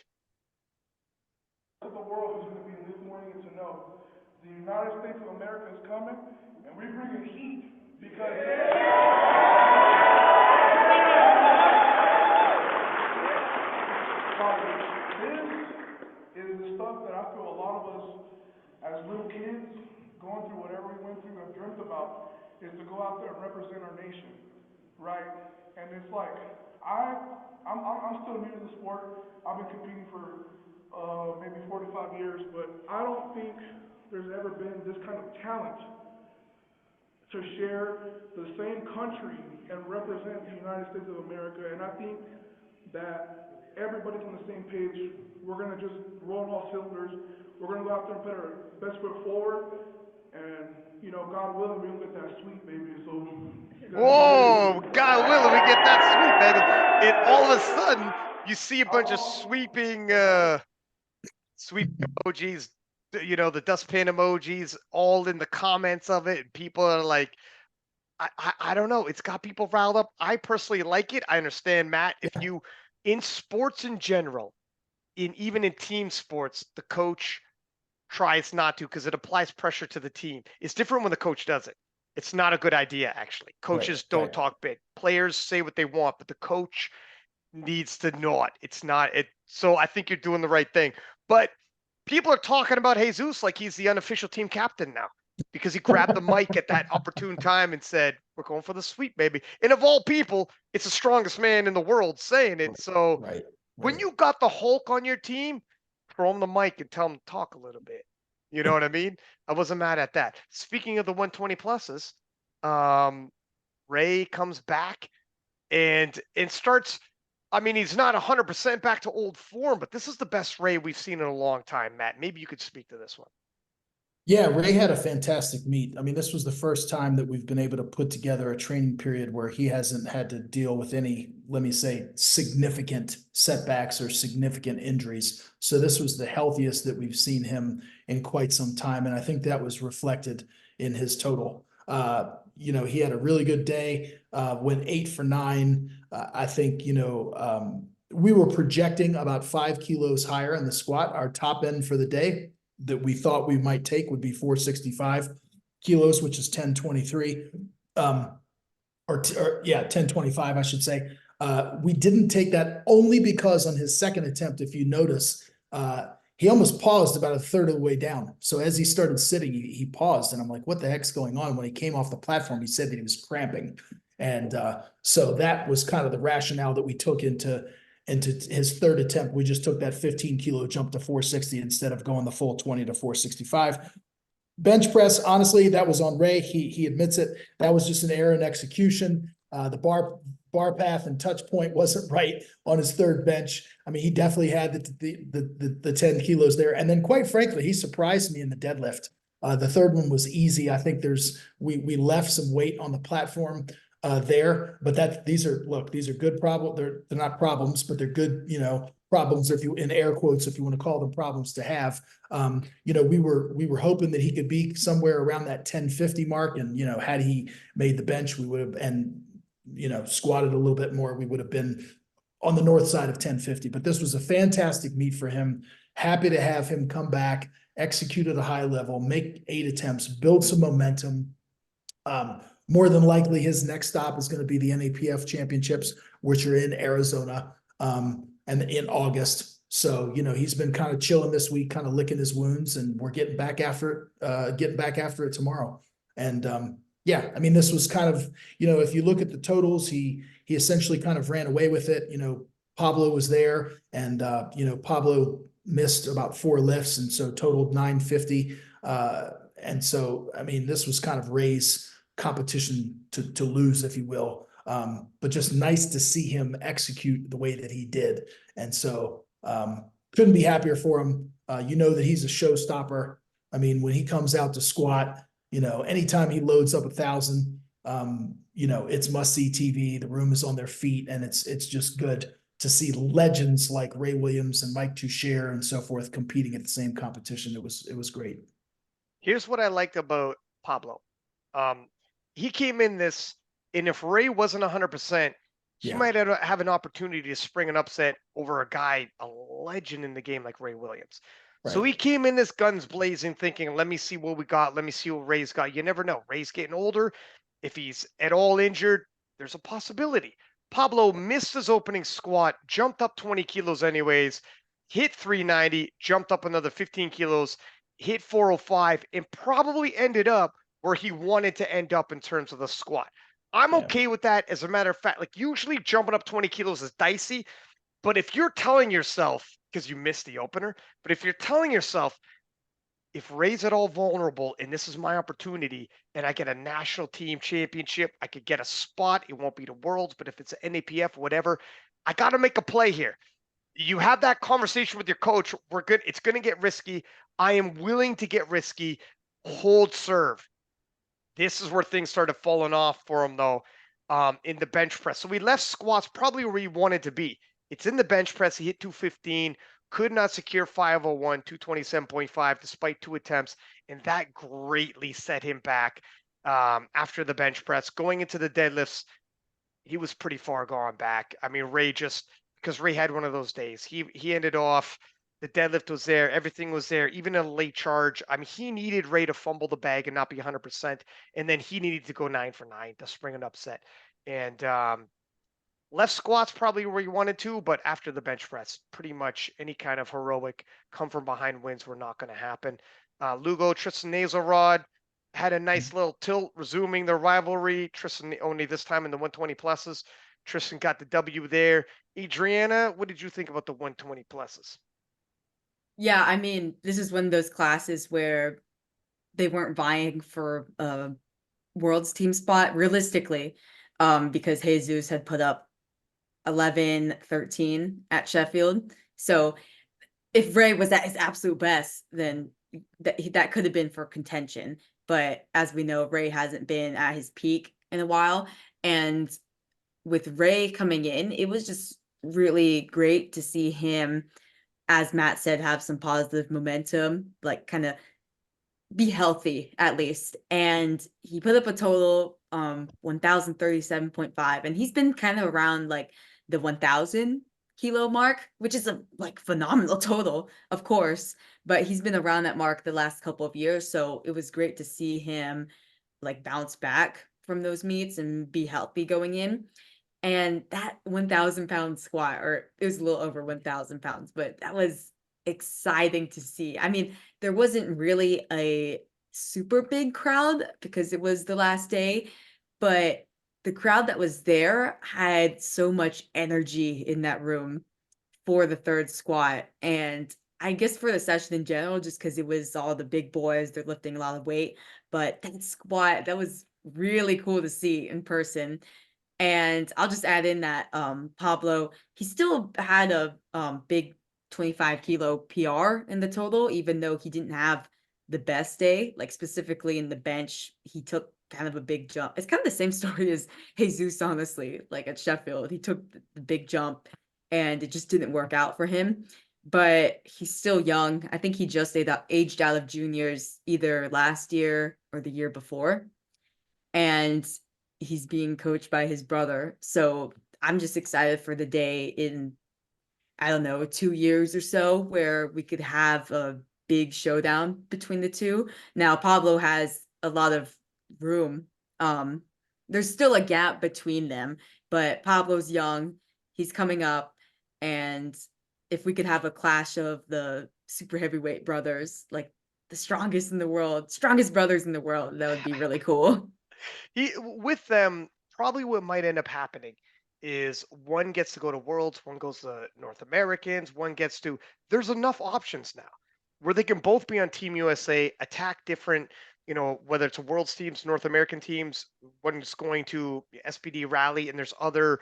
D: The world who's going to be in this morning to know the United States of America is coming, and we're bringing heat because this is the stuff that I feel a lot of us as little kids going through whatever we went through have dreamt about, is to go out there and represent our nation, right? And it's like I'm still new to the sport. I've been competing for maybe 4 to 5 years, but I don't think there's ever been this kind of talent to share the same country and represent the United States of America. And I think that everybody's on the same page. We're going to just roll on all cylinders. We're going to go out there and put our best foot forward. And, you know, God willing, we'll get that sweet, baby. So,
A: whoa, God willing, we get that sweep, baby. And all of a sudden, you see a bunch of sweeping emojis, you know, the dustpan emojis, all in the comments of it. And people are like, I don't know. It's got people riled up. I personally like it. I understand, Matt. If you, in sports in general, even in team sports, the coach tries not to because it applies pressure to the team. It's different when the coach does it. It's not a good idea, actually. Coaches don't talk big. Players say what they want, but the coach needs to not. It's not it. So I think you're doing the right thing. But people are talking about Jesus like he's the unofficial team captain now because he grabbed the mic at that opportune time and said, "We're going for the sweep, baby." And of all people, it's the strongest man in the world saying it. So when you got the Hulk on your team, throw him the mic and tell him to talk a little bit. You know what I mean? I wasn't mad at that. Speaking of the 120 pluses, Ray comes back and starts. I mean, he's not 100% back to old form, but this is the best Ray we've seen in a long time, Matt. Maybe you could speak to this one.
C: Yeah, Ray had a fantastic meet. I mean, this was the first time that we've been able to put together a training period where he hasn't had to deal with any, let me say, significant setbacks or significant injuries. So this was the healthiest that we've seen him in quite some time. And I think that was reflected in his total. You know, he had a really good day, went 8 for 9. I think, you know, we were projecting about 5 kilos higher in the squat. Our top end for the day that we thought we might take would be 465 kilos, which is 1023. Or 1025, I should say. We didn't take that only because on his second attempt, if you notice, he almost paused about a third of the way down. So as he started sitting, he paused, and I'm like, what the heck's going on? When he came off the platform, he said that he was cramping. And so that was kind of the rationale that we took into his third attempt. We just took that 15 kilo jump to 460 instead of going the full 20 to 465. Bench press, honestly, that was on Ray. He admits it. That was just an error in execution. The bar path and touch point wasn't right on his third bench. I mean, he definitely had the 10 kilos there. And then quite frankly, he surprised me in the deadlift. The third one was easy. I think we left some weight on the platform there, but these are good problems. They're not problems, but they're good, you know, problems, if you, in air quotes, if you want to call them problems to have. You know, we were hoping that he could be somewhere around that 1050 mark. And, you know, had he made the bench, we would have, and, you know, squatted a little bit more, we would have been on the north side of 1050. But this was a fantastic meet for him. Happy to have him come back, execute at a high level, make 8 attempts, build some momentum. More than likely, his next stop is going to be the NAPF championships, which are in Arizona, and in August. So, you know, he's been kind of chilling this week, kind of licking his wounds, and we're getting back after it tomorrow. And yeah, I mean, this was kind of, you know, if you look at the totals, he essentially kind of ran away with it. You know, Pablo was there, and you know, Pablo missed about 4 lifts, and so totaled 950. And so, I mean, this was kind of Ray's competition to lose, if you will. But just nice to see him execute the way that he did. And so couldn't be happier for him. You know that he's a showstopper. I mean, when he comes out to squat, you know, anytime he loads up 1,000, you know, it's must-see TV. The room is on their feet, and it's just good to see legends like Ray Williams and Mike Toucher and so forth competing at the same competition. It was great.
A: Here's what I liked about Pablo. He came in this, and if Ray wasn't 100%, he might have an opportunity to spring an upset over a guy, a legend in the game like Ray Williams. Right. So he came in this guns blazing, thinking, let me see what we got. Let me see what Ray's got. You never know. Ray's getting older. If he's at all injured, there's a possibility. Pablo missed his opening squat, jumped up 20 kilos anyways, hit 390, jumped up another 15 kilos, hit 405, and probably ended up where he wanted to end up in terms of the squat. I'm okay with that. As a matter of fact, like usually jumping up 20 kilos is dicey, but if you're telling yourself, because you missed the opener, but if you're telling yourself, if Ray's at all vulnerable and this is my opportunity and I get a national team championship, I could get a spot. It won't be the Worlds, but if it's an NAPF, whatever, I got to make a play here. You have that conversation with your coach. We're good. It's going to get risky. I am willing to get risky. Hold serve. This is where things started falling off for him, though, in the bench press. So we left squats probably where he wanted to be. It's in the bench press. He hit 215, could not secure 501, 227.5 despite 2 attempts, and that greatly set him back after the bench press. Going into the deadlifts, he was pretty far gone back. I mean, Ray just because Ray had one of those days. He ended off. The deadlift was there. Everything was there. Even a late charge. I mean, he needed Ray to fumble the bag and not be 100%, and then he needed to go 9 for 9 to spring an upset. And left squats probably where you wanted to, but after the bench press, pretty much any kind of heroic come from behind wins were not going to happen. Lugo, Tristan Nazelrod had a nice little tilt, resuming their rivalry. Tristan only this time in the 120 pluses. Tristan got the W there. Adriana, what did you think about the 120 pluses?
B: Yeah, I mean, this is one of those classes where they weren't vying for a World's team spot realistically, because Jesus had put up 11-13 at Sheffield. So if Ray was at his absolute best, then that could have been for contention. But as we know, Ray hasn't been at his peak in a while. And with Ray coming in, it was just really great to see him, as Matt said, have some positive momentum, like kind of be healthy at least. And he put up a total 1037.5, and he's been kind of around like the 1000 kilo mark, which is a like phenomenal total, of course, but he's been around that mark the last couple of years. So it was great to see him like bounce back from those meets and be healthy going in. And that 1000-pound squat, or it was a little over 1000 pounds, but that was exciting to see. I mean, there wasn't really a super big crowd because it was the last day, but the crowd that was there had so much energy in that room for the third squat. And I guess for the session in general, just because it was all the big boys, they're lifting a lot of weight. But that squat, that was really cool to see in person. And I'll just add in that Pablo, he still had a big 25 kilo PR in the total, even though he didn't have the best day. Like specifically in the bench, he took kind of a big jump. It's kind of the same story as Jesus, honestly, like at Sheffield. He took the big jump and it just didn't work out for him. But he's still young. I think he just aged out of juniors either last year or the year before. And he's being coached by his brother. So I'm just excited for the day in, I don't know, 2 years or so where we could have a big showdown between the two. Now, Pablo has a lot of room. There's still a gap between them, but Pablo's young. He's coming up. And if we could have a clash of the super heavyweight brothers, like the strongest in the world, strongest brothers in the world, that would be really cool.
A: With them, probably what might end up happening is one gets to go to Worlds, one goes to North Americans, one gets to. There's enough options now where they can both be on Team USA, attack different, whether it's a Worlds teams, North American teams, one's going to SPD rally, and there's other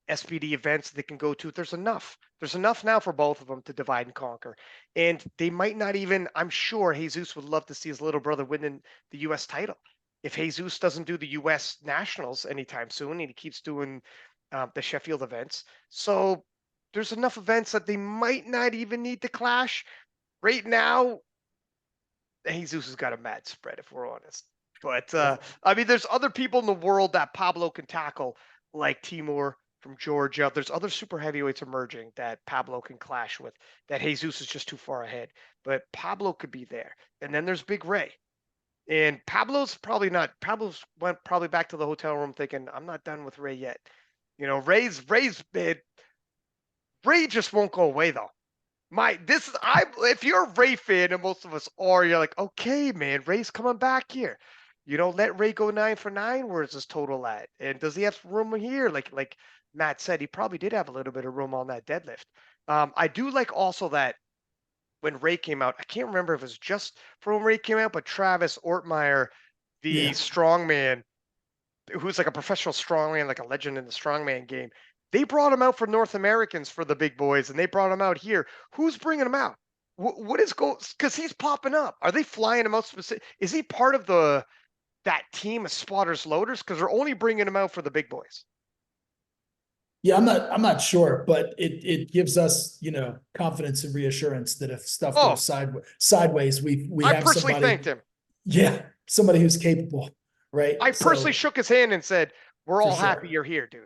A: SPD events they can go to. There's enough. There's enough now for both of them to divide and conquer. And they might not even, I'm sure Jesus would love to see his little brother winning the US title. If Jesus doesn't do the US Nationals anytime soon and he keeps doing the Sheffield events. So there's enough events that they might not even need to clash. Right now, Jesus has got a mad spread, if we're honest. But I mean, there's other people in the world that Pablo can tackle, like Timur from Georgia. There's other super heavyweights emerging that Pablo can clash with. That Jesus is just too far ahead. But Pablo could be there. And then there's Big Ray. And Pablo's probably not. Pablo's went probably back to the hotel room thinking, I'm not done with Ray yet. Ray's bid. Ray just won't go away though. If you're a Ray fan, and most of us are, you're like, okay, man, Ray's coming back here. Let Ray go 9 for 9. Where's his total at? And does he have room here? Like Matt said, he probably did have a little bit of room on that deadlift. I do like also that when Ray came out. I can't remember if it was just for when Ray came out, but Travis Ortmeyer, the strongman, who's like a professional strongman, like a legend in the strongman game. They brought him out for North Americans for the big boys, and they brought him out here. Who's bringing him out? What is going? Because he's popping up. Are they flying him out specific? Is he part of that team of spotters loaders? Because they're only bringing him out for the big boys.
C: Yeah, I'm not sure, but it gives us, you know, confidence and reassurance that if stuff goes sideways, we
A: I
C: have
A: personally
C: somebody.
A: thanked him.
C: Yeah, somebody who's capable, right?
A: I personally shook his hand and said, "We're all happy you're here, dude."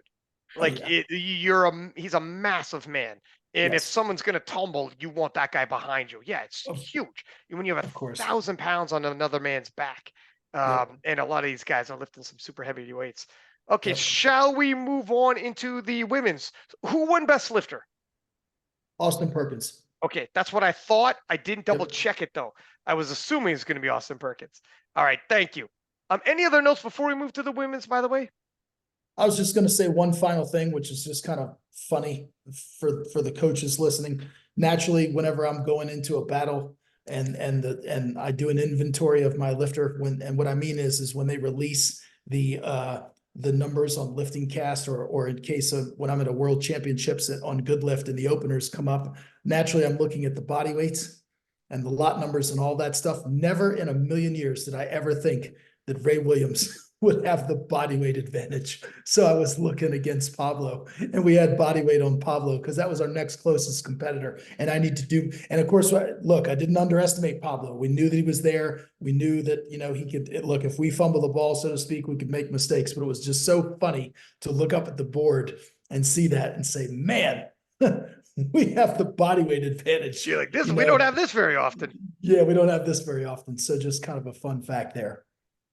A: Like he's a massive man, and if someone's gonna tumble, you want that guy behind you. Yeah, it's huge. When you have 1,000 pounds on another man's back, and a lot of these guys are lifting some super heavy weights. Okay, shall we move on into the women's? Who won best lifter?
C: Austin Perkins.
A: Okay, that's what I thought. I didn't double check it though. I was assuming it's going to be Austin Perkins. All right, thank you. Any other notes before we move to the women's, by the way?
C: I was just going to say one final thing, which is just kind of funny for the coaches listening. Naturally, whenever I'm going into a battle and I do an inventory of my lifter, and what I mean is when they release the numbers on lifting cast, or in case of when I'm at a world championships on good lift and the openers come up, naturally I'm looking at the body weights and the lot numbers and all that stuff. Never in a million years did I ever think that Ray Williams would have the body weight advantage. So I was looking against Pablo, and we had body weight on Pablo because that was our next closest competitor. And I need to do, and of course, look, I didn't underestimate Pablo. We knew that he was there. We knew that, you know, he could look, if we fumble the ball, so to speak, we could make mistakes, but it was just so funny to look up at the board and see that and say, man, we have the body weight advantage.
A: You're like, this, we don't have this very often.
C: Yeah, we don't have this very often. So just kind of a fun fact there.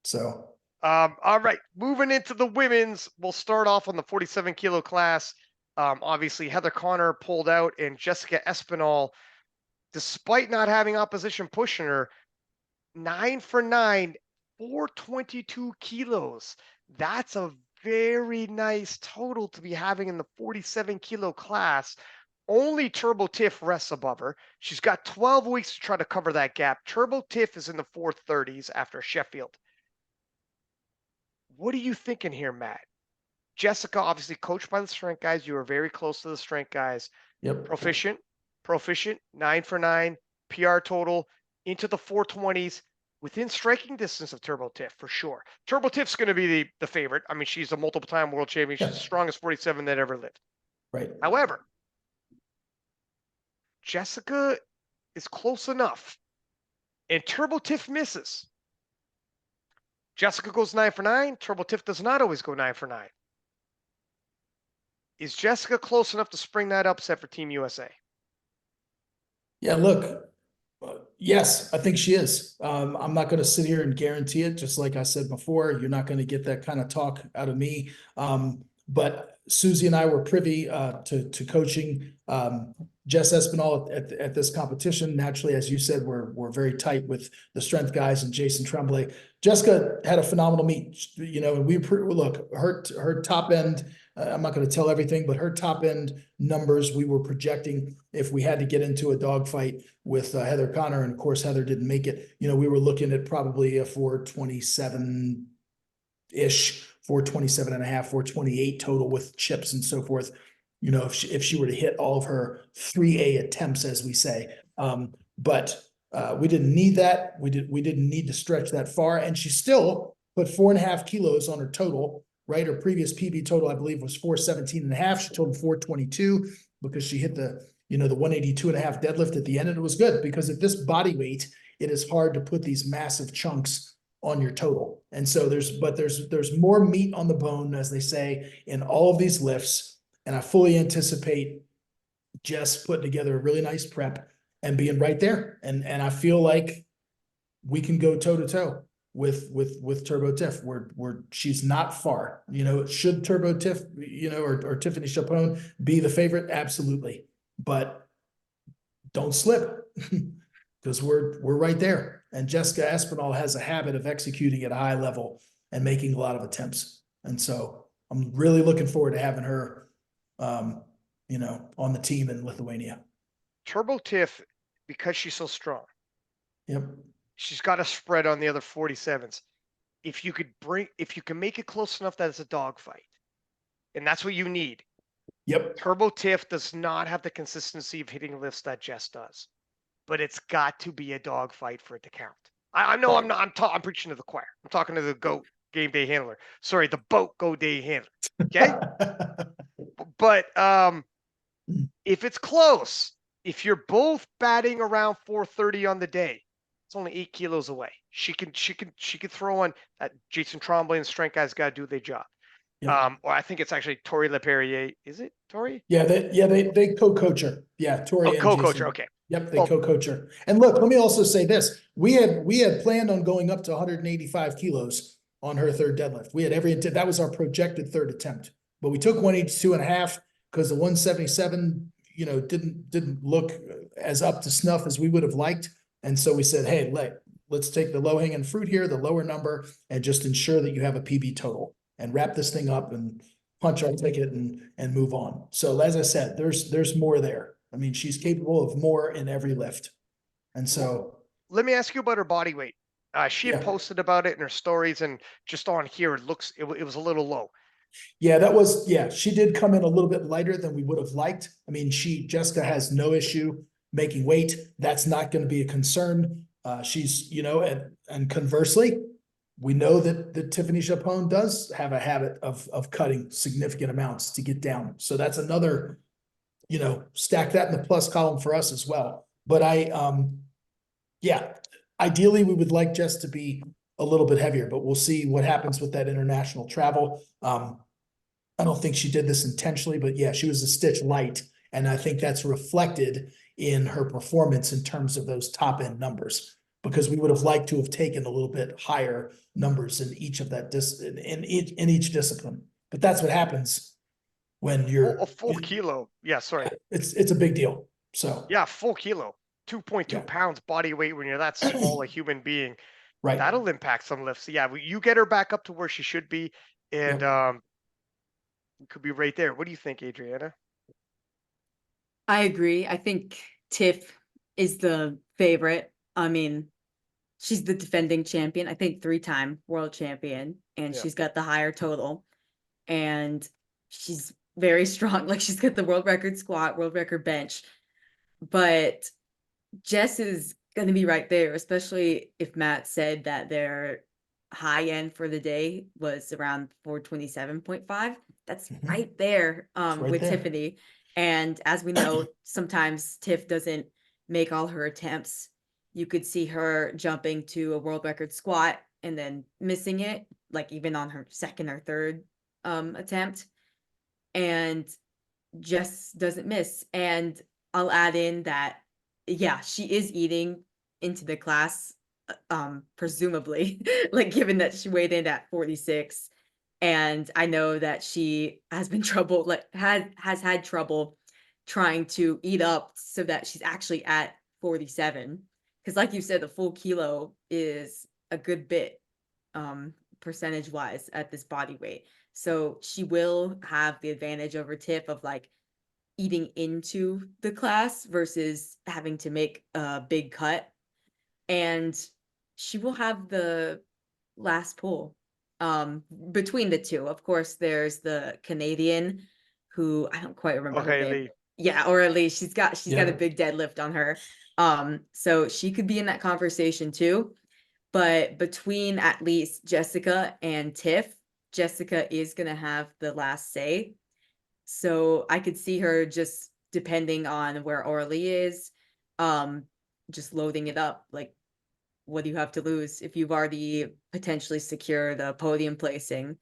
C: So
A: all right, moving into the women's, we'll start off on the 47 kilo class. Obviously, Heather Connor pulled out, and Jessica Espinal, despite not having opposition pushing her, 9 for 9, 422 kilos. That's a very nice total to be having in the 47 kilo class. Only Turbo Tiff rests above her. She's got 12 weeks to try to cover that gap. Turbo Tiff is in the 430s after Sheffield. What are you thinking here, Matt? Jessica, obviously coached by the strength guys. You were very close to the strength guys.
C: Yep.
A: Proficient, 9 for 9, PR total into the 420s, within striking distance of Turbo Tiff for sure. Turbo Tiff's going to be the favorite. I mean, she's a multiple-time world champion. She's the strongest 47 that ever lived.
C: Right.
A: However, Jessica is close enough, and Turbo Tiff misses. Jessica goes 9 for 9. Turbo Tiff does not always go 9 for 9. Is Jessica close enough to spring that upset for Team USA?
C: Yeah, look, yes, I think she is. I'm not going to sit here and guarantee it. Just like I said before, you're not going to get that kind of talk out of me. But Susie and I were privy to coaching Jess Espinal at this competition. Naturally, as you said, we're very tight with the strength guys and Jason Tremblay. Jessica had a phenomenal meet, you know, and look, her top end, I'm not going to tell everything, but her top end numbers we were projecting if we had to get into a dogfight with Heather Connor, and of course Heather didn't make it. You know, we were looking at probably a 427-ish, 427 and a half, 428 total with chips and so forth. You know, if she were to hit all of her 3A attempts, as we say, but we didn't need that. We didn't need to stretch that far, and she still put 4.5 kilos on her total. Right, her previous PB total, I believe, was 417 and a half. She totaled 422 because she hit the 182 and a half deadlift at the end, and it was good because at this body weight, it is hard to put these massive chunks on your total. And so there's more meat on the bone, as they say, in all of these lifts. And I fully anticipate Jess putting together a really nice prep and being right there. And I feel like we can go toe to toe with Turbo Tiff, where she's not far. You know, should Turbo Tiff, you know, or Tiffany Chapone be the favorite? Absolutely. But don't slip because we're right there. And Jessica Espinal has a habit of executing at a high level and making a lot of attempts. And so I'm really looking forward to having her, you know, on the team in Lithuania.
A: Turbo Tiff because she's so strong,
C: Yep.
A: she's got a spread on the other 47s. If you can make it close enough that it's a dogfight, and that's what you need.
C: Yep.
A: Turbo Tiff does not have the consistency of hitting lifts that Jess does, but it's got to be a dogfight for it to count. I know I'm not. I'm preaching to the choir. I'm talking to the GOAT game day handler. Sorry, the boat go day handler. Okay, but if it's close, if you're both batting around 430 on the day, it's only 8 kilos away. She can throw on that. Jason Tremblay and strength guys got to do their job.
C: Yep.
A: Or I think it's actually Tori LePerrier. Is it Tori?
C: Yeah, they co-coach her. Yeah, Tori
A: Oh,
C: and
A: co-coach
C: Jason.
A: her. Okay.
C: Yep, they
A: Well,
C: co-coach her. And look, let me also say this: we had planned on going up to 185 kilos on her third deadlift. We had every intent. That was our projected third attempt, but we took 182.5 because the 177, didn't look as up to snuff as we would have liked. And so we said, hey, let's take the low hanging fruit here, the lower number, and just ensure that you have a PB total and wrap this thing up and punch our ticket and move on. So as I said, there's more there. I mean, she's capable of more in every lift. And so
A: let me ask you about her body weight. She had
C: yeah.
A: posted about it in her stories, and just on here, it was a little low.
C: Yeah, she did come in a little bit lighter than we would have liked. I mean, Jessica has no issue making weight. That's not going to be a concern. She's, and conversely, we know that Tiffany Chapone does have a habit of cutting significant amounts to get down. So that's another, stack that in the plus column for us as well. But ideally we would like Jess to be a little bit heavier, but we'll see what happens with that international travel. I don't think she did this intentionally, but yeah, she was a stitch light. And I think that's reflected in her performance in terms of those top end numbers, because we would have liked to have taken a little bit higher numbers in each of that in each discipline. But that's what happens when you're
A: a full kilo. Yeah, sorry.
C: It's a big deal. So
A: yeah, full kilo, 2.2 pounds body weight when you're that small a human being.
C: Right.
A: That'll impact some lifts. Yeah, you get her back up to where she should be, and it could be right there. What do you think, Adriana?
B: I agree. I think Tiff is the favorite. I mean, she's the defending champion. I think 3-time world champion, and she's got the higher total, and she's very strong. Like, she's got the world record squat, world record bench, but Jess is going to be right there, especially if Matt said that their high end for the day was around 427.5. That's right there with Tiffany. And as we know, sometimes Tiff doesn't make all her attempts. You could see her jumping to a world record squat and then missing it, like even on her second or third attempt. And Jess doesn't miss. And I'll add in that, yeah, she is eating into the class, presumably, like, given that she weighed in at 46. And I know that she has been has had trouble trying to eat up so that she's actually at 47. Because like you said, the full kilo is a good bit, percentage wise at this body weight. So she will have the advantage over Tiff of like eating into the class versus having to make a big cut. And she will have the last pull between the two. Of course, there's the Canadian who I don't quite remember her name.
A: Lee.
B: Yeah, or at least she's got a big deadlift on her. So she could be in that conversation too. But between at least Jessica and Tiff, Jessica is gonna have the last say. So I could see her just depending on where Orly is, just loading it up. Like, what do you have to lose if you've already potentially secured the podium placing?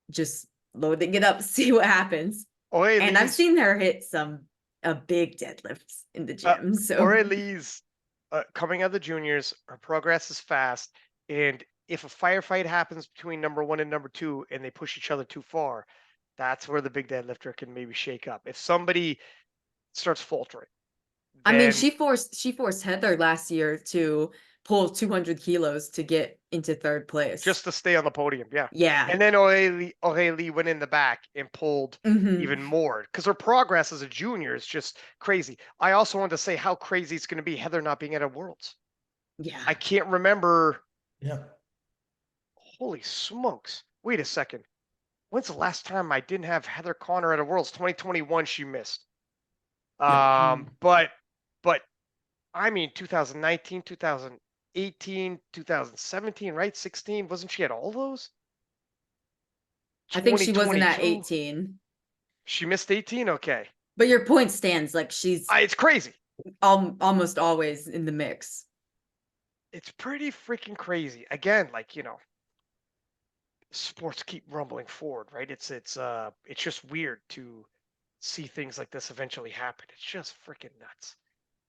B: Just loading it up, see what happens. And I've seen her hit a big deadlifts in the gym. So
A: Orly's coming out of the juniors, her progress is fast, and if a firefight happens between number 1 and number 2 and they push each other too far, that's where the big deadlifter can maybe shake up. If somebody starts faltering,
B: I mean, she forced Heather last year to pull 200 kilos to get into third place.
A: Just to stay on the podium, yeah.
B: Yeah.
A: And then O'Haley went in the back and pulled even more because her progress as a junior is just crazy. I also wanted to say how crazy it's going to be Heather not being at a Worlds.
B: Yeah.
A: I can't remember.
C: Yeah.
A: Holy smokes. Wait a second. When's the last time I didn't have Heather Connor at a Worlds? 2021 she missed. But I mean 2019, 2018, 2017, right? 16. Wasn't she at all those?
B: I think she wasn't at
A: 2022?
B: 18.
A: She missed 18? Okay.
B: But your point stands, like she's
A: It's crazy.
B: almost always in the mix.
A: It's pretty freaking crazy. Again, like, sports keep rumbling forward, right? It's just weird to see things like this eventually happen. It's just freaking nuts.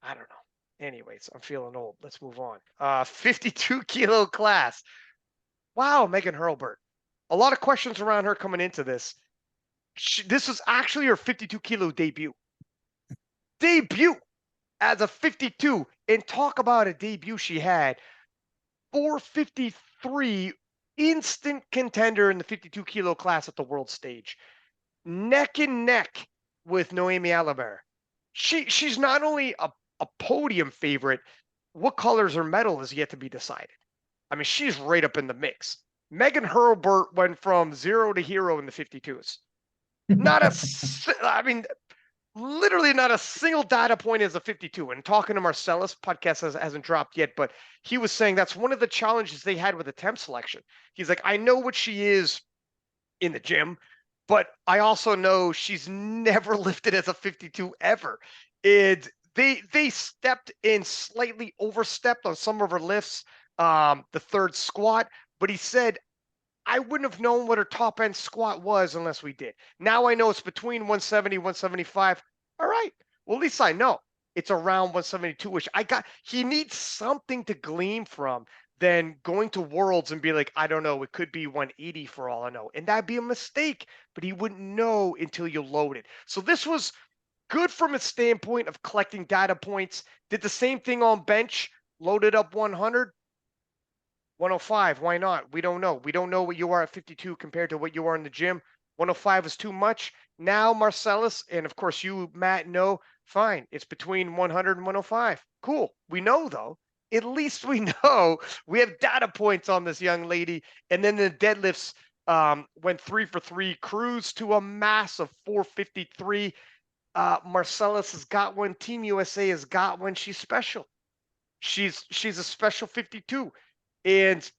A: I don't know. Anyways, I'm feeling old. Let's move on. 52 kilo class. Wow, Megan Hurlburt. A lot of questions around her coming into this. This was actually her 52 kilo debut. Debut as a 52. And talk about a debut she had. 453, instant contender in the 52 kilo class at the world stage. Neck and neck with Noemi Alibert. She's not only a podium favorite, what colors her medal is yet to be decided. I mean, she's right up in the mix. Megan Hurlburt went from 0 to hero in the 52s. Literally not a single data point as a 52. And talking to Marcellus, podcast hasn't dropped yet, but he was saying that's one of the challenges they had with attempt selection. He's like, I know what she is in the gym, but I also know she's never lifted as a 52 ever. And they stepped in, slightly overstepped on some of her lifts, the third squat, but he said, I wouldn't have known what her top end squat was unless we did. Now I know it's between 170, 175. All right. Well, at least I know it's around 172, which he needs something to glean from than going to Worlds and be like, I don't know, it could be 180 for all I know. And that'd be a mistake, but he wouldn't know until you load it. So this was good from a standpoint of collecting data points. Did the same thing on bench, loaded up 100. 105, why not? We don't know. We don't know what you are at 52 compared to what you are in the gym. 105 is too much. Now, Marcellus, and of course you, Matt, know, fine. It's between 100 and 105. Cool. We know, though. At least we know we have data points on this young lady. And then the deadlifts went 3 for 3, cruised to a mass of 453. Marcellus has got one. Team USA has got one. She's special. She's a special 52. And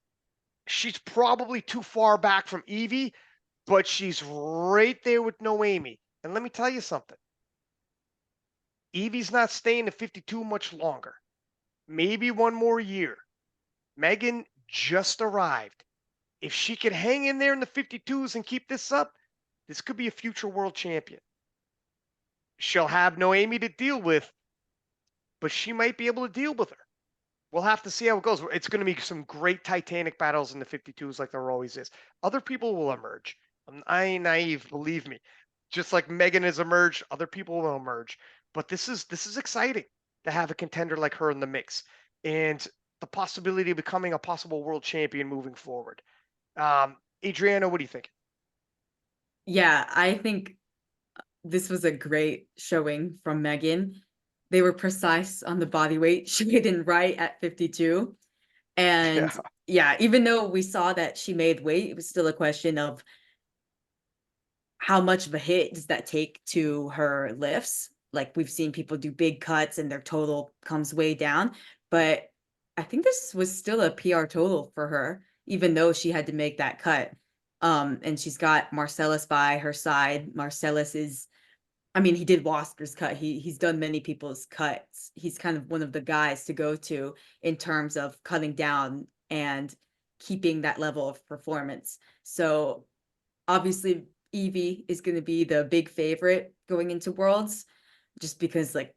A: she's probably too far back from Evie, but she's right there with Noemi. And let me tell you something. Evie's not staying at 52 much longer. Maybe one more year. Megan just arrived. If she can hang in there in the 52s and keep this up, this could be a future world champion. She'll have Noemi to deal with, but she might be able to deal with her. We'll have to see how it goes. It's going to be some great Titanic battles in the 52s like there always is. Other people will emerge. I ain't naive, believe me. Just like Megan has emerged, other people will emerge. But this is exciting to have a contender like her in the mix. And the possibility of becoming a possible world champion moving forward. Adriana, what do you think?
B: Yeah, I think this was a great showing from Megan. They were precise on the body weight. She weighed in right at 52. And yeah, even though we saw that she made weight, it was still a question of how much of a hit does that take to her lifts? Like we've seen people do big cuts and their total comes way down. But I think this was still a PR total for her, even though she had to make that cut. And she's got Marcellus by her side. Marcellus is, I mean, he did Wasker's cut. He's done many people's cuts. He's kind of one of the guys to go to in terms of cutting down and keeping that level of performance. So obviously Evie is going to be the big favorite going into Worlds, just because like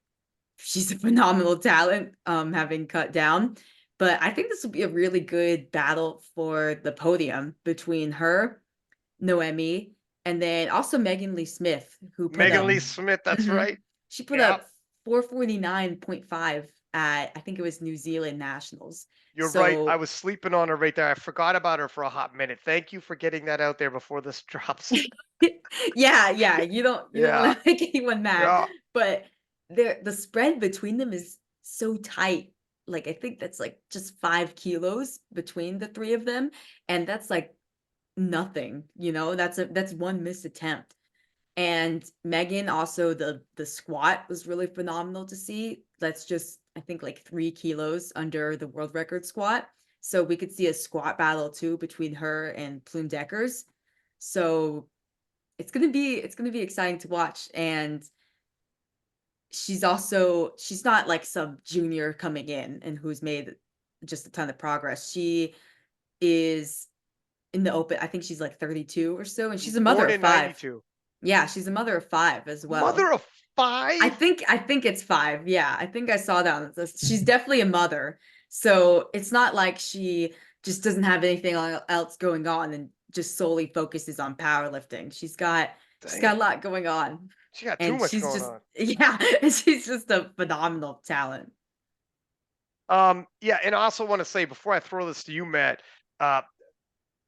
B: she's a phenomenal talent, having cut down. But I think this will be a really good battle for the podium between her, Noemi, and then also Megan Lee Smith, who put
A: Megan
B: up,
A: Lee Smith, that's right.
B: she put up 449.5 at, I think it was New Zealand Nationals.
A: You're right. I
B: So
A: was sleeping on her right there. I forgot about her for a hot minute. Thank you for getting that out there before this drops.
B: yeah, you don't
A: Yeah.
B: want to make anyone mad,
A: Yeah.
B: but the spread between them is so tight. Like I think that's like just 5 kilos between the three of them, and that's like nothing. That's one missed attempt. And Megan also, the squat was really phenomenal to see. That's just, I think, like 3 kilos under the world record squat. So we could see a squat battle too between her and Plume Deckers. So it's gonna be exciting to watch. And she's not like some junior coming in and who's made just a ton of progress. She is in the open. I think she's like 32 or so, and she's a mother
A: Born
B: of
A: in
B: five.
A: 92.
B: Yeah, she's a mother of five as well.
A: Mother of
B: I
A: 5?
B: think I think it's 5. Yeah, I think I saw that on this. She's definitely a mother. So it's not like she just doesn't have anything else going on and just solely focuses on powerlifting. She's got a
A: Dang.
B: lot going on.
A: She got too
B: And
A: much
B: she's
A: going
B: just
A: on.
B: yeah, and she's just a phenomenal talent.
A: Yeah, and I also want to say before I throw this to you, Matt, uh,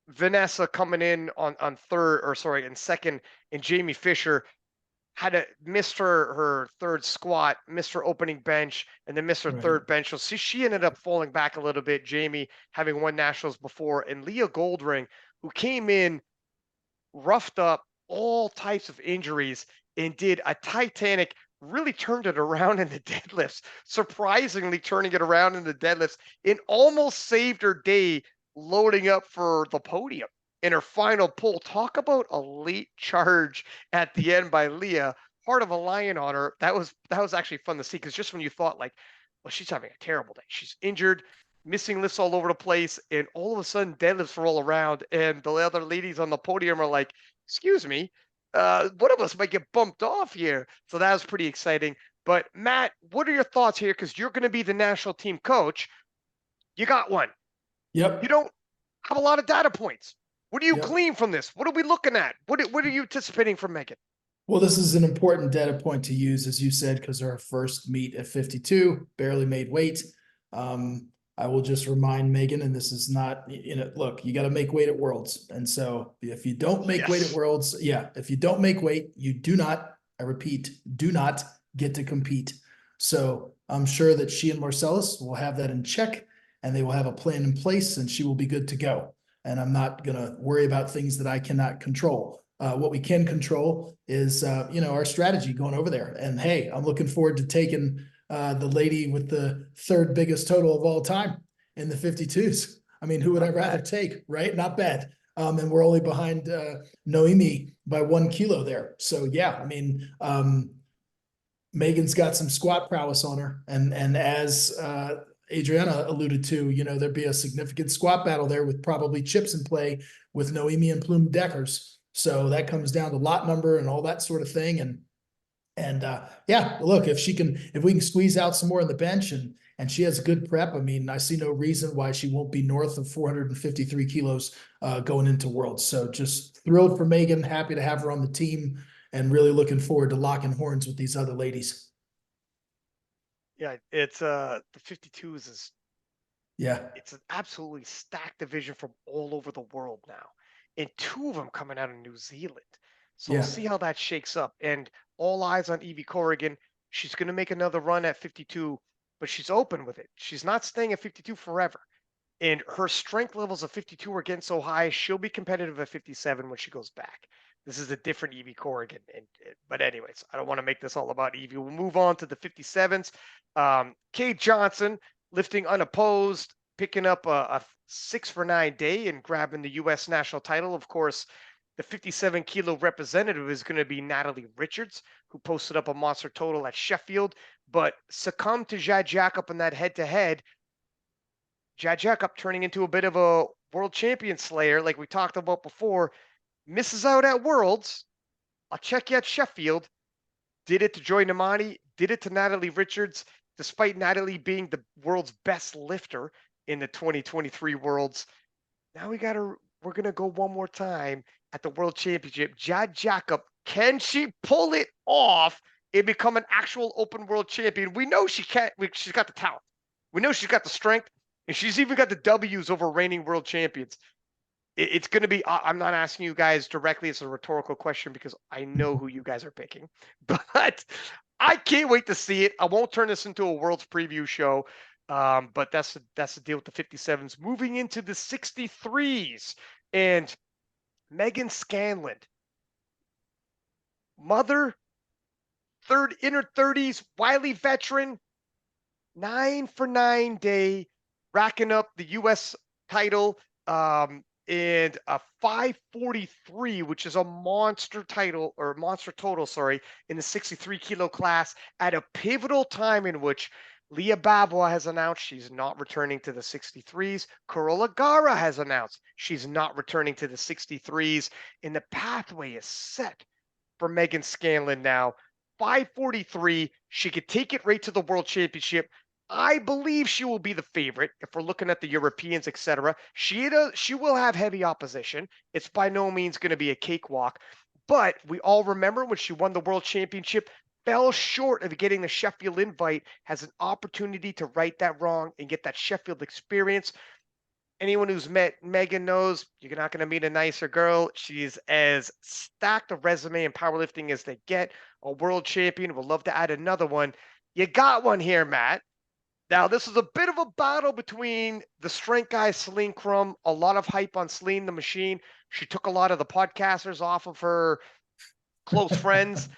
A: Vanessa coming in on third, or sorry, in second, and Jamie Fisher had to missed her third squat, missed her opening bench, and then missed her
C: Right.
A: third bench. So she ended up falling back a little bit. Jamie having won nationals before, and Leah Goldring, who came in roughed up, all types of injuries, and did a Titanic, really turned it around in the deadlifts, surprisingly turning it around in the deadlifts, and almost saved her day loading up for the podium in her final pull. Talk about a late charge at the end by Leah, part of a lion on her. That was actually fun to see, because just when you thought like, well, she's having a terrible day, she's injured, missing lifts all over the place, and all of a sudden deadlifts roll around, and the other ladies on the podium are like, "Excuse me, one of us might get bumped off here." So that was pretty exciting. But Matt, what are your thoughts here? Because you're going to be the national team coach. You got one.
C: Yep.
A: You don't have a lot of data points. What do you
C: Yep.
A: glean from this? What are we looking at? What are you anticipating from Megan?
C: Well, this is an important data point to use, as you said, because her first meet at 52, barely made weight. I will just remind Megan, and this is not, look, you got to make weight at Worlds. And so if you don't make weight at
A: Yes.
C: Worlds, if you don't make weight, you do not, I repeat, do not get to compete. So I'm sure that she and Marcellus will have that in check, and they will have a plan in place, and she will be good to go. And I'm not going to worry about things that I cannot control. What we can control is, our strategy going over there. And hey, I'm looking forward to taking the lady with the third biggest total of all time in the 52s. I mean, who would I rather take, right? Not bad. And we're only behind Noemi by 1 kilo there. So yeah, I mean, Megan's got some squat prowess on her. And as Adriana alluded to, there'd be a significant squat battle there with probably chips in play with Noemi and Plume Deckers. So that comes down to lot number and all that sort of thing. And look, if we can squeeze out some more on the bench and she has good prep, I mean, I see no reason why she won't be north of 453 kilos going into Worlds. So just thrilled for Megan, happy to have her on the team, and really looking forward to locking horns with these other ladies.
A: Yeah, it's the 52s is it's an absolutely stacked division from all over the world now, and 2 of them coming out of New Zealand. So we'll see how that shakes up. And all eyes on Evie Corrigan. She's going to make another run at 52, but she's open with it. She's not staying at 52 forever. And her strength levels of 52 are getting so high, she'll be competitive at 57 when she goes back. This is a different Evie Corrigan. But anyways, I don't want to make this all about Evie. We'll move on to the 57s. Kate Johnson lifting unopposed, picking up a 6 for 9 day and grabbing the U.S. national title. Of course, the 57 kilo representative is going to be Natalie Richards, who posted up a monster total at Sheffield, but succumbed to Jad Jacob in that head-to-head. Jad Jacob turning into a bit of a world champion slayer, like we talked about before, misses out at Worlds. I'll check you at Sheffield. Did it to Joy Namani, did it to Natalie Richards, despite Natalie being the world's best lifter in the 2023 Worlds. Now we're going to go one more time at the World Championship. Jad Jacob, can she pull it off and become an actual open world champion. We know she can't. She's got the talent. We know she's got the strength, and she's even got the W's over reigning world champions. It's going to be, I'm not asking you guys directly. It's a rhetorical question because I know who you guys are picking, but I can't wait to see it. I won't turn this into a world's preview show. But that's the deal with the 57s moving into the 63s. And Megan Scanlon, mother, in her 30s, wily veteran, 9-for-9 day, racking up the U.S. title. And a 543, which is a monster title or monster total, sorry, in the 63 kilo class at a pivotal time in which Leah Bavois has announced she's not returning to the 63s. Carola Gara has announced she's not returning to the 63s. And the pathway is set for Megan Scanlon now. 543, she could take it right to the World Championship. I believe she will be the favorite if we're looking at the Europeans, etc. She will have heavy opposition. It's by no means going to be a cakewalk, but we all remember when she won the World Championship, fell short of getting the Sheffield invite, has an opportunity to right that wrong and get that Sheffield experience. Anyone who's met Megan knows you're not going to meet a nicer girl. She's as stacked a resume in powerlifting as they get. A world champion. We'll love to add another one. You got one here, Matt. Now, this is a bit of a battle between the strength guy, Celine Crum. A lot of hype on Celine the Machine. She took a lot of the podcasters off of her close friends.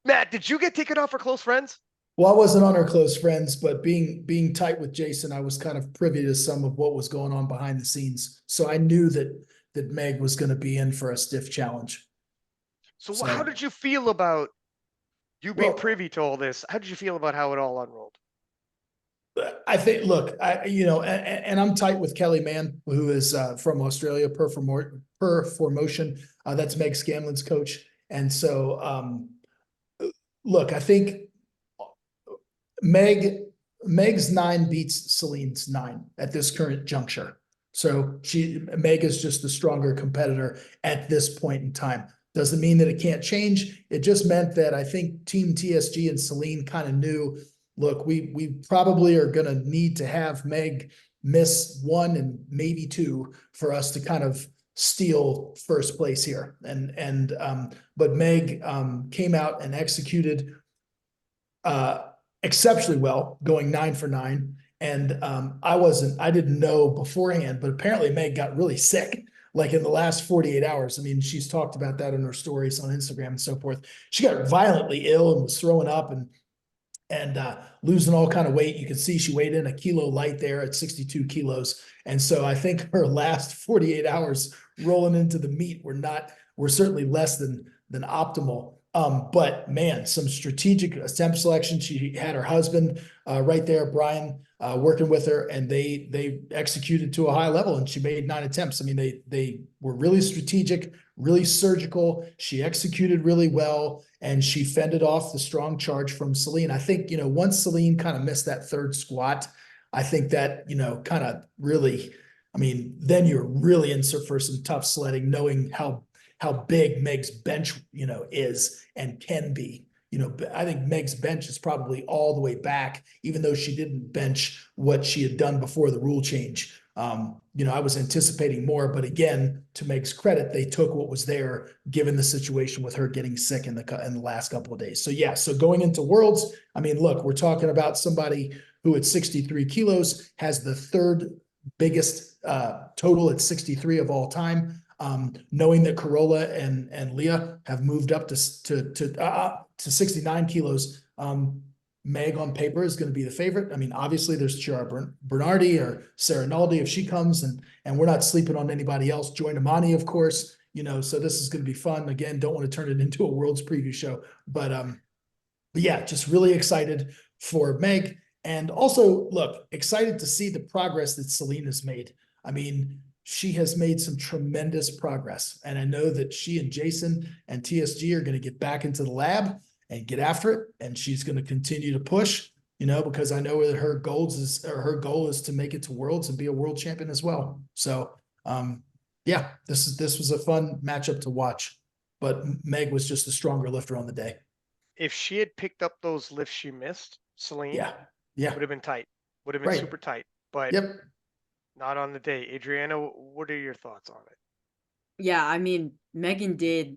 A: Matt, did you get taken off her close friends?
C: Well, I wasn't on her close friends, but being tight with Jason, I was kind of privy to some of what was going on behind the scenes. So I knew that Meg was going to be in for a stiff challenge.
A: So how did you feel about you being privy to all this? How did you feel about how it all unrolled?
C: I think, look, and I'm tight with Kelly Mann, who is from Australia, Per For Motion. That's Meg Scanlon's coach. And so, look, I think Meg's 9 beats Celine's 9 at this current juncture. So Meg is just the stronger competitor at this point in time. Doesn't mean that it can't change. It just meant that I think Team TSG and Celine kind of knew, look, we probably are going to need to have Meg miss 1 and maybe 2 for us to kind of steal first place here. But Meg came out and executed exceptionally well, going 9 for 9. And I didn't know beforehand, but apparently Meg got really sick, like in the last 48 hours. I mean, she's talked about that in her stories on Instagram and so forth. She got violently ill and was throwing up and losing all kind of weight. You could see she weighed in a kilo light there at 62 kilos. And so I think her last 48 hours rolling into the meet were certainly less than optimal. But man, some strategic attempt selection. She had her husband right there, Brian, working with her, and they executed to a high level, and she made 9 attempts. I mean, they were really strategic, really surgical. She executed really well, and she fended off the strong charge from Celine. I think, once Celine kind of missed that 3rd squat, I think that, kind of really, I mean, then you're really in for some tough sledding, knowing how big Meg's bench, is and can be. I think Meg's bench is probably all the way back, even though she didn't bench what she had done before the rule change. I was anticipating more, but again, to Meg's credit, they took what was there, given the situation with her getting sick in the last couple of days. So yeah, so going into Worlds, I mean, look, we're talking about somebody who at 63 kilos has the 3rd biggest total at 63 of all time. Knowing that Carola and Leah have moved up to 69 kilos, Meg on paper is going to be the favorite. I mean, obviously there's Chiara Bernardi or Sarah Naldi if she comes, and we're not sleeping on anybody else. Join Amani, of course, so this is going to be fun. Again, don't want to turn it into a World's preview show, but yeah, just really excited for Meg. And also, look, excited to see the progress that Celine has made. I mean, she has made some tremendous progress. And I know that she and Jason and TSG are going to get back into the lab and get after it. And she's going to continue to push, because I know that her goal is to make it to Worlds and be a world champion as well. So, yeah, this was a fun matchup to watch, but Meg was just a stronger lifter on the day.
A: if she had picked up those lifts she missed, Celine
C: Yeah.
A: would have been tight. Would have been
C: Right.
A: super tight. But
C: Yep.
A: not on the day. Adriana, what are your thoughts on it?
B: Yeah, I mean, Megan did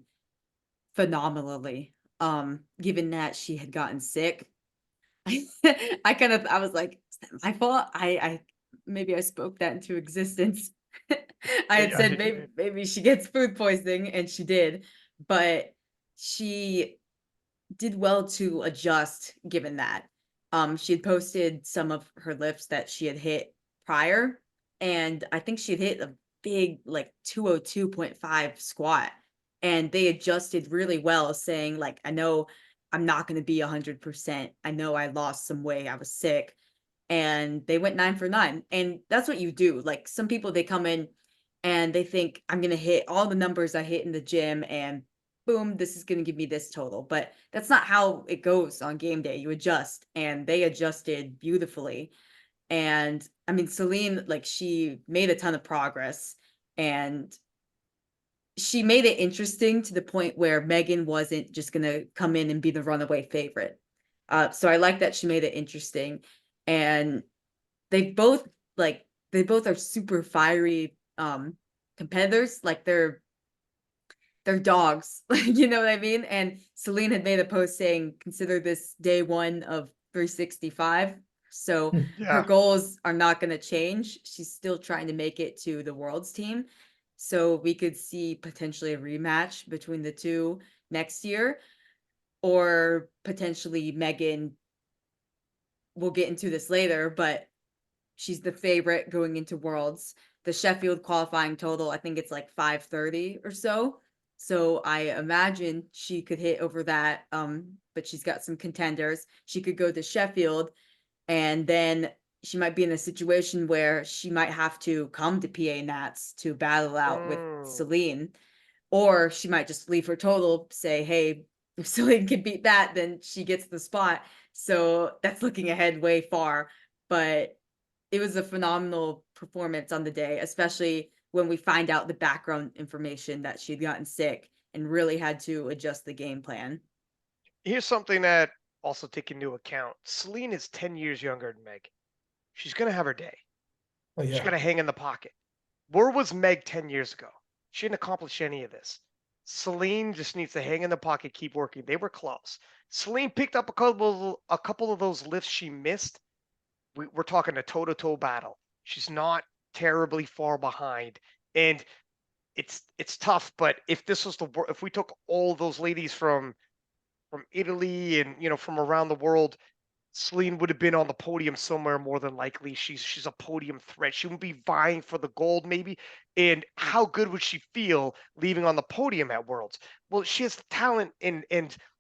B: phenomenally. Given that she had gotten sick, I was like, is that my fault? I maybe I spoke that into existence. I had said maybe she gets food poisoning, and she did, but she did well to adjust given that. She had posted some of her lifts that she had hit prior, and I think she had hit a big like 202.5 squat, and they adjusted really well, saying like, I know I'm not going to be 100%. I know I lost some weight. I was sick. And they went 9 for 9. And that's what you do. Like some people, they come in and they think I'm going to hit all the numbers I hit in the gym and boom, this is going to give me this total. But that's not how it goes on game day. You adjust, and they adjusted beautifully. And I mean, Celine, like, she made a ton of progress, and she made it interesting to the point where Megan wasn't just going to come in and be the runaway favorite. So I like that she made it interesting. And they both they both are super fiery competitors. Like they're dogs. You know what I mean? And Celine had made a post saying, consider this day one of 365. So her goals are not going to change. She's still trying to make it to the Worlds team. So we could see potentially a rematch between the two next year, or potentially Megan, we'll get into this later, but she's the favorite going into Worlds. The Sheffield qualifying total, I think it's like 530 or so. So I imagine she could hit over that. But she's got some contenders. She could go to Sheffield, and then she might be in a situation where she might have to come to PA Nats to battle out with Celine, or she might just leave her total, say, hey, if Celine can beat that, then she gets the spot. So that's looking ahead way far. But it was a phenomenal performance on the day, especially when we find out the background information that she'd gotten sick and really had to adjust the game plan.
A: Here's something that also take into account. Celine is 10 years younger than Meg. She's going to have her day.
C: Oh,
A: She's
C: yeah.
A: got to hang in the pocket. Where was Meg 10 years ago? She didn't accomplish any of this. Celine just needs to hang in the pocket, keep working. They were close. Celine picked up a couple of those lifts she missed. We're talking a toe-to-toe battle. She's not terribly far behind, and it's tough. But if this was if we took all those ladies from Italy and from around the world, Celine would have been on the podium somewhere more than likely. She's a podium threat. She would be vying for the gold maybe. And how good would she feel leaving on the podium at Worlds? Well, she has the talent and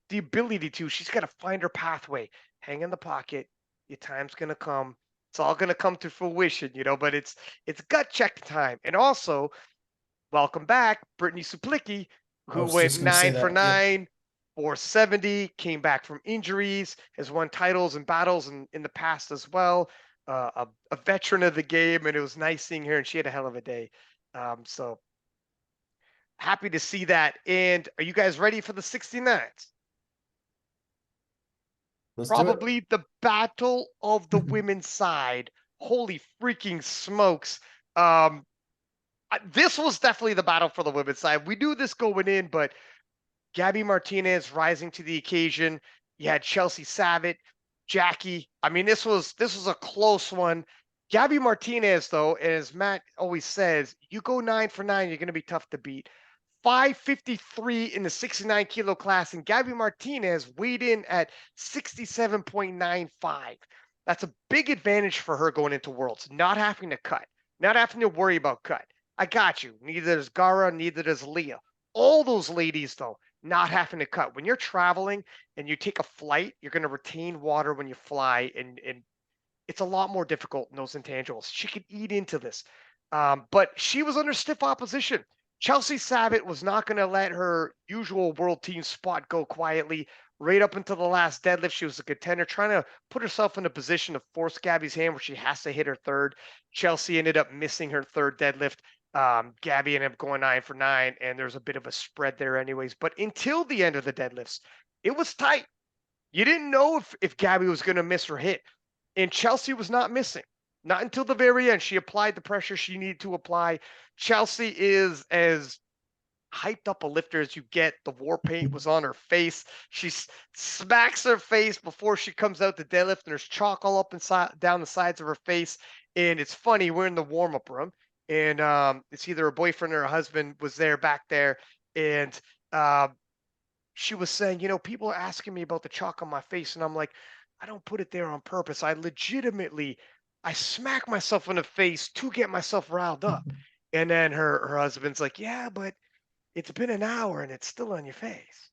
A: the ability to. She's got to find her pathway. Hang in the pocket. Your time's gonna come. It's all gonna come to fruition, but it's gut check time. And also, welcome back, Brittany Suplicki,
C: I
A: who
C: was
A: went
C: just going to say
A: 9 for
C: that. Yep.
A: 9, 470, came back from injuries, has won titles and battles in the past as well. A veteran of the game, and it was nice seeing her, and she had a hell of a day. So happy to see that. And are you guys ready for the 69s?
C: Let's
A: Probably the battle of the women's side. Holy freaking smokes. This was definitely the battle for the women's side. We knew this going in, but Gabby Martinez rising to the occasion. You had Chelsea Savitt, Jackie. I mean, this was a close one. Gabby Martinez, though, as Matt always says, you go 9 for 9, you're going to be tough to beat. 553 in the 69 kilo class, and Gabby Martinez weighed in at 67.95. That's a big advantage for her going into Worlds, not having to cut, not having to worry about cut. I got you. Neither does Gara, neither does Leah. All those ladies, though, not having to cut. When you're traveling and you take a flight, you're going to retain water when you fly, and it's a lot more difficult in those intangibles. She could eat into this, but she was under stiff opposition. Chelsea Savitt was not going to let her usual world team spot go quietly. Right up until the last deadlift, she was a contender, trying to put herself in a position to force Gabby's hand where she has to hit her third. Chelsea ended up missing her third deadlift. Gabby ended up going 9 for 9, and there's a bit of a spread there anyways. But until the end of the deadlifts, it was tight. You didn't know if Gabby was going to miss her hit. And Chelsea was not missing. Not until the very end. She applied the pressure she needed to apply. Chelsea is as hyped up a lifter as you get. The war paint was on her face. She smacks her face before she comes out the deadlift, and there's chalk all up inside down the sides of her face. And it's funny, we're in the warm-up room, and it's either her boyfriend or her husband was there back there, and uh, she was saying, people are asking me about the chalk on my face, and I'm like, I don't put it there on purpose. I smack myself in the face to get myself riled up. And then her husband's like, yeah, but it's been an hour and it's still on your face.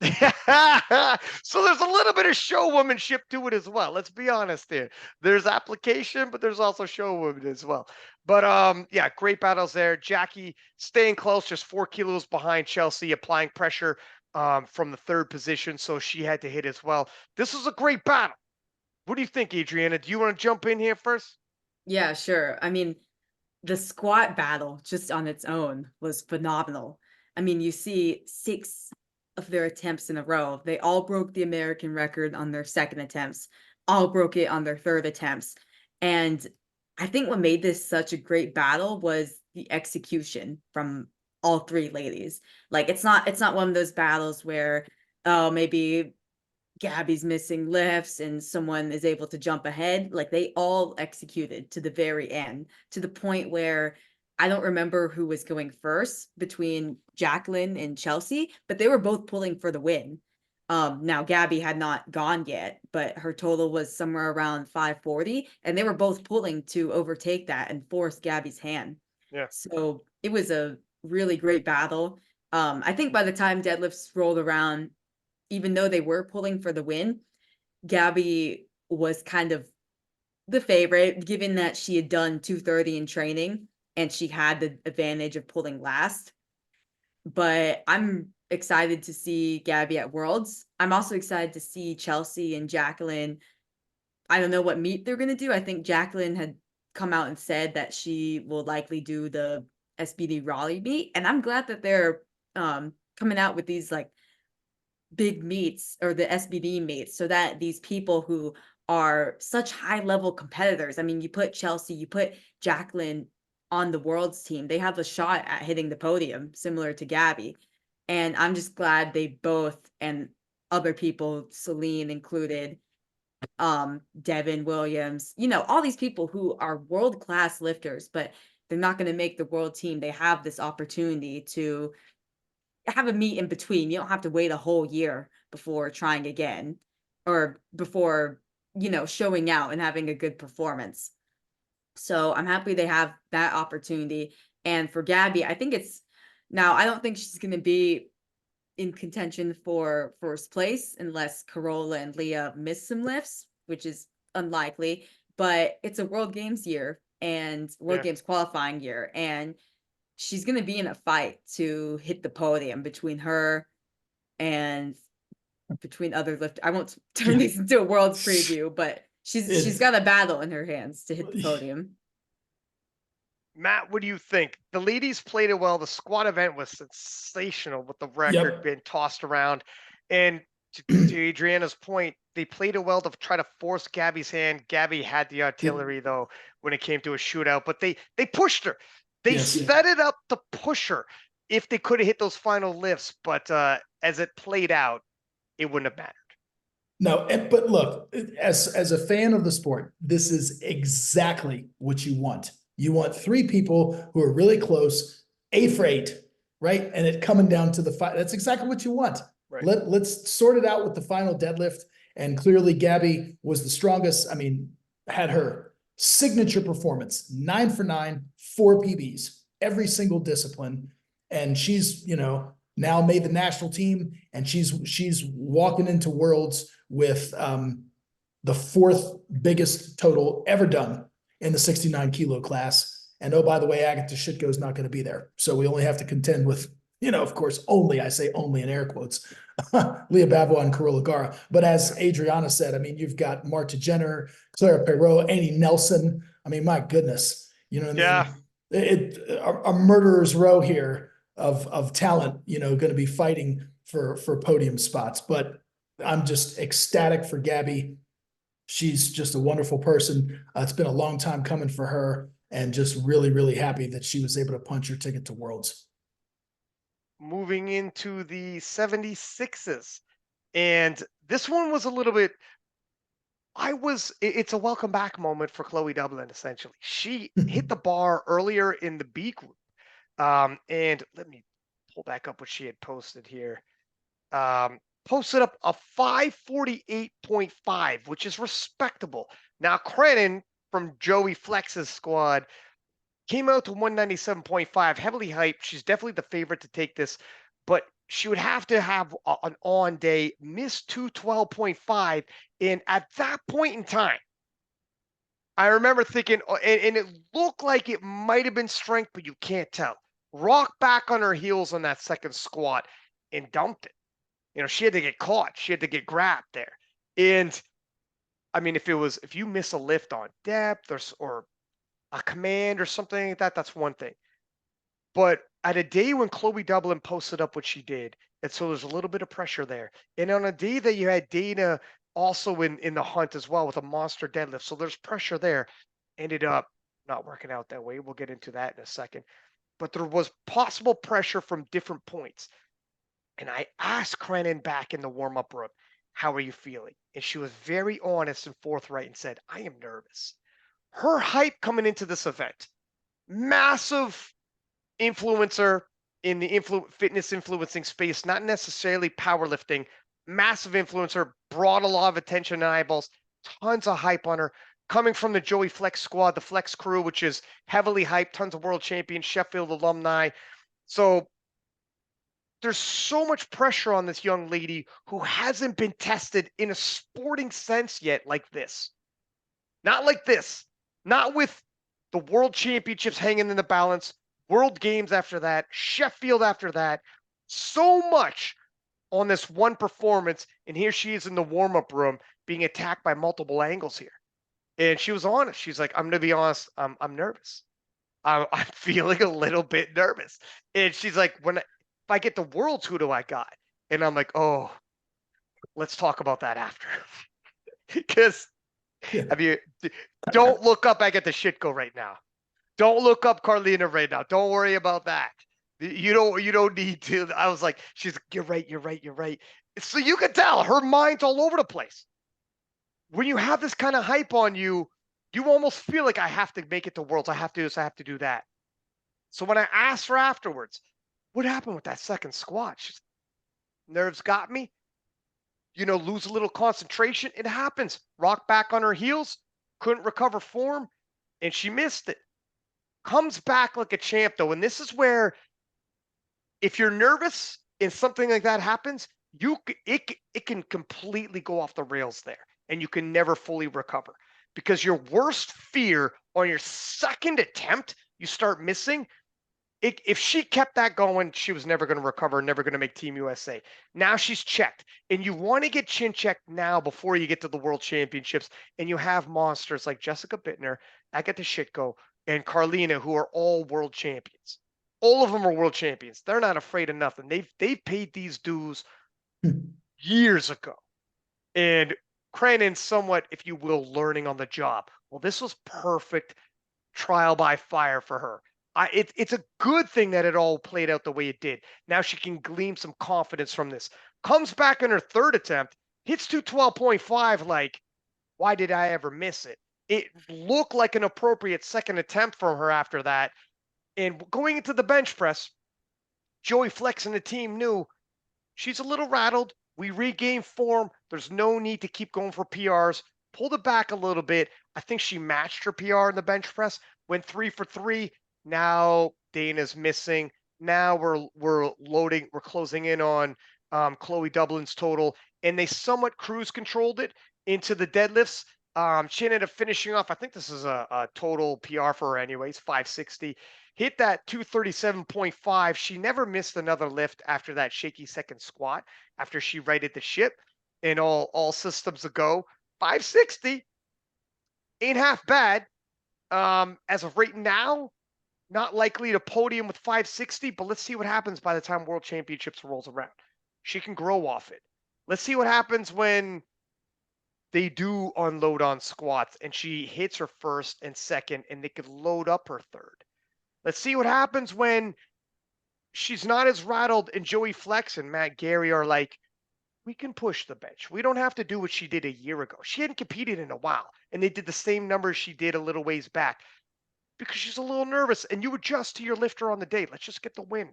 A: So there's a little bit of showwomanship to it as well. Let's be honest here. There's application, but there's also showwoman as well. But yeah, great battles there. Jackie staying close, just 4 kilos behind Chelsea, applying pressure from the third position, so she had to hit as well. This was a great battle. What do you think, Adriana? Do you want to jump in here first?
B: Yeah, sure. I mean, the squat battle just on its own was phenomenal. I mean, you see 6 of their attempts in a row. They all broke the American record on their second attempts, all broke it on their third attempts. And I think what made this such a great battle was the execution from all 3 ladies. Like it's not one of those battles where, oh, maybe Gabby's missing lifts and someone is able to jump ahead. Like they all executed to the very end, to the point where I don't remember who was going first between Jacqueline and Chelsea, but they were both pulling for the win. Now Gabby had not gone yet, but her total was somewhere around 540, and they were both pulling to overtake that and force Gabby's hand.
A: Yeah.
B: So it was a really great battle. I think by the time deadlifts rolled around, even though they were pulling for the win, Gabby was kind of the favorite, given that she had done 230 in training and she had the advantage of pulling last. But I'm excited to see Gabby at Worlds. I'm also excited to see Chelsea and Jacqueline. I don't know what meet they're going to do. I think Jacqueline had come out and said that she will likely do the SBD Raleigh meet. And I'm glad that they're coming out with these like big meets, or the SBD meets, so that these people who are such high level competitors, I mean, you put Chelsea, you put Jacqueline on the world's team, they have a shot at hitting the podium similar to Gabby. And I'm just glad they both, and other people, Celine included, Devin Williams, all these people who are world-class lifters, but they're not going to make the world team. They have this opportunity to have a meet in between. You don't have to wait a whole year before trying again, or before, showing out and having a good performance. So I'm happy they have that opportunity. And for Gabby, I think I don't think she's going to be in contention for first place unless Carola and Leah miss some lifts, which is unlikely, but it's a World Games year and World Games qualifying year. And she's going to be in a fight to hit the podium between her and between other lifters. I won't turn this into a Worlds preview, but she's got a battle in her hands to hit the podium.
A: Matt, what do you think? The ladies played it well. The squad event was sensational with the record being tossed around. And to Adriana's point, they played it well to try to force Gabby's hand. Gabby had the artillery, though, when it came to a shootout. But they pushed her. They set it up to push her if they could have hit those final lifts. But as it played out, it wouldn't have mattered.
C: No, but look, as a fan of the sport, this is exactly what you want. You want 3 people who are really close, 8 for 8, right? And it coming down to the fight. That's exactly what you want.
A: Right.
C: Let's sort it out with the final deadlift. And clearly Gabby was the strongest. I mean, had her signature performance, 9 for 9, 4 PBs, every single discipline. And she's, now made the national team, and she's walking into Worlds with the 4th biggest total ever done in the 69 kilo class. And oh, by the way, Agatha Shitko's not going to be there. So we only have to contend with, of course, I say only in air quotes, Leah Bavois and Carola Gara. But as Adriana said, I mean, you've got Marta Jenner, Clara Perot, Annie Nelson. I mean, my goodness, you know what I mean? A murderer's row here of talent, going to be fighting for podium spots. But I'm just ecstatic for Gabby. She's just a wonderful person. It's been a long time coming for her, and just really, really happy that she was able to punch her ticket to Worlds.
A: Moving into the 76s. And this one was a little bit, it's a welcome back moment for Chloe Dublin, essentially. She hit the bar earlier in the B group. And let me pull back up what she had posted here. Posted up a 548.5, which is respectable. Now, Crennan from Joey Flex's squad came out to 197.5, heavily hyped. She's definitely the favorite to take this, but she would have to have an on day, miss 212.5. And at that point in time, I remember thinking, and it looked like it might have been strength, but you can't tell. Rocked back on her heels on that second squat and dumped it. She had to get caught. She had to get grabbed there. And I mean, if you miss a lift on depth or a command or something like that, that's one thing. But at a day when Chloe Dublin posted up what she did, and so there's a little bit of pressure there. And on a day that you had Dana also in the hunt as well with a monster deadlift, so there's pressure there. Ended up not working out that way. We'll get into that in a second. But there was possible pressure from different points. And I asked Crennan back in the warm-up room, how are you feeling? And she was very honest and forthright and said, I am nervous. Her hype coming into this event, massive influencer in the fitness influencing space, not necessarily powerlifting, massive influencer, brought a lot of attention and eyeballs, tons of hype on her. Coming from the Joey Flex squad, the Flex crew, which is heavily hyped, tons of world champions, Sheffield alumni. So there's so much pressure on this young lady who hasn't been tested in a sporting sense yet like this. Not like this. Not with the world championships hanging in the balance, world games after that, Sheffield after that. So much on this one performance. And here she is in the warm-up room being attacked by multiple angles here. And she was honest. She's like, I'm going to be honest. I'm nervous. I'm feeling a little bit nervous. And she's like, if I get the Worlds, who do I got? And I'm like, oh, let's talk about that after. Because don't look up. I get the shit go right now. Don't look up Carlina right now. Don't worry about that. You don't need to. I was like, she's like, you're right. So you can tell her mind's all over the place. When you have this kind of hype on you, you almost feel like I have to make it to Worlds. I have to do this. I have to do that. So when I asked her afterwards, what happened with that second squat? She's nerves got me. Lose a little concentration. It happens. Rock back on her heels. Couldn't recover form. And she missed it. Comes back like a champ, though. And this is where, if you're nervous and something like that happens, it can completely go off the rails there. And you can never fully recover. Because your worst fear on your second attempt, you start missing. If she kept that going, she was never going to recover, never going to make Team USA. Now she's checked. And you want to get chin checked now before you get to the World Championships. And you have monsters like Jessica Bittner, Agatha Shitko, and Carlina, who are all world champions. All of them are world champions. They're not afraid of nothing. They've paid these dues years ago. And Crennan, somewhat, if you will, learning on the job. Well, this was perfect trial by fire for her. It's a good thing that it all played out the way it did. Now she can glean some confidence from this. Comes back in her third attempt, hits 212.5. Like, why did I ever miss it? It looked like an appropriate second attempt from her after that. And going into the bench press, Joey Flex and the team knew she's a little rattled. We regained form. There's no need to keep going for PRs. Pulled it back a little bit. I think she matched her PR in the bench press. Went 3 for 3. Now Dana's missing. Now we're loading. We're closing in on Chloe Dublin's total, and they somewhat cruise controlled it into the deadlifts. She ended up finishing off. I think this is a total PR for her, anyways. 560. Hit that 237.5. She never missed another lift after that shaky second squat. After she righted the ship, and all systems a go. 560 ain't half bad. As of right now, not likely to podium with 560, but let's see what happens by the time World Championships rolls around. She can grow off it. Let's see what happens when they do unload on squats and she hits her first and second and they could load up her third. Let's see what happens when she's not as rattled and Joey Flex and Matt Gary are like, we can push the bench. We don't have to do what she did a year ago. She hadn't competed in a while, and they did the same numbers she did a little ways back because she's a little nervous, and you adjust to your lifter on the day. Let's just get the win.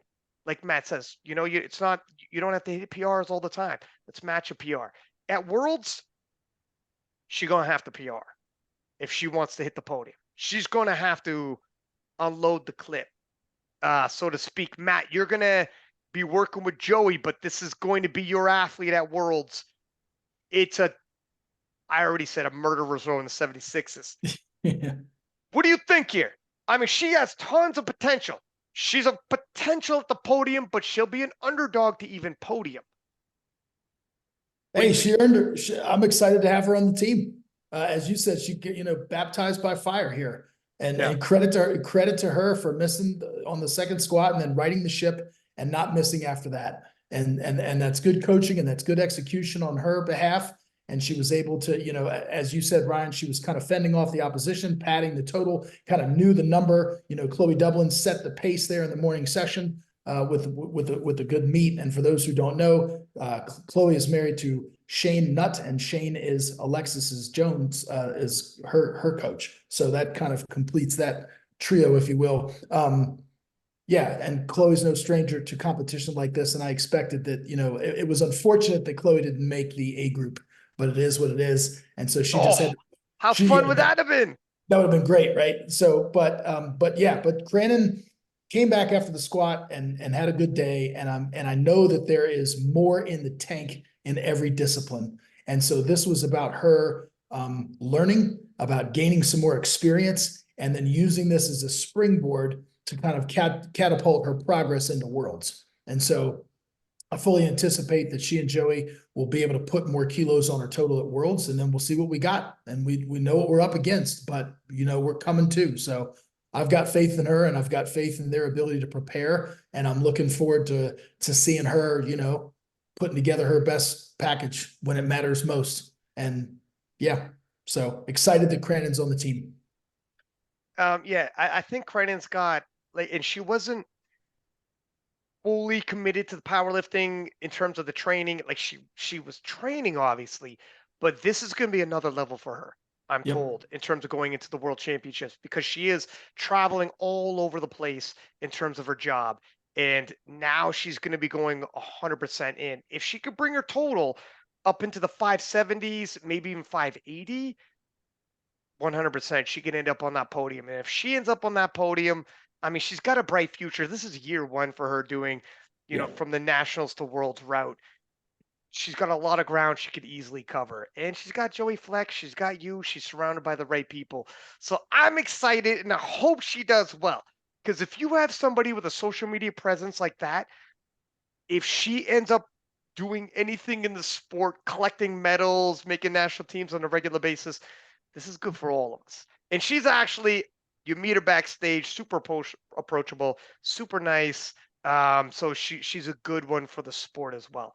A: Like Matt says, it's not, you don't have to hit PRs all the time. Let's match a PR. At Worlds, she's going to have to PR if she wants to hit the podium. She's going to have to unload the clip, so to speak. Matt, you're going to be working with Joey, but this is going to be your athlete at Worlds. I already said a murderer's row in the 76s.
C: Yeah.
A: What do you think here? I mean, she has tons of potential. She's a potential at the podium, but she'll be an underdog to even podium.
C: Hey, she earned her. I'm excited to have her on the team. As you said, she baptized by fire here, and credit to her for missing on the second squat and then righting the ship and not missing after that. And that's good coaching and that's good execution on her behalf. And she was able to, as you said, Ryan, she was kind of fending off the opposition, padding the total, kind of knew the number. Chloe Dublin set the pace there in the morning session with a good meet. And for those who don't know, Chloe is married to Shane Nutt, and Shane is Alexis Jones is her coach. So that kind of completes that trio, if you will. Yeah, and Chloe's no stranger to competition like this, and I expected that. It was unfortunate that Chloe didn't make the A group, but it is what it is. And so she just had.
A: How fun would that have been?
C: That would have been great, right? So, but Cranon came back after the squat and had a good day, and I know that there is more in the tank in every discipline, and so this was about her learning, about gaining some more experience, and then using this as a springboard to kind of catapult her progress into Worlds. And so I fully anticipate that she and Joey will be able to put more kilos on her total at Worlds, and then we'll see what we got. And we know what we're up against, but we're coming too. So I've got faith in her, and I've got faith in their ability to prepare. And I'm looking forward to seeing her, putting together her best package when it matters most. And yeah, so excited that Cranon's on the team.
A: I think Cranon's got and she wasn't fully committed to the powerlifting in terms of the training. Like she was training obviously, but this is going to be another level for her, I'm told, in terms of going into the World Championships, because she is traveling all over the place in terms of her job. And now she's going to be going 100% in. If she could bring her total up into the 570s, maybe even 580, 100%, she can end up on that podium. And if she ends up on that podium, I mean, she's got a bright future. This is year one for her doing, from the Nationals to Worlds route. She's got a lot of ground she could easily cover. And she's got Joey Flex. She's got you. She's surrounded by the right people. So I'm excited, and I hope she does well. Because if you have somebody with a social media presence like that, if she ends up doing anything in the sport, collecting medals, making national teams on a regular basis, this is good for all of us. And she's actually, you meet her backstage, super approachable, super nice. So she's a good one for the sport as well.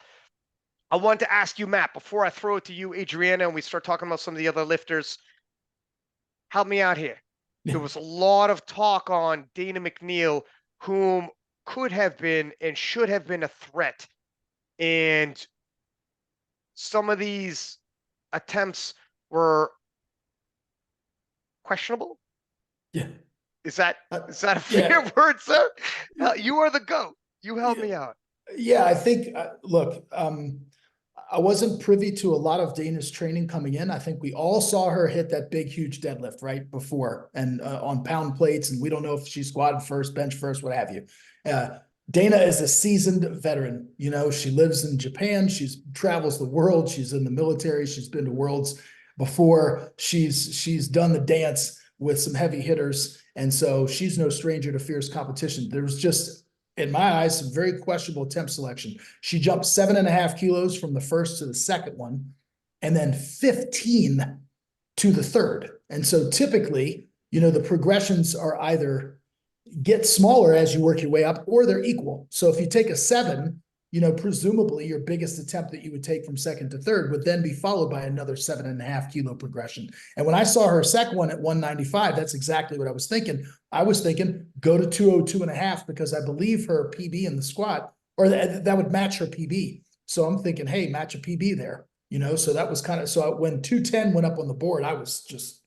A: I wanted to ask you, Matt, before I throw it to you, Adriana, and we start talking about some of the other lifters, help me out here. There was a lot of talk on Dana McNeil, whom could have been and should have been a threat. And some of these attempts were questionable.
C: Yeah.
A: Is that a fair word, sir? You are the GOAT. You help me out.
C: Yeah, I think, look, I wasn't privy to a lot of Dana's training coming in. I think we all saw her hit that big, huge deadlift right before and on pound plates. And we don't know if she squatted first, bench first, what have you. Dana is a seasoned veteran. She lives in Japan. She travels the world. She's in the military. She's been to Worlds before. She's done the dance with some heavy hitters. And so she's no stranger to fierce competition. There was just, in my eyes, some very questionable attempt selection. She jumped 7.5 kilos from the first to the second one, and then 15 to the third. And so typically, the progressions are either get smaller as you work your way up, or they're equal. So if you take a 7 presumably your biggest attempt that you would take from second to third would then be followed by another 7.5 kilo progression. And when I saw her second one at 195, that's exactly what I was thinking. I was thinking, go to 202.5, because I believe her PB in the squat, or that would match her PB. So I'm thinking, hey, match a PB there, so that was kind of, so when 210 went up on the board, I was just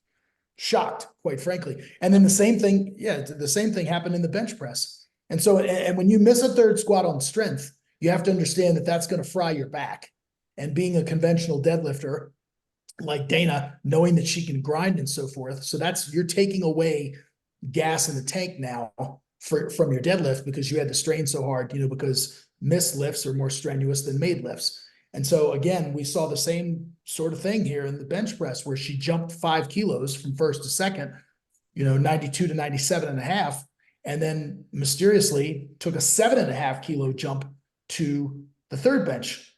C: shocked, quite frankly. And then the same thing happened in the bench press. And so, and when you miss a third squat on strength, you have to understand that that's going to fry your back. And being a conventional deadlifter like Dana, knowing that she can grind and so forth, so you're taking away gas in the tank now from your deadlift, because you had to strain so hard, because missed lifts are more strenuous than made lifts. And so again, we saw the same sort of thing here in the bench press, where she jumped 5 kilos from first to second, 92 to 97.5, and then mysteriously took a 7.5 kilo jump to the third bench,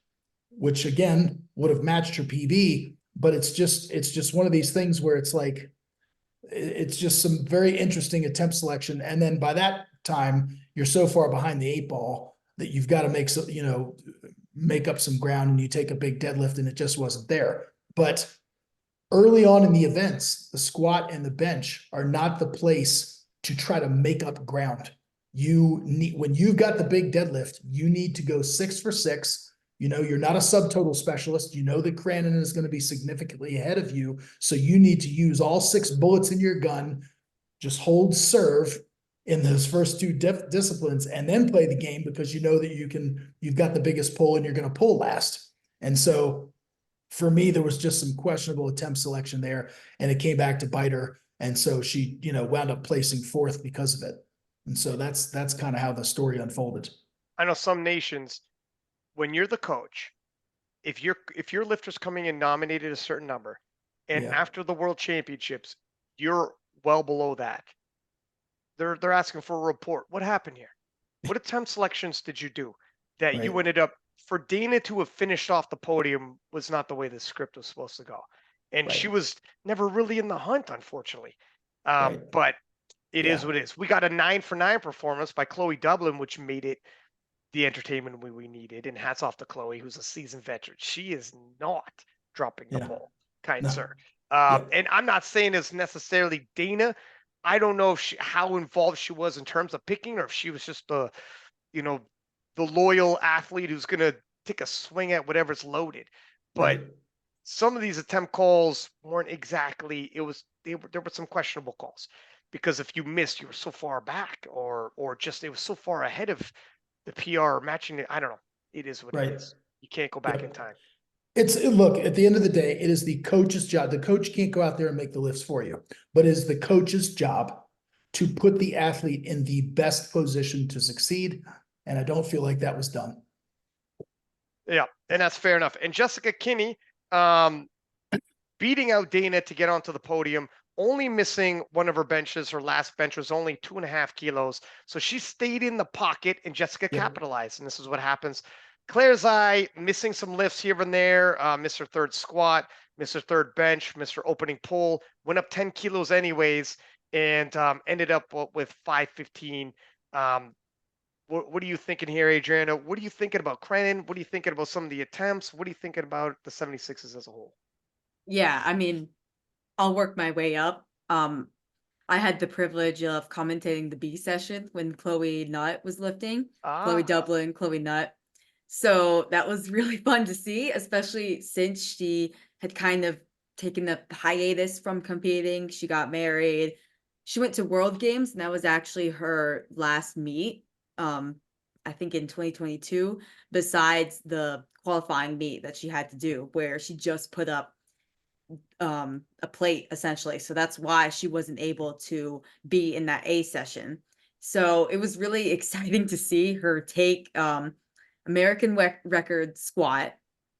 C: which again would have matched her PB. But it's just one of these things where it's like, it's just some very interesting attempt selection. And then by that time, you're so far behind the 8 ball that you've got to make up some ground, and you take a big deadlift, and it just wasn't there. But early on in the events, the squat and the bench are not the place to try to make up ground. When you've got the big deadlift, you need to go 6 for 6. You're not a subtotal specialist. That Cranon is going to be significantly ahead of you. So you need to use all 6 bullets in your gun, just hold serve in those first 2 disciplines, and then play the game, because that you've got the biggest pull and you're going to pull last. And so for me, there was just some questionable attempt selection there, and it came back to bite her. And so she, wound up placing 4th because of it. And so that's kind of how the story unfolded.
A: I know some nations, when you're the coach, if your lifter's coming in nominated a certain number, and after the world championships, you're well below that, they're asking for a report. What happened here? What attempt selections did you do that you ended up, for Dana to have finished off the podium was not the way the script was supposed to go. And she was never really in the hunt, unfortunately. But it is what it is. We got a 9 for 9 performance by Chloe Dublin, which made it the entertainment we needed. And hats off to Chloe, who's a seasoned veteran. She is not dropping the ball, sir. And I'm not saying it's necessarily Dana. I don't know how involved she was in terms of picking, or if she was just the loyal athlete who's going to take a swing at whatever's loaded. But some of these attempt calls weren't exactly, there were some questionable calls, because if you missed, you were so far back, or just it was so far ahead of the PR matching it. I don't know. It is what it is. You can't go back in time.
C: Look, at the end of the day, it is the coach's job. The coach can't go out there and make the lifts for you, but it is the coach's job to put the athlete in the best position to succeed. And I don't feel like that was done.
A: Yeah, and that's fair enough. And Jessica Kinney, beating out Dana to get onto the podium, only missing one of her benches. Her last bench was only 2.5 kilos. So she stayed in the pocket, and Jessica capitalized. And this is what happens. Claire's eye, missing some lifts here and there, missed her third squat, missed her third bench, missed her opening pull, went up 10 kilos anyways, and ended up with 515. What are you thinking here, Adriana? What are you thinking about Cranon? What are you thinking about some of the attempts? What are you thinking about the 76s as a whole?
B: Yeah, I mean, I'll work my way up. I had the privilege of commentating the B session when Chloe Nutt was lifting. Chloe Dublin, Chloe Nutt. So that was really fun to see, especially since she had kind of taken a hiatus from competing. She got married. She went to World Games, and that was actually her last meet, I think in 2022, besides the qualifying meet that she had to do, where she just put up a plate essentially. So that's why she wasn't able to be in that A session. So it was really exciting to see her take American record squat,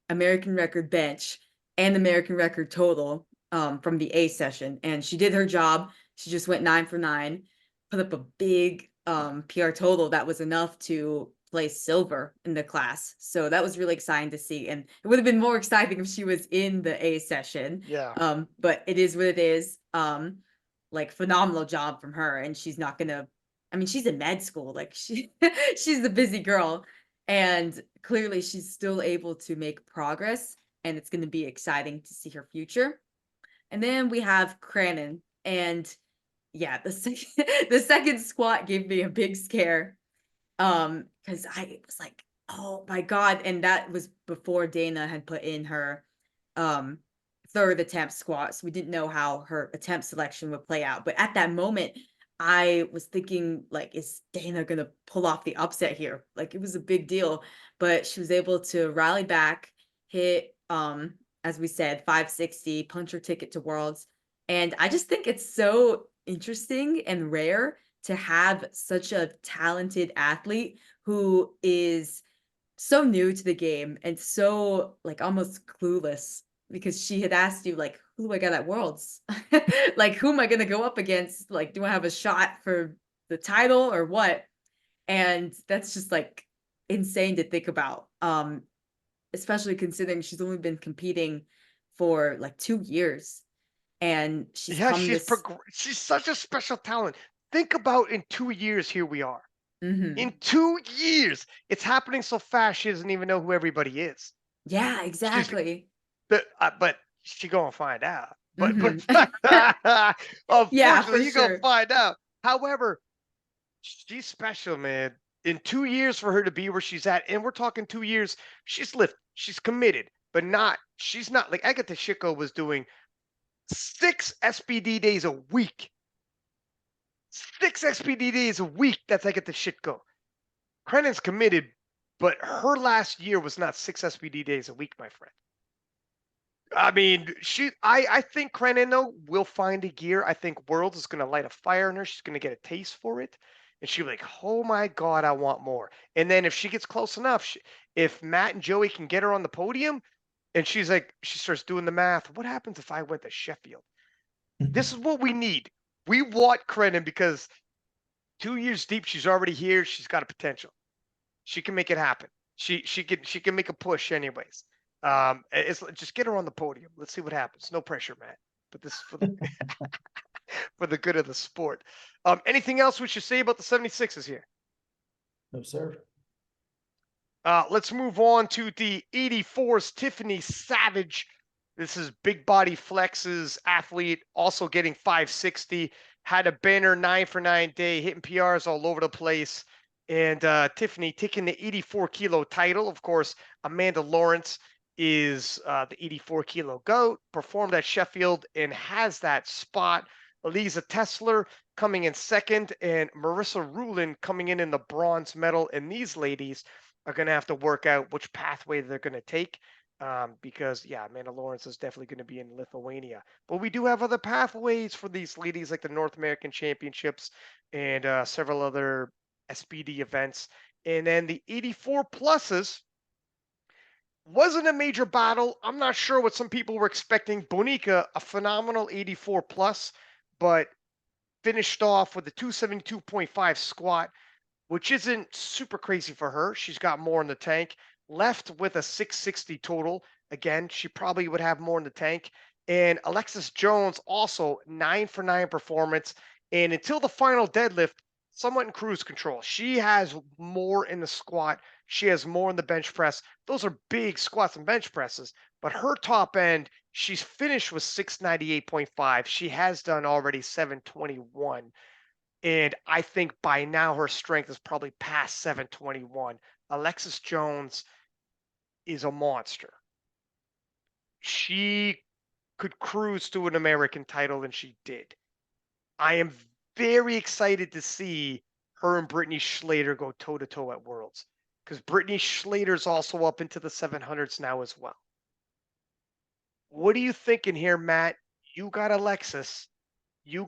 B: American record bench, and American record total from the A session. And she did her job. She just went 9 for 9, put up a big PR total that was enough to place silver in the class. So that was really exciting to see. And it would have been more exciting if she was in the A session.
A: Yeah.
B: But it is what it is. Like, phenomenal job from her. And she's not gonna, I mean, she's in med school. Like, she's a busy girl. And clearly she's still able to make progress, and it's going to be exciting to see her future. And then we have Cranon, and yeah, the second squat gave me a big scare. Because I was like, oh my God. And that was before Dana had put in her third attempt squat. So we didn't know how her attempt selection would play out. But at that moment, I was thinking, like, is Dana gonna pull off the upset here? Like, it was a big deal. But she was able to rally back, hit as we said, 560, punch her ticket to Worlds. And I just think it's so interesting and rare to have such a talented athlete who is so new to the game and so like almost clueless, because she had asked you like, who do I got at Worlds? Like, who am I going to go up against? Like, do I have a shot for the title or what? And that's just like insane to think about. Especially considering she's only been competing for like 2 years, and she's
A: Yeah,
B: come this.
A: she's such a special talent. Think about in 2 years, here we are. In
B: Mhm.
A: 2 years, it's happening so fast. She doesn't even know who everybody is.
B: Yeah,
A: She's
B: exactly.
A: but she gonna find out. But
B: Mhm. Yeah,
A: unfortunately,
B: for
A: you gonna
B: sure.
A: find out. However, she's special, man. In 2 years for her to be where she's at, and we're talking 2 years, she's lifted, she's committed, but she's not like Agatha Shiko was doing 6 SBD days a week. 6 SBD days a week. That's Agatha Shiko. Crenan's committed, but her last year was not 6 SBD days a week, my friend. I mean, I think Crennan though will find a gear. I think Worlds is going to light a fire in her. She's going to get a taste for it, and she'll be like, "Oh my God, I want more." And then if she gets close enough, if Matt and Joey can get her on the podium, and she's like, she starts doing the math. What happens if I went to Sheffield? This is what we need. We want Crennan because 2 years deep, she's already here. She's got a potential. She can make it happen. She can make a push anyways. It's just get her on the podium. Let's see what happens. No pressure, Matt. But this is for the for the good of the sport. Anything else we should say about the 76s here?
C: No, sir.
A: Let's move on to the 84s. Tiffany Savage. This is big body flexes athlete, also getting 560. Had a banner 9-for-9 day, hitting PRs all over the place. And Tiffany taking the 84 kilo title. Of course, Amanda Lawrence is the 84 kilo GOAT, performed at Sheffield and has that spot. Elisa Tesler coming in second, and Marissa Rulin coming in the bronze medal. And these ladies are going to have to work out which pathway they're going to take. Because yeah, Amanda Lawrence is definitely going to be in Lithuania, but we do have other pathways for these ladies, like the North American Championships and several other SBD events. And then the 84 pluses wasn't a major battle. I'm not sure what some people were expecting. Bonica, a phenomenal 84 plus, but finished off with a 272.5 squat, which isn't super crazy for her. She's got more in the tank. Left with a 660 total. Again, she probably would have more in the tank. And Alexis Jones also 9-for-9 performance. And until the final deadlift, somewhat in cruise control. She has more in the squat. She has more in the bench press. Those are big squats and bench presses. But her top end, she's finished with 698.5. She has done already 721. And I think by now her strength is probably past 721. Alexis Jones is a monster. She could cruise to an American title, and she did. I am very excited to see her and Brittany Schlater go toe to toe at Worlds, because Brittany Schlater's also up into the 700s now as well. What are you thinking here, Matt? You got Alexis. She's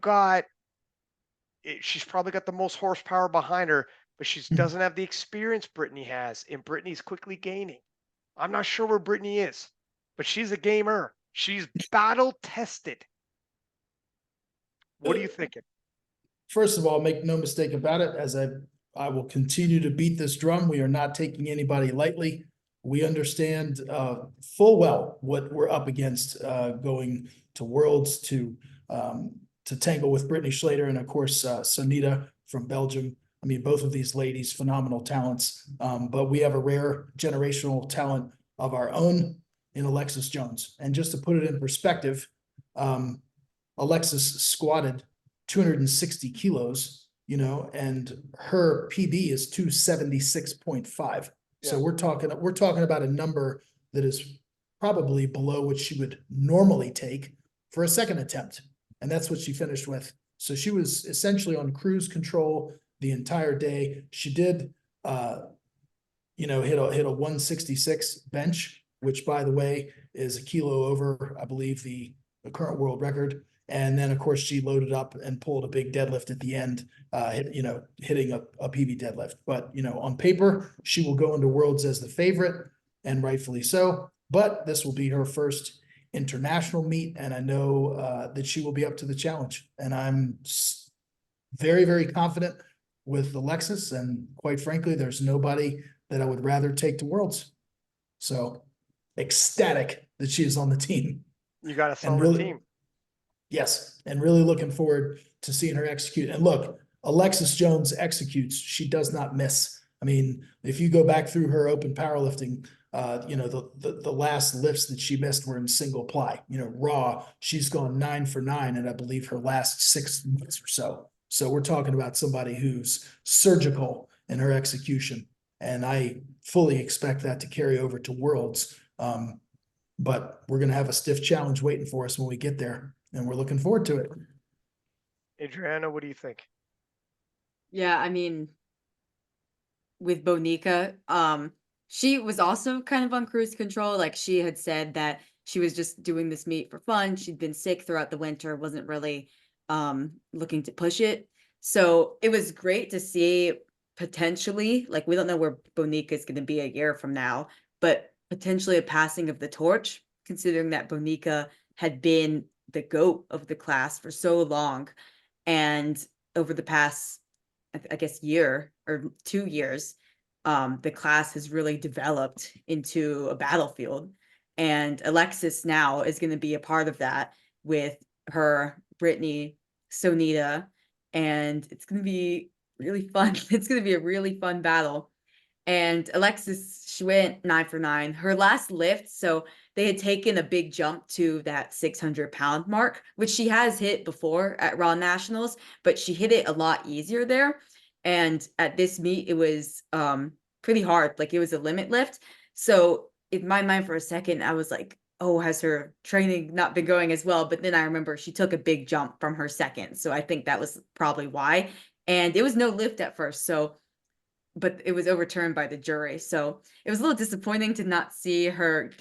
A: probably got the most horsepower behind her, but she doesn't have the experience Brittany has, and Brittany's quickly gaining. I'm not sure where Brittany is, but she's a gamer. She's battle tested. What are you thinking?
C: First of all, make no mistake about it, as I will continue to beat this drum. We are not taking anybody lightly. We understand full well what we're up against going to Worlds to tangle with Brittany Schlater and of course Sonita from Belgium. I mean, both of these ladies, phenomenal talents, but we have a rare generational talent of our own in Alexis Jones. And just to put it in perspective, Alexis squatted 260 kilos, you know, and her PB is 276.5. So
A: Yeah.
C: we're talking about a number that is probably below what she would normally take for a second attempt. And that's what she finished with. So she was essentially on cruise control the entire day. She did, hit a 166 bench, which by the way is a kilo over, I believe, the current world record. And then of course she loaded up and pulled a big deadlift at the end, hitting a PB deadlift. But on paper, she will go into Worlds as the favorite, and rightfully so. But this will be her first international meet, and I know that she will be up to the challenge. And I'm very, very confident with Alexis, and quite frankly, there's nobody that I would rather take to Worlds. So ecstatic that she is on the team.
A: You got a solid
C: really,
A: team.
C: Yes, and really looking forward to seeing her execute. And look, Alexis Jones executes. She does not miss. I mean, if you go back through her open powerlifting, the last lifts that she missed were in single ply. Raw, she's gone 9 for 9, and I believe her last 6 months or so. So we're talking about somebody who's surgical in her execution, and I fully expect that to carry over to Worlds. But we're going to have a stiff challenge waiting for us when we get there, and we're looking forward to it.
A: Adriana, what do you think?
B: Yeah, I mean, with Bonica, she was also kind of on cruise control. Like, she had said that she was just doing this meet for fun. She'd been sick throughout the winter, wasn't really looking to push it. So it was great to see potentially, like, we don't know where Bonica is going to be a year from now, but potentially a passing of the torch, considering that Bonica had been the GOAT of the class for so long. And over the past, I guess, year or 2 years, the class has really developed into a battlefield. And Alexis now is going to be a part of that with her, Brittany, Sonita, and it's going to be really fun. It's going to be a really fun battle. And Alexis, she went 9 for 9. Her last lift, so they had taken a big jump to that 600-pound mark, which she has hit before at Raw Nationals, but she hit it a lot easier there. And at this meet, it was pretty hard. Like, it was a limit lift. So in my mind for a second, I was like, oh, has her training not been going as well? But then I remember she took a big jump from her second. So I think that was probably why. And it was no lift at first. So, but it was overturned by the jury. So it was a little disappointing to not see her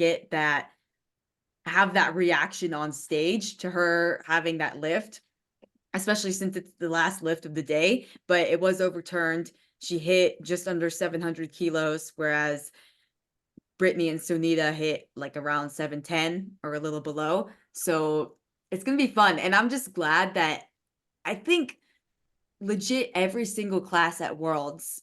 B: have that reaction on stage to her having that lift, especially since it's the last lift of the day, but it was overturned. She hit just under 700 kilos, whereas Brittany and Sonita hit like around 710 or a little below. So it's going to be fun. And I'm just glad that I think legit every single class at Worlds,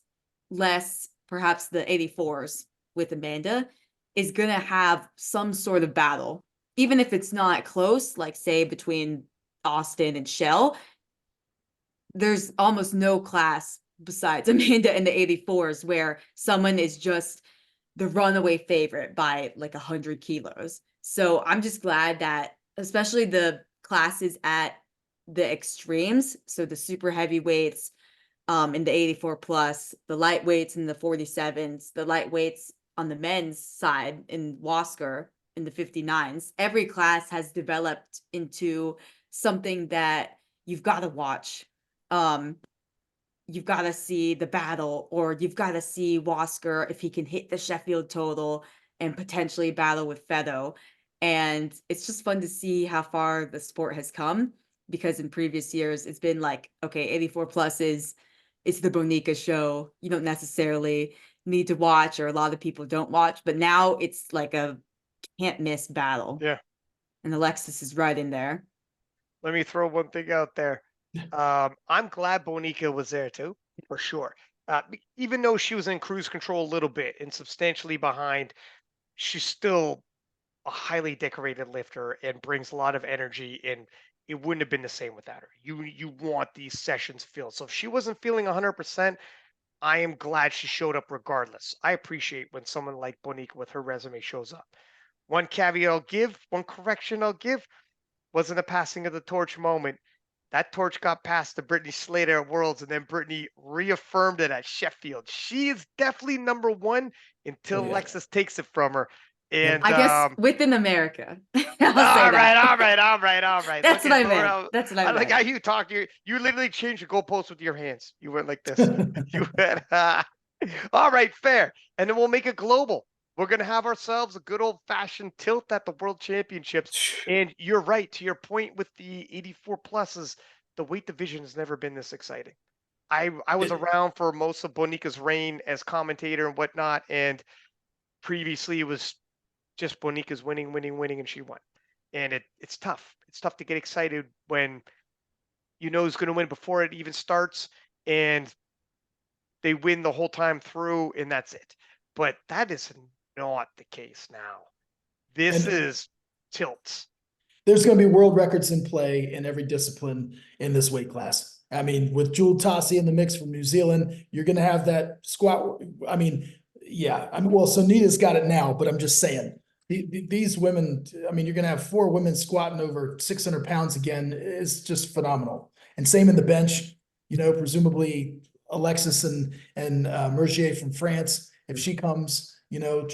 B: less perhaps the 84s with Amanda, is going to have some sort of battle. Even if it's not close, like say between Austin and Shell, there's almost no class besides Amanda and the 84s where someone is just the runaway favorite by like 100 kilos. So I'm just glad that especially the classes at the extremes, so the super heavyweights in the 84 plus, the lightweights in the 47s, the lightweights on the men's side in Wasker in the 59s, every class has developed into something that you've got to watch. You've got to see the battle, or you've got to see Wasker if he can hit the Sheffield total and potentially battle with Fedo. And it's just fun to see how far the sport has come, because in previous years it's been like, okay, 84 plus it's the Bonica show. You don't necessarily need to watch, or a lot of people don't watch, but now it's like a can't miss battle.
A: Yeah.
B: And Alexis is right in there.
A: Let me throw one thing out there. I'm glad Bonica was there too, for sure. Even though she was in cruise control a little bit and substantially behind, she's still a highly decorated lifter and brings a lot of energy. And it wouldn't have been the same without her. You want these sessions filled. So if she wasn't feeling 100%, I am glad she showed up regardless. I appreciate when someone like Bonica with her resume shows up. One caveat I'll give, one correction I'll give, wasn't a passing of the torch moment. That torch got passed to Brittany Slater at Worlds, and then Brittany reaffirmed it at Sheffield. She is definitely number one until
C: Oh, yeah.
A: Lexus takes it from her. And
B: I guess within America. I'll say
A: all
B: that.
A: right.
B: That's
A: Look
B: what
A: at
B: I meant. That's what I
A: I like
B: meant.
A: how you talk. You literally changed your goalposts with your hands. You went like this. You went. All right, fair. And then we'll make it global. We're gonna have ourselves a good old fashioned tilt at the World Championships. And you're right, to your point with the 84 pluses, the weight division has never been this exciting. I was around for most of Bonica's reign as commentator and whatnot, and previously it was just Bonica's winning, and she won. And it's tough. It's tough to get excited when you know who's going to win before it even starts, and they win the whole time through, and that's it. But that is not the case now. This
C: And
A: is tilts.
C: there's going to be world records in play in every discipline in this weight class. I mean, with Jewel Tossie in the mix from New Zealand, you're going to have that squat. I mean, yeah. Well, Sunita's got it now, but I'm just saying these women. I mean, you're going to have 4 women squatting over 600 pounds again. Is just phenomenal. And same in the bench. You know, presumably Alexis and Mergier from France, if she comes, you know,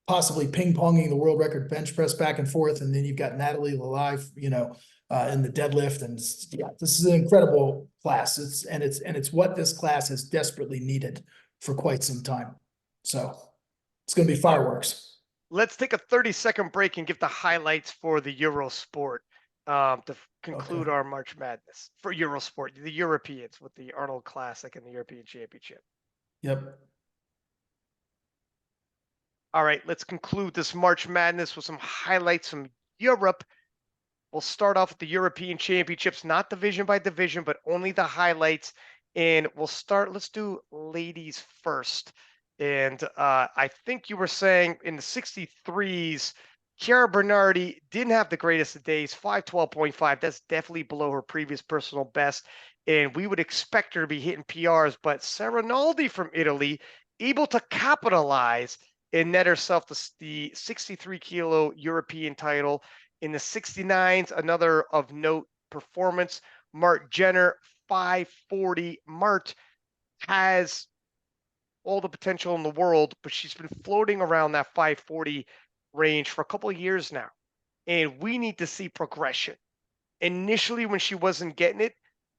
C: possibly ping-ponging the world record bench press back and forth. And then you've got Natalie Lalive, you know, in the deadlift. And yeah, this is an incredible class. It's what this class has desperately needed for quite some time. So it's going to be fireworks.
A: Let's take a 30-second break and give the highlights for the Eurosport to conclude our March Madness for Eurosport, the Europeans with the Arnold Classic and the European Championship.
C: Yep.
A: All right, let's conclude this March Madness with some highlights from Europe. We'll start off with the European Championships, not division by division, but only the highlights. And let's do ladies first. And I think you were saying in the 63s, Chiara Bernardi didn't have the greatest of days, 512.5. That's definitely below her previous personal best. And we would expect her to be hitting PRs, but Serenaldi from Italy, able to capitalize and net herself the 63 kilo European title. In the 69s, another of note performance, Mart Jenner, 540. Mart has all the potential in the world, but she's been floating around that 540 range for a couple of years now. And we need to see progression. Initially, when she wasn't getting it,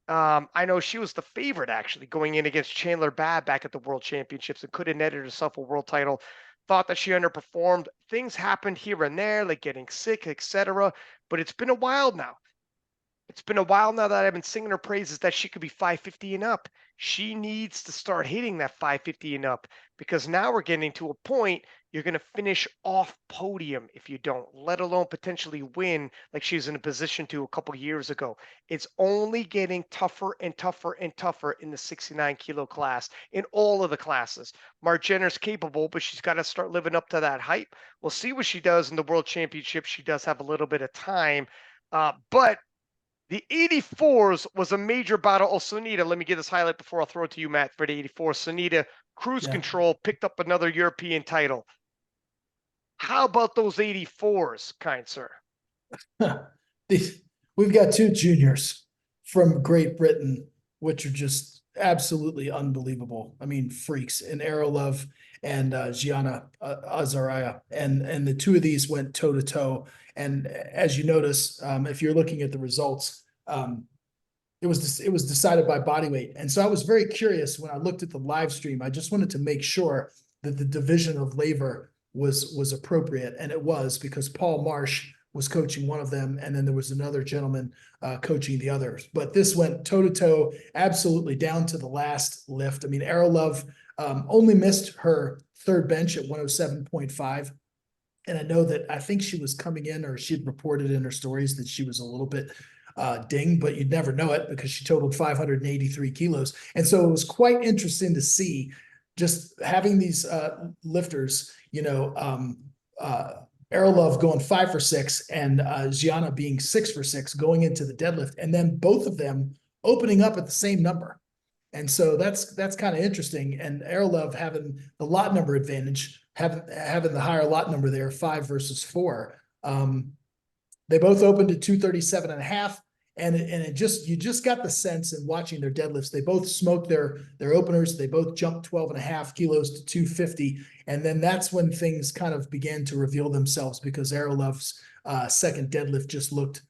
A: I know she was the favorite actually going in against Chandler Babb back at the World Championships and could have netted herself a world title. Thought that she underperformed. Things happened here and there, like getting sick, etc. But it's been a while now. It's been a while now that I've been singing her praises that she could be 550 and up. She needs to start hitting that 550 and up because now we're getting to a point you're going to finish off podium if you don't, let alone potentially win like she was in a position to a couple years ago. It's only getting tougher and tougher and tougher in the 69 kilo class, in all of the classes. Mart Jenner's capable, but she's got to start living up to that hype. We'll see what she does in the World Championship. She does have a little bit of time, but the 84s was a major battle. Oh, Sunita, let me get this highlight before I'll throw it to you, Matt, for the 84. Sunita, cruise control, picked up another European title. How about those 84s, kind sir?
C: We've got 2 juniors from Great Britain, which are just absolutely unbelievable. I mean, freaks in Arolove and Gianna Azaraya. And the 2 of these went toe to toe. And as you notice, if you're looking at the results, it was decided by body weight. And so I was very curious when I looked at the live stream. I just wanted to make sure that the division of labor was appropriate, and it was, because Paul Marsh was coaching one of them, and then there was another gentleman coaching the others. But this went toe to toe, absolutely down to the last lift. I mean, Arolove only missed her third bench at 107.5. And I know that I think she was coming in, or she'd reported in her stories that she was a little bit dinged, but you'd never know it because she totaled 583 kilos. And so it was quite interesting to see just having these lifters, you know, Arolov going 5 for 6 and Gianna being 6 for 6 going into the deadlift, and then both of them opening up at the same number. And so that's kind of interesting. And Arolov having the lot number advantage, having the higher lot number there, 5 versus 4. They both opened at 237 and a half. And you just got the sense in watching their deadlifts. They both smoked their openers. They both jumped 12 and a half kilos to 250. And then that's when things kind of began to reveal themselves, because Arolov's second deadlift just looked,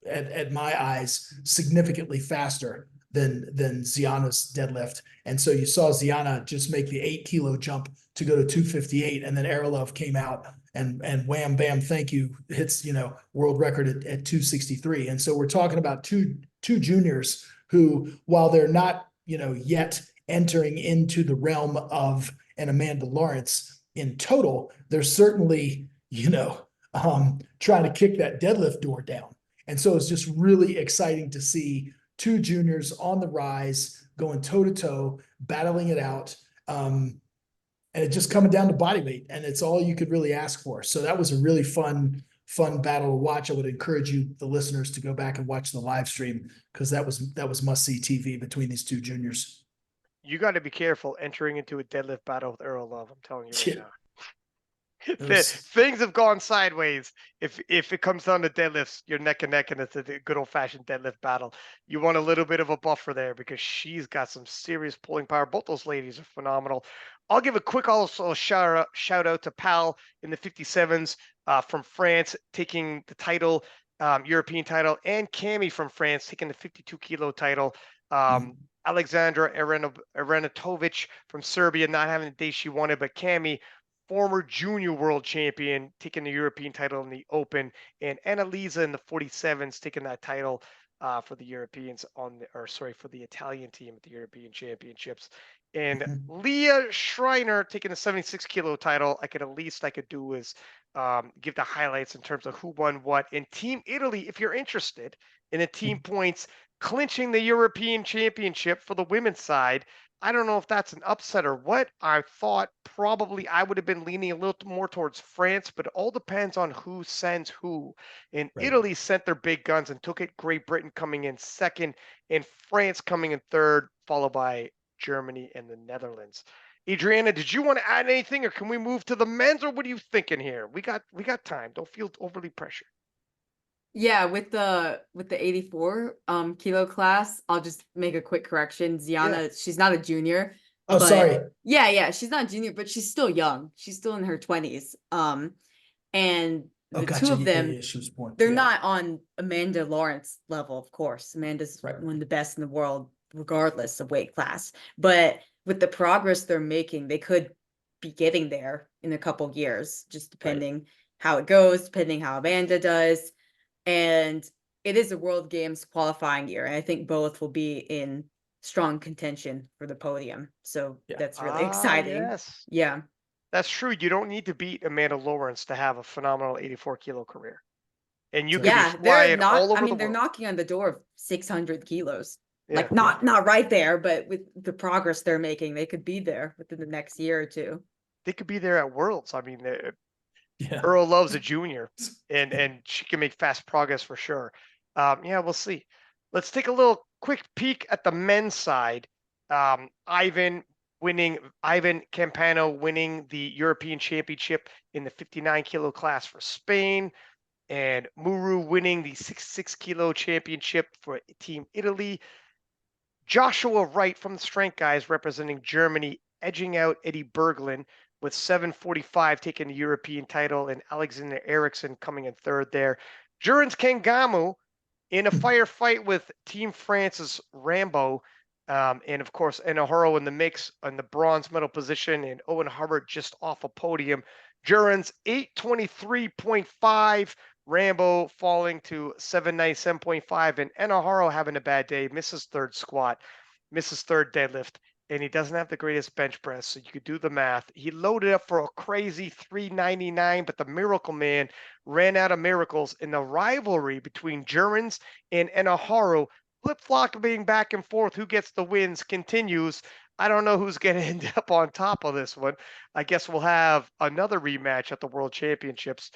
C: at my eyes, significantly faster than Ziana's deadlift. And so you saw Ziana just make the 8-kilo jump to go to 258. And then Arolov came out and wham, bam, thank you, hits, world record at 263. And so we're talking about two juniors who, while they're not, yet entering into the realm of an Amanda Lawrence in total, they're certainly, trying to kick that deadlift door down. And so it's just really exciting to see two juniors on the rise, going toe to toe, battling it out. And it just coming down to body weight, and it's all you could really ask for. So that was a really fun battle to watch. I would encourage you, the listeners, to go back and watch the live stream, because that was must-see TV between these two juniors.
A: You got to be careful entering into a deadlift battle with Arolov. I'm telling you right now. Things have gone sideways. If it comes down to deadlifts, you're neck and neck, and it's a good old-fashioned deadlift battle. You want a little bit of a buffer there, because she's got some serious pulling power. Both those ladies are phenomenal. I'll give a quick also shout out to Pal in the 57s from France, taking the title, European title, and Cami from France taking the 52-kilo title. Alexandra Arenatovic from Serbia not having the day she wanted, but Cami, former junior world champion, taking the European title in the Open, and Annalisa in the 47s taking that title for the Europeans for the Italian team at the European Championships. And Leah Schreiner taking the 76-kilo title. I could do is give the highlights in terms of who won what. And Team Italy, if you're interested in the team points, clinching the European Championship for the women's side. I don't know if that's an upset or what. I thought probably I would have been leaning a little more towards France, but it all depends on who sends who. And
C: Right.
A: Italy sent their big guns and took it. Great Britain coming in second, and France coming in third, followed by Germany and the Netherlands. Adriana, did you want to add anything, or can we move to the men's, or what are you thinking here? We got time. Don't feel overly pressured.
B: Yeah, with the 84 kilo class, I'll just make a quick correction. Ziana, she's not a junior.
C: Oh, sorry.
B: Yeah, she's not a junior, but she's still young. She's still in her 20s. And the two of them, they're not on Amanda Lawrence level, of course. Amanda's one of the best in the world, regardless of weight class. But with the progress they're making, they could be getting there in a couple years, just depending how it goes, depending how Amanda does. And it is a World Games qualifying year, and I think both will be in strong contention for the podium. So that's really exciting.
A: Yes.
B: Yeah.
A: That's true. You don't need to beat Amanda Lawrence to have a phenomenal 84-kilo career. And you could be flying all over the world.
B: They're knocking on the door of 600 kilos.
A: Yeah.
B: Like not right there, but with the progress they're making, they could be there within the next year or two.
A: They could be there at Worlds. I mean, Earl loves a junior, and she can make fast progress for sure. We'll see. Let's take a little quick peek at the men's side. Ivan Campano winning the European Championship in the 59-kilo class for Spain, and Muru winning the 66-kilo championship for Team Italy. Joshua Wright from the Strength Guys representing Germany, edging out Eddie Berglund with 7:45 taking the European title, and Alexander Eriksson coming in third there. Jurans Kangamu in a firefight with Team France's Rambo, and of course Enoharo in the mix on the bronze medal position, and Owen Hubbard just off a podium. Jurans 823.5, Rambo falling to 797.5, and Enoharo having a bad day, misses third squat, misses third deadlift, and he doesn't have the greatest bench press, so you could do the math. He loaded up for a crazy 399, but the Miracle Man ran out of miracles, in the rivalry between Jurans and Enoharo, flip-flopping back and forth, who gets the wins, continues. I don't know who's going to end up on top of this one. I guess we'll have another rematch at the World Championships.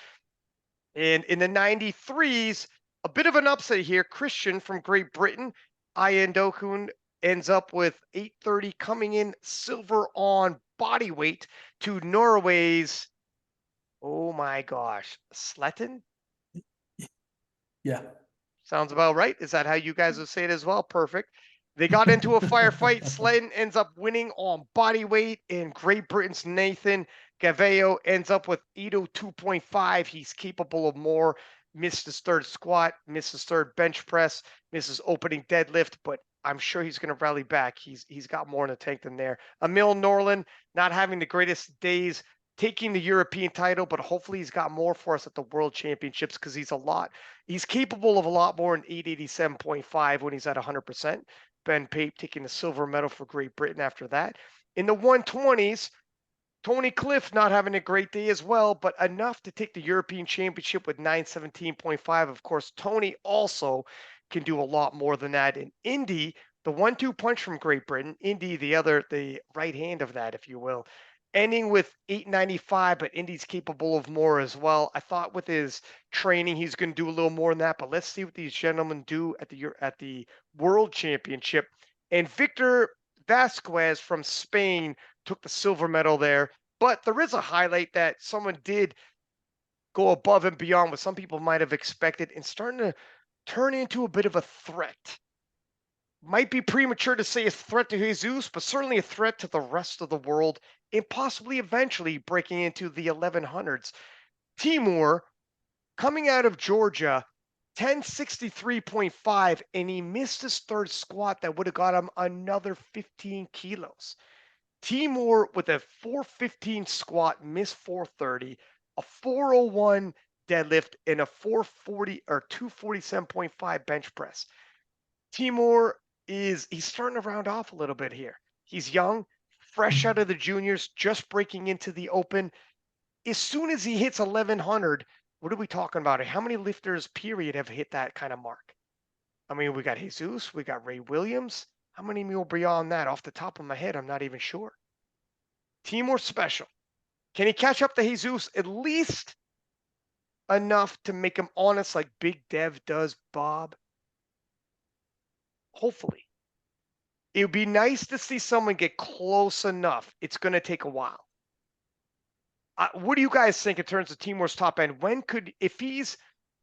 A: And in the 93s, a bit of an upset here. Christian from Great Britain, Ian Dokun, ends up with 830, coming in silver on body weight to Norway's, oh my gosh, Sletten?
C: Yeah.
A: Sounds about right. Is that how you guys would say it as well? Perfect. They got into a firefight. Slayton ends up winning on body weight, and Great Britain's Nathan Gavello ends up with Edo 2.5. He's capable of more. Missed his third squat, missed his third bench press, missed his opening deadlift, but I'm sure he's going to rally back. He's got more in the tank than there. Emil Norland not having the greatest days, taking the European title, but hopefully he's got more for us at the World Championships because he's capable of a lot more in 887.5 when he's at 100%. Ben Pape taking the silver medal for Great Britain after that. In the 120s, Tony Cliff not having a great day as well, but enough to take the European Championship with 917.5. Of course, Tony also can do a lot more than that. In Indy, the 1-2 punch from Great Britain, Indy, the right hand of that, if you will, ending with 895, but Indy's capable of more as well. I thought with his training, he's going to do a little more than that, but let's see what these gentlemen do at the World Championship. And Victor Vasquez from Spain took the silver medal there. But there is a highlight that someone did go above and beyond what some people might have expected and starting to turn into a bit of a threat. Might be premature to say a threat to Jesus, but certainly a threat to the rest of the world and possibly eventually breaking into the 1100s. Timur, coming out of Georgia, 1063.5, and he missed his third squat that would have got him another 15 kilos. Timur with a 415 squat, missed 430, a 401 deadlift, and a 440 or 247.5 bench press. Timur he's starting to round off a little bit here. He's young, fresh out of the juniors, just breaking into the open. As soon as he hits 1100, what are we talking about? How many lifters, period, have hit that kind of mark? I mean, we got Jesus, we got Ray Williams. How many more beyond that? Off the top of my head, I'm not even sure. Timur special. Can he catch up to Jesus at least enough to make him honest like Big Dev does Bob? Hopefully. It would be nice to see someone get close enough. It's going to take a while. What do you guys think in terms of Timur's top end? If he's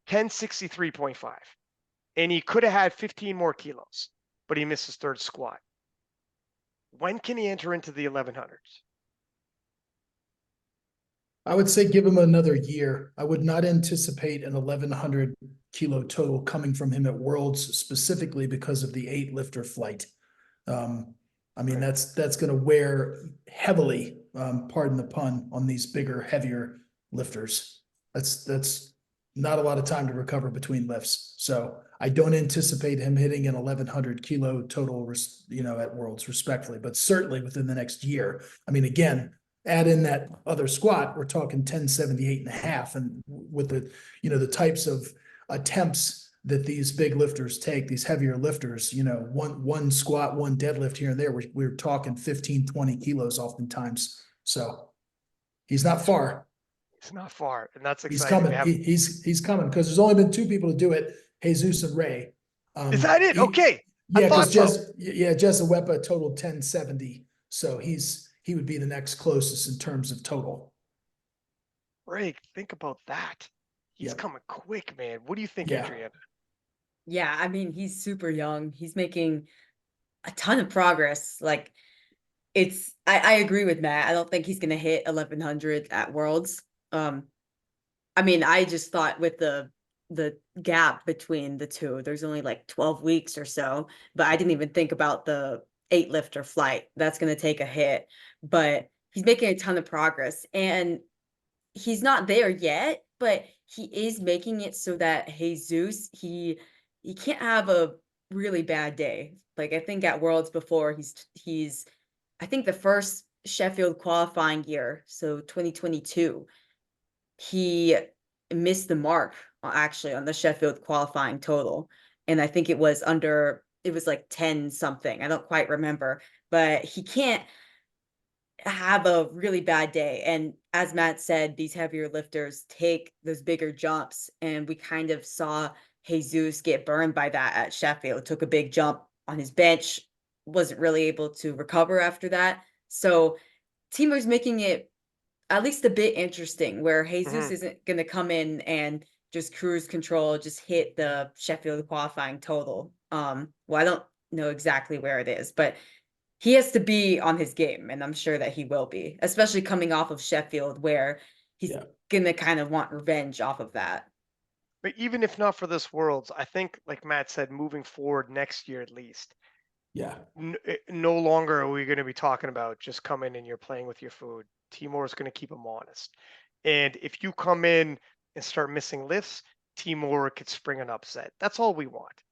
A: 1063.5 and he could have had 15 more kilos, but he missed his third squat, when can he enter into the 1100s?
C: I would say give him another year. I would not anticipate an 1100 kilo total coming from him at Worlds, specifically because of the 8 lifter flight. I mean, that's going to wear heavily, pardon the pun, on these bigger, heavier lifters. That's not a lot of time to recover between lifts. So I don't anticipate him hitting an 1100 kilo total, at Worlds, respectfully, but certainly within the next year. I mean, again, add in that other squat, we're talking 1078.5. And with the types of attempts that these big lifters take, these heavier lifters, one squat, one deadlift here and there, we're talking 15, 20 kilos oftentimes. So he's not far.
A: It's not far, and that's
C: He's
A: exciting.
C: coming. He's coming because there's only been 2 people to do it, Jesus and Ray.
A: Is that it? Okay.
C: Yeah, because
A: so.
C: Jessa Wepa totaled 1070. So he would be the next closest in terms of total.
A: Ray, think about that. He's coming quick, man. What do you think, Adriana?
B: Yeah, I mean, he's super young. He's making a ton of progress. Like, I agree with Matt. I don't think he's gonna hit 1100 at Worlds. I mean, I just thought with the gap between the two, there's only like 12 weeks or so, but I didn't even think about the 8 lifter flight. That's gonna take a hit, but he's making a ton of progress, and he's not there yet, but he is making it so that Jesus, he can't have a really bad day. Like, I think at Worlds before, he's I think the first Sheffield qualifying year, so 2022, he missed the mark actually on the Sheffield qualifying total. And I think it was under it was like 10 something. I don't quite remember, but he can't have a really bad day. And as Matt said, these heavier lifters take those bigger jumps, and we kind of saw Jesus get burned by that at Sheffield. Took a big jump on his bench, wasn't really able to recover after that. So Timo's making it at least a bit interesting, where Jesus
A: Mhm.
B: isn't going to come in and just cruise control, just hit the Sheffield qualifying total. Well, I don't know exactly where it is, but he has to be on his game, and I'm sure that he will be, especially coming off of Sheffield, where he's
C: Yeah.
B: gonna kind of want revenge off of that.
A: But even if not for this Worlds, I think, like Matt said, moving forward next year at least,
C: Yeah.
A: no longer are we going to be talking about just come in and you're playing with your food. Timor is going to keep them honest. And if you come in and start missing lifts, Timor could spring an upset. That's all we want.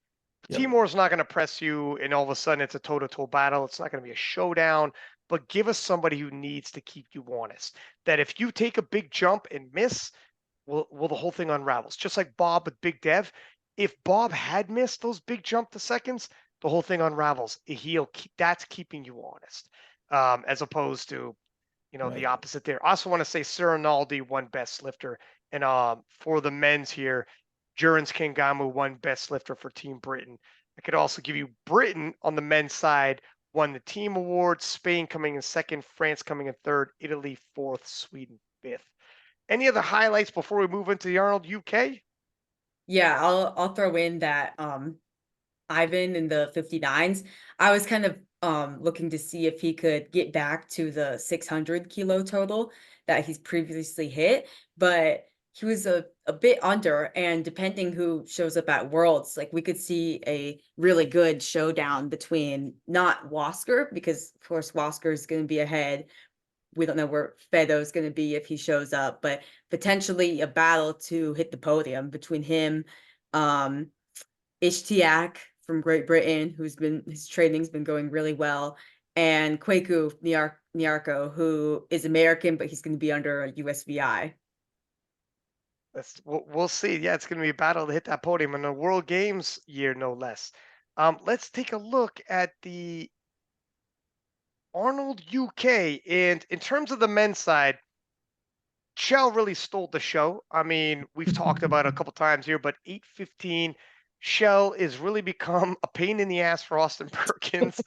C: Yep.
A: Timor's not going to press you and all of a sudden it's a toe-to-toe battle. It's not going to be a showdown, but give us somebody who needs to keep you honest. That if you take a big jump and miss, well, the whole thing unravels. Just like Bob with Big Dev. If Bob had missed those big jump to seconds, the whole thing unravels. That's keeping you honest, as opposed to the
C: Right.
A: opposite there. I also want to say Sir Rinaldi won best lifter, and for the men's here, Jurens Kangamu won best lifter for Team Britain. I could also give you Britain on the men's side won the team award, Spain coming in second, France coming in third, Italy fourth, Sweden fifth. Any other highlights before we move into the Arnold UK?
B: Yeah, I'll throw in that Ivan in the 59s. I was kind of looking to see if he could get back to the 600 kilo total that he's previously hit, but he was a bit under. And depending who shows up at Worlds, like we could see a really good showdown between not Wasker, because of course Wasker is going to be ahead. We don't know where Fedo's going to be if he shows up, but potentially a battle to hit the podium between him, um, Ishtiak from Great Britain, his training's been going really well, and Kwaku Nyarko, who is American, but he's going to be under a USVI.
A: We'll see. Yeah, it's going to be a battle to hit that podium in the World Games year, no less. Let's take a look at the Arnold UK. And in terms of the men's side, Shell really stole the show. I mean, we've talked about it a couple times here, but 8:15, Shell is really become a pain in the ass for Austin Perkins.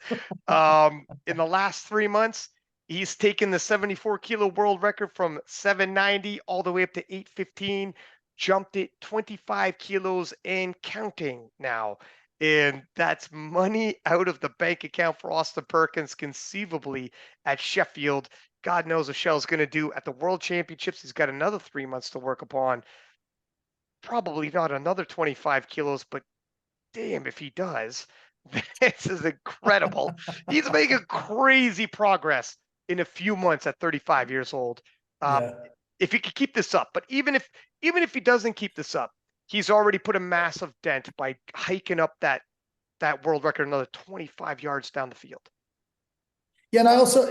A: In the last 3 months, he's taken the 74 kilo world record from 790 all the way up to 8:15, jumped it 25 kilos and counting now. And that's money out of the bank account for Austin Perkins, conceivably at Sheffield. God knows what Shell's going to do at the World Championships. He's got another 3 months to work upon. Probably not another 25 kilos, but damn if he does. This is incredible. He's making crazy progress in a few months at 35 years old. Um,
C: Yeah.
A: if he could keep this up, but even if he doesn't keep this up, he's already put a massive dent by hiking up that world record another 25 yards down the field.
C: Yeah, and I also,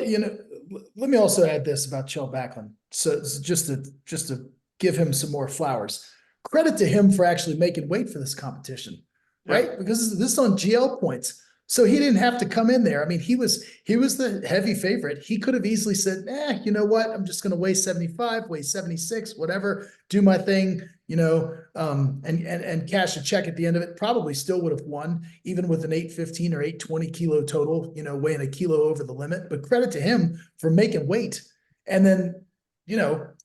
C: let me also add this about Chell Backlund. So just to give him some more flowers. Credit to him for actually making weight for this competition, right?
A: Yep.
C: Because this is on GL points. So he didn't have to come in there. I mean, he was the heavy favorite. He could have easily said, you know what? I'm just going to weigh 75, weigh 76, whatever, do my thing, and cash a check at the end of it. Probably still would have won, even with an 815 or 820 kilo total, weighing a kilo over the limit. But credit to him for making weight and then,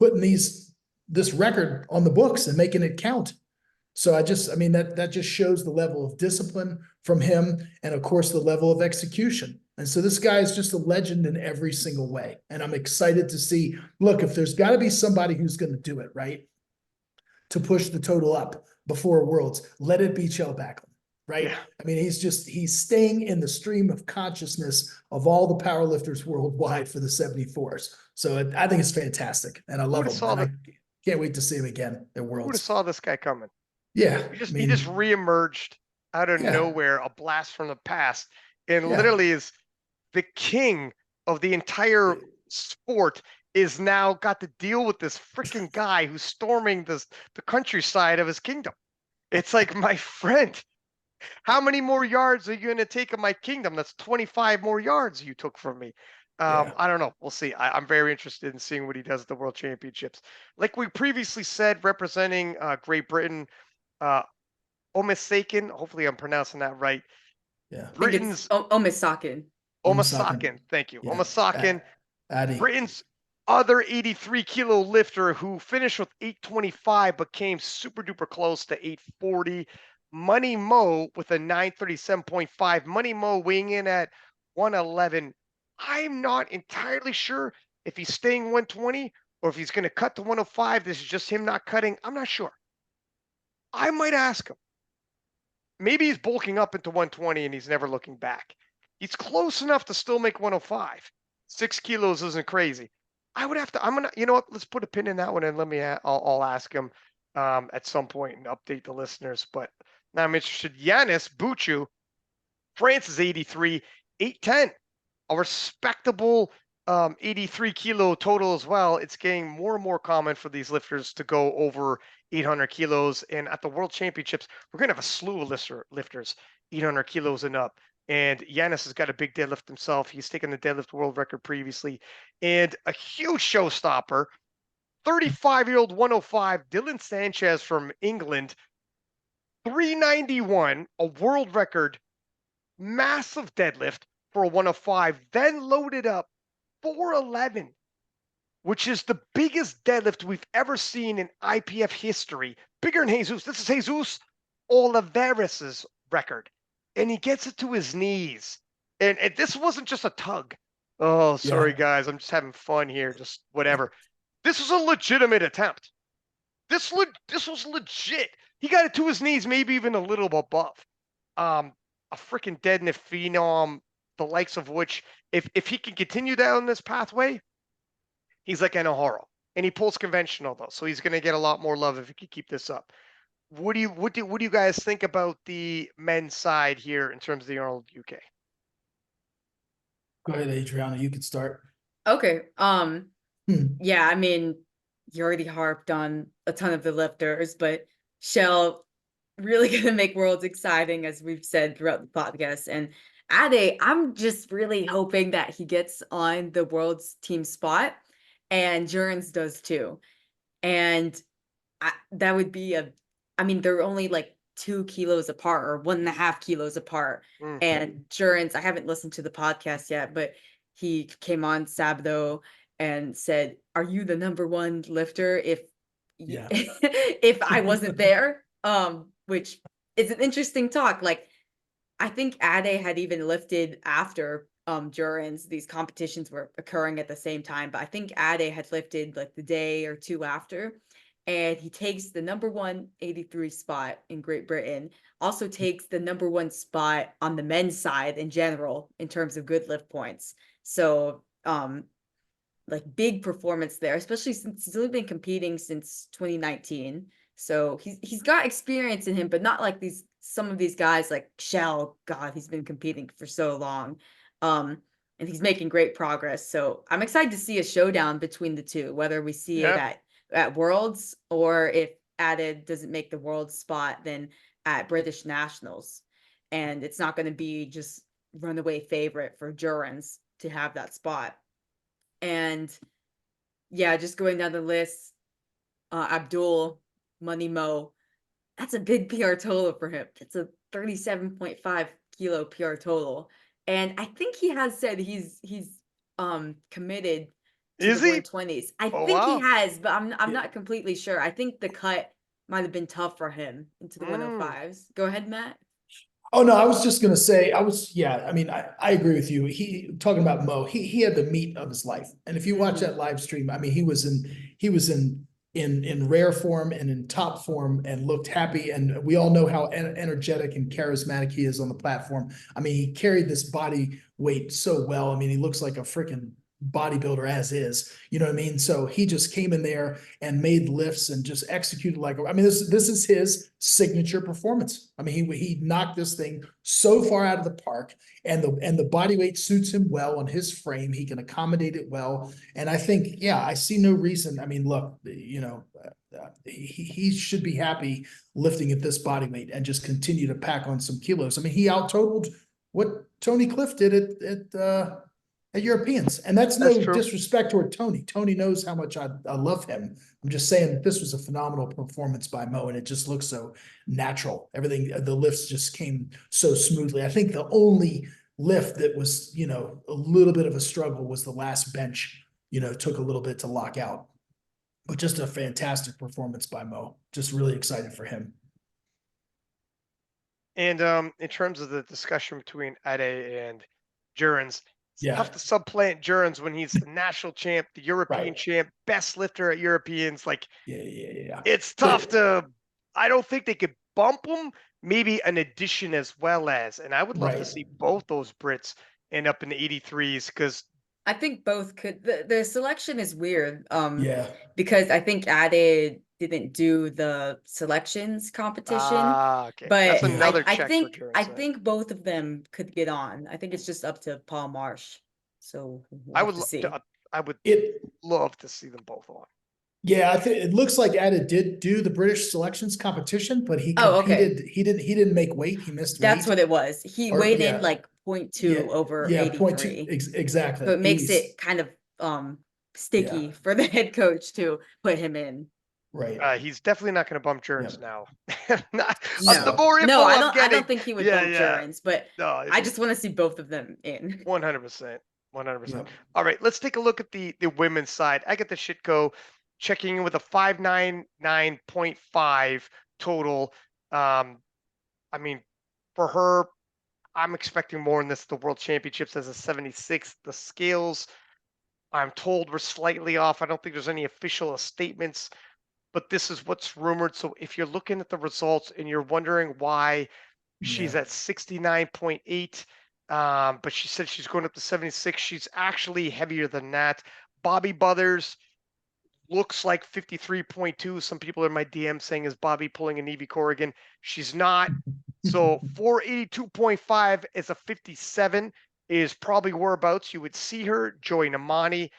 C: putting this record on the books and making it count. So that just shows the level of discipline from him, and of course the level of execution. And so this guy is just a legend in every single way. And I'm excited to see, look, if there's got to be somebody who's going to do it, right, to push the total up before Worlds, let it be Chell Backlund, right?
A: Yeah.
C: I mean, he's staying in the stream of consciousness of all the powerlifters worldwide for the 74s. So I think it's fantastic, and I love him. And I can't wait to see him again at Worlds.
A: Who would have saw this guy coming?
C: Yeah.
A: He just reemerged out of nowhere, a blast from the past, and literally is the king of the entire sport, is now got to deal with this freaking guy who's storming the countryside of his kingdom. It's like, my friend, How many more yards are you going to take of my kingdom? That's 25 more yards you took from me.
C: Yeah.
A: I don't know. We'll see. I'm very interested in seeing what he does at the World Championships. Like we previously said, representing Great Britain, uh, Omisakin. Hopefully, I'm pronouncing that right.
C: Yeah.
B: I think it's
A: Britain's
B: Omisakin.
C: Omisakin.
A: Omisakin. Thank you,
C: Yeah.
A: Omisakin.
C: Addy.
A: Britain's other 83-kilo lifter who finished with 825 but came super duper close to 840. Money Mo with a 937.5. Money Mo weighing in at 111. I'm not entirely sure if he's staying 120 or if he's going to cut to 105. This is just him not cutting. I'm not sure. I might ask him. Maybe he's bulking up into 120 and he's never looking back. He's close enough to still make 105. 6 kilos isn't crazy. I would have to. I'm gonna. You know what? Let's put a pin in that one and let me. I'll ask him at some point and update the listeners. But now I'm interested. Yanis Buchu, France is 83, 810, a respectable 83 kilo total as well. It's getting more and more common for these lifters to go over 800 kilos. And at the World Championships, we're going to have a slew of lifters 800 kilos and up. And Yanis has got a big deadlift himself. He's taken the deadlift world record previously. And a huge showstopper, 35-year-old 105, Dylan Sanchez from England, 391, a world record, massive deadlift for a 105, then loaded up 411, which is the biggest deadlift we've ever seen in IPF history. Bigger than Jesus. This is Jesus Oliveira's record. And he gets it to his knees. And this wasn't just a tug. Oh, sorry,
C: Yeah.
A: guys. I'm just having fun here. Just whatever. This was a legitimate attempt. This was legit. He got it to his knees, maybe even a little above. A freaking deadlift phenom, the likes of which, if he can continue down this pathway, he's like Enoharo, and he pulls conventional though, so he's going to get a lot more love if he can keep this up. What do you guys think about the men's side here in terms of the Arnold UK?
C: Go ahead, Adriana. You can start.
B: Okay.
C: Hmm.
B: Yeah, I mean, you already harped on a ton of the lifters, but Shell really gonna make Worlds exciting, as we've said throughout the podcast. And Ade, I'm just really hoping that he gets on the Worlds team spot, and Jurens does too. And that would be I mean, they're only like 2 kilos apart or 1.5 kilos apart.
A: Mm.
B: And Jurens, I haven't listened to the podcast yet, but he came on Sabdo and said, "Are you the number one lifter if
C: Yeah.
B: if I wasn't there?" Which is an interesting talk. Like, I think Ade had even lifted after Jurens. These competitions were occurring at the same time, but I think Ade had lifted like the day or two after. And he takes the number 183 spot in Great Britain, also takes the number 1 spot on the men's side in general in terms of good lift points. So like big performance there, especially since he's only been competing since 2019. So he's got experience in him, but not like some of these guys like Shell. God, he's been competing for so long. And he's making great progress. So I'm excited to see a showdown between the two, whether we see it at Worlds, or if Ade doesn't make the World spot, then at British Nationals. And it's not going to be just runaway favorite for Jurens to have that spot. And yeah, just going down the list, Abdul, Money Mo, that's a big PR total for him. It's a 37.5 kilo PR total. And I think he has said he's committed to
A: Is
B: the
A: he?
B: 120s. I
A: Oh,
B: think he
A: wow.
B: has, but I'm
C: Yeah.
B: not completely sure. I think the cut might have been tough for him into the 105s. Go ahead, Matt.
C: Oh no, I was just gonna say, I mean, I agree with you. Talking about Mo, he had the meat of his life. And if you watch that live stream, I mean, he was in rare form and in top form and looked happy. And we all know how energetic and charismatic he is on the platform. I mean, he carried this body weight so well. I mean, he looks like a freaking bodybuilder as is, you know what I mean? So he just came in there and made lifts and just executed like, I mean, this is his signature performance. I mean, he knocked this thing so far out of the park, and the body weight suits him well on his frame. He can accommodate it well. And I think, yeah, I see no reason. I mean, look, you know, he should be happy lifting at this body weight and just continue to pack on some kilos. I mean, he out-totaled what Tony Cliff did at Europeans. And that's no
A: true.
C: disrespect toward Tony. Tony knows how much I love him. I'm just saying that this was a phenomenal performance by Mo, and it just looks so natural. Everything, the lifts just came so smoothly. I think the only lift that was, you know, a little bit of a struggle was the last bench, you know, took a little bit to lock out. But just a fantastic performance by Mo. Just really excited for him.
A: And in terms of the discussion between Ade and Jurgens, it's
C: Yeah.
A: tough to supplant Jurgens when he's the national champ, the European
C: Right.
A: champ, best lifter at Europeans. Like,
C: Yeah.
A: it's tough to. I don't think they could bump him. Maybe an addition as well as, and I would love to
C: Right.
A: see both those Brits end up in the 83s because
B: I think both could. The selection is weird.
C: Yeah.
B: Because I think Ade didn't do the selections competition,
A: okay,
B: but
A: that's another
B: I
A: check for
B: think
A: Jurgens.
B: both of them could get on. I think it's just up to Paul Marsh. So we'll
A: I
B: have
A: would
B: to
A: lo-
B: see.
A: to- I would
C: It
A: love to see them both on.
C: Yeah, I think it looks like Ada did do the British selections competition, but he
B: Oh, okay.
C: competed. He didn't make weight. He missed
B: That's
C: weight.
B: what it was. He
C: Or-
B: weighed
C: yeah.
B: in like 0.2 over
C: Yeah, 0.2
B: 83.
C: exactly.
B: So it makes
C: 80s.
B: it kind of sticky for the head coach to put him in.
C: Right.
A: He's definitely not going to bump Jurgens
C: Yep.
A: now.
B: No,
A: the more info
B: no, I
A: I'm getting,
B: don't think he would bump Jurgens, but
A: No,
B: I just want to see both of them in.
A: 100%. 100%.
C: Yep.
A: All right, let's take a look at the women's side. I got the Shitko checking in with a 599.5 total. I mean, for her, I'm expecting more in this. The World Championships as a 76. The scales, I'm told, were slightly off. I don't think there's any official statements, but this is what's rumored. So if you're looking at the results and you're wondering why she's
C: Yeah.
A: at 69.8, but she said she's going up to 76. She's actually heavier than that. Bobby Buthers looks like 53.2. Some people in my DM saying, is Bobby pulling an Evie Corrigan? She's not. So 482.5 is a 57 is probably whereabouts you would see her. Joy Namani,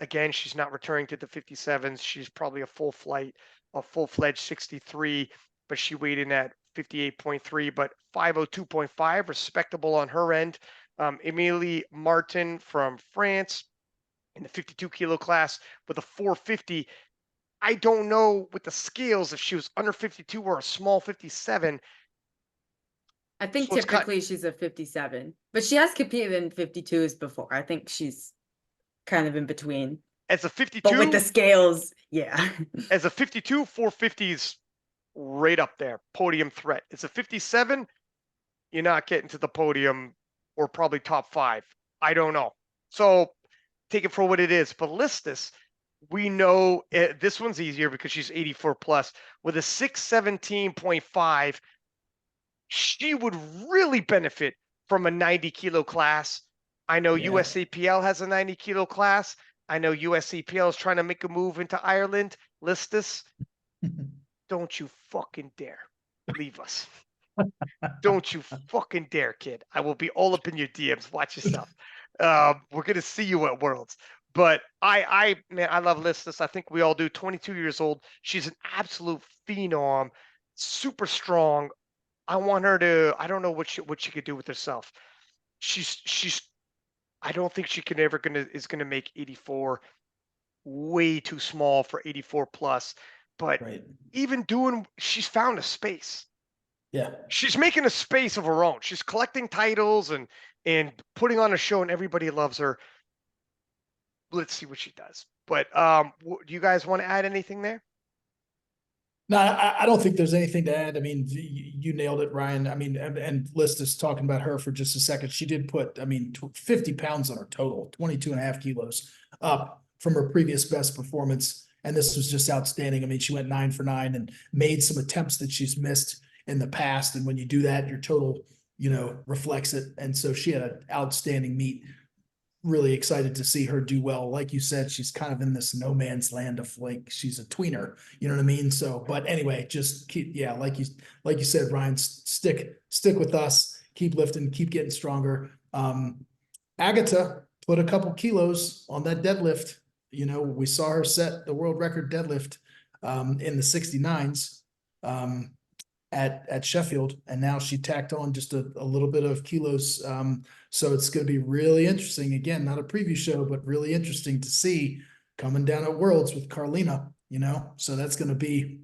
A: again, she's not returning to the 57s. She's probably a full-fledged 63, but she weighed in at 58.3, but 502.5, respectable on her end. Emilie Martin from France in the 52 kilo class with a 450. I don't know with the scales if she was under 52 or a small 57.
B: I think
A: So it's
B: typically she's a 57, but she has competed in 52s before. I think she's kind of in between.
A: As a 52,
B: But with the scales, yeah.
A: as a 52, 450s right up there, podium threat. It's a 57, you're not getting to the podium or probably top 5. I don't know. So take it for what it is. But Listus, we know this one's easier because she's 84 plus with a 617.5. She would really benefit from a 90 kilo class. I know
C: Yeah.
A: USAPL has a 90 kilo class. I know USAPL is trying to make a move into Ireland. Listus, don't you fucking dare leave us. Don't you fucking dare, kid. I will be all up in your DMs. Watch yourself. We're gonna see you at Worlds. But man, I love Listus. I think we all do. 22 years old. She's an absolute phenom, super strong. I want her to. I don't know what she could do with herself. She's. I don't think she can ever is gonna make 84 way too small for 84 plus. But
C: Right.
A: even she's found a space.
C: Yeah.
A: She's making a space of her own. She's collecting titles and putting on a show, and everybody loves her. Let's see what she does. But do you guys want to add anything there?
C: No, I don't think there's anything to add. I mean, you nailed it, Ryan. I mean, and List is talking about her for just a second. She did put, 50 pounds on her total, 22 and a half kilos up from her previous best performance. And this was just outstanding. I mean, she went 9 for 9 and made some attempts that she's missed in the past. And when you do that, your total, reflects it. And so she had an outstanding meet. really excited to see her do well. Like you said, she's kind of in this no man's land of like, she's a tweener, you know what I mean? So, but anyway, just keep, yeah, like you said, Ryan, stick with us, keep lifting, keep getting stronger. Agatha put a couple kilos on that deadlift. You know, we saw her set the world record deadlift in the 69s at Sheffield, and now she tacked on just a little bit of kilos. So it's going to be really interesting. Again, not a preview show, but really interesting to see coming down at Worlds with Carlina, you know, so that's going to be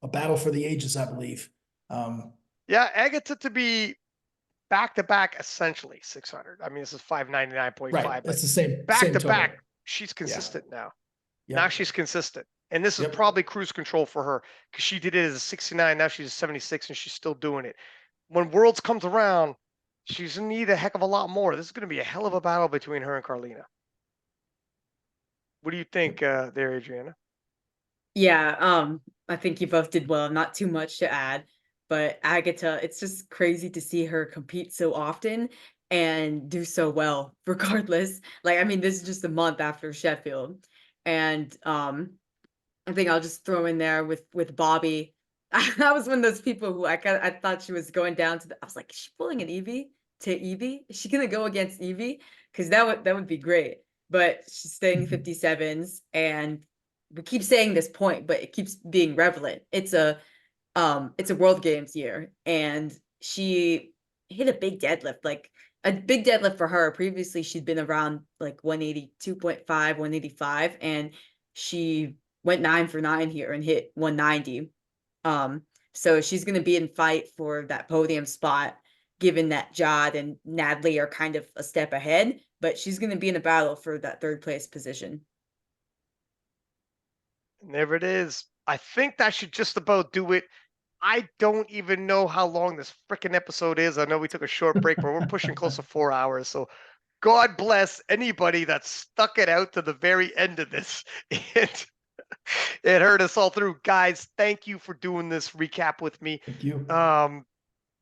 C: a battle for the ages, I believe.
A: Yeah, Agatha to be back to back, essentially 600. I mean, this is 599.5,
C: right.
A: but
C: It's the same
A: back to
C: total.
A: back, she's consistent now.
C: Yep.
A: Now she's consistent. And this is
C: Yep.
A: probably cruise control for her because she did it as a 69. Now she's a 76 and she's still doing it. When Worlds comes around, she's going to need a heck of a lot more. This is going to be a hell of a battle between her and Carlina. What do you think there, Adriana?
B: Yeah, I think you both did well. Not too much to add, but Agatha, it's just crazy to see her compete so often and do so well, regardless. Like, I mean, this is just a month after Sheffield, and I think I'll just throw in there with Bobby. I was one of those people who I thought she was going down to I was like, is she pulling an Evie to Evie? Is she gonna go against Evie? Because that would be great. But she's staying 57s, and we keep saying this point, but it keeps being relevant. It's a World Games year, and she hit a big deadlift, like a big deadlift for her. Previously, she'd been around like 182.5, 185, and she went 9 for 9 here and hit 190. So she's going to be in fight for that podium spot, given that Jod and Natalie are kind of a step ahead, but she's going to be in a battle for that 3rd place position.
A: And there it is. I think that should just about do it. I don't even know how long this freaking episode is. I know we took a short break, but we're pushing close to 4 hours. So God bless anybody that stuck it out to the very end of this. It heard us all through. Guys, thank you for doing this recap with me.
C: Thank you.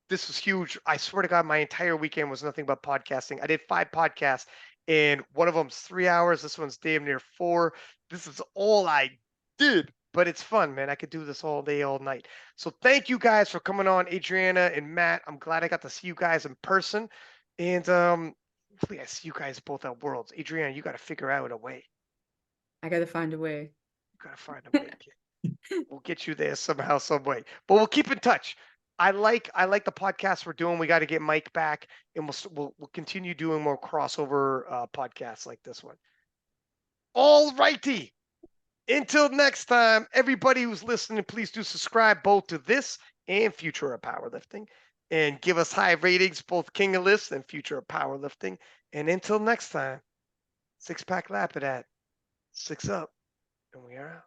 A: This was huge. I swear to God, my entire weekend was nothing but podcasting. I did 5 podcasts, and one of them's 3 hours. This one's damn near 4. This is all I did, but it's fun, man. I could do this all day, all night. So thank you guys for coming on, Adriana and Matt. I'm glad I got to see you guys in person, and hopefully I see you guys both at Worlds. Adriana, you got to figure out a way.
B: I got to find a way.
A: Gotta find a way. We'll get you there somehow, some way. But we'll keep in touch. I like the podcast we're doing. We got to get Mike back, and we'll continue doing more crossover podcasts like this one. All righty. Until next time, everybody who's listening, please do subscribe both to this and Future of Powerlifting, and give us high ratings, both King of Lifts and Future of Powerlifting. And until next time, 6-pack Lapadat, 6 up. And we are out.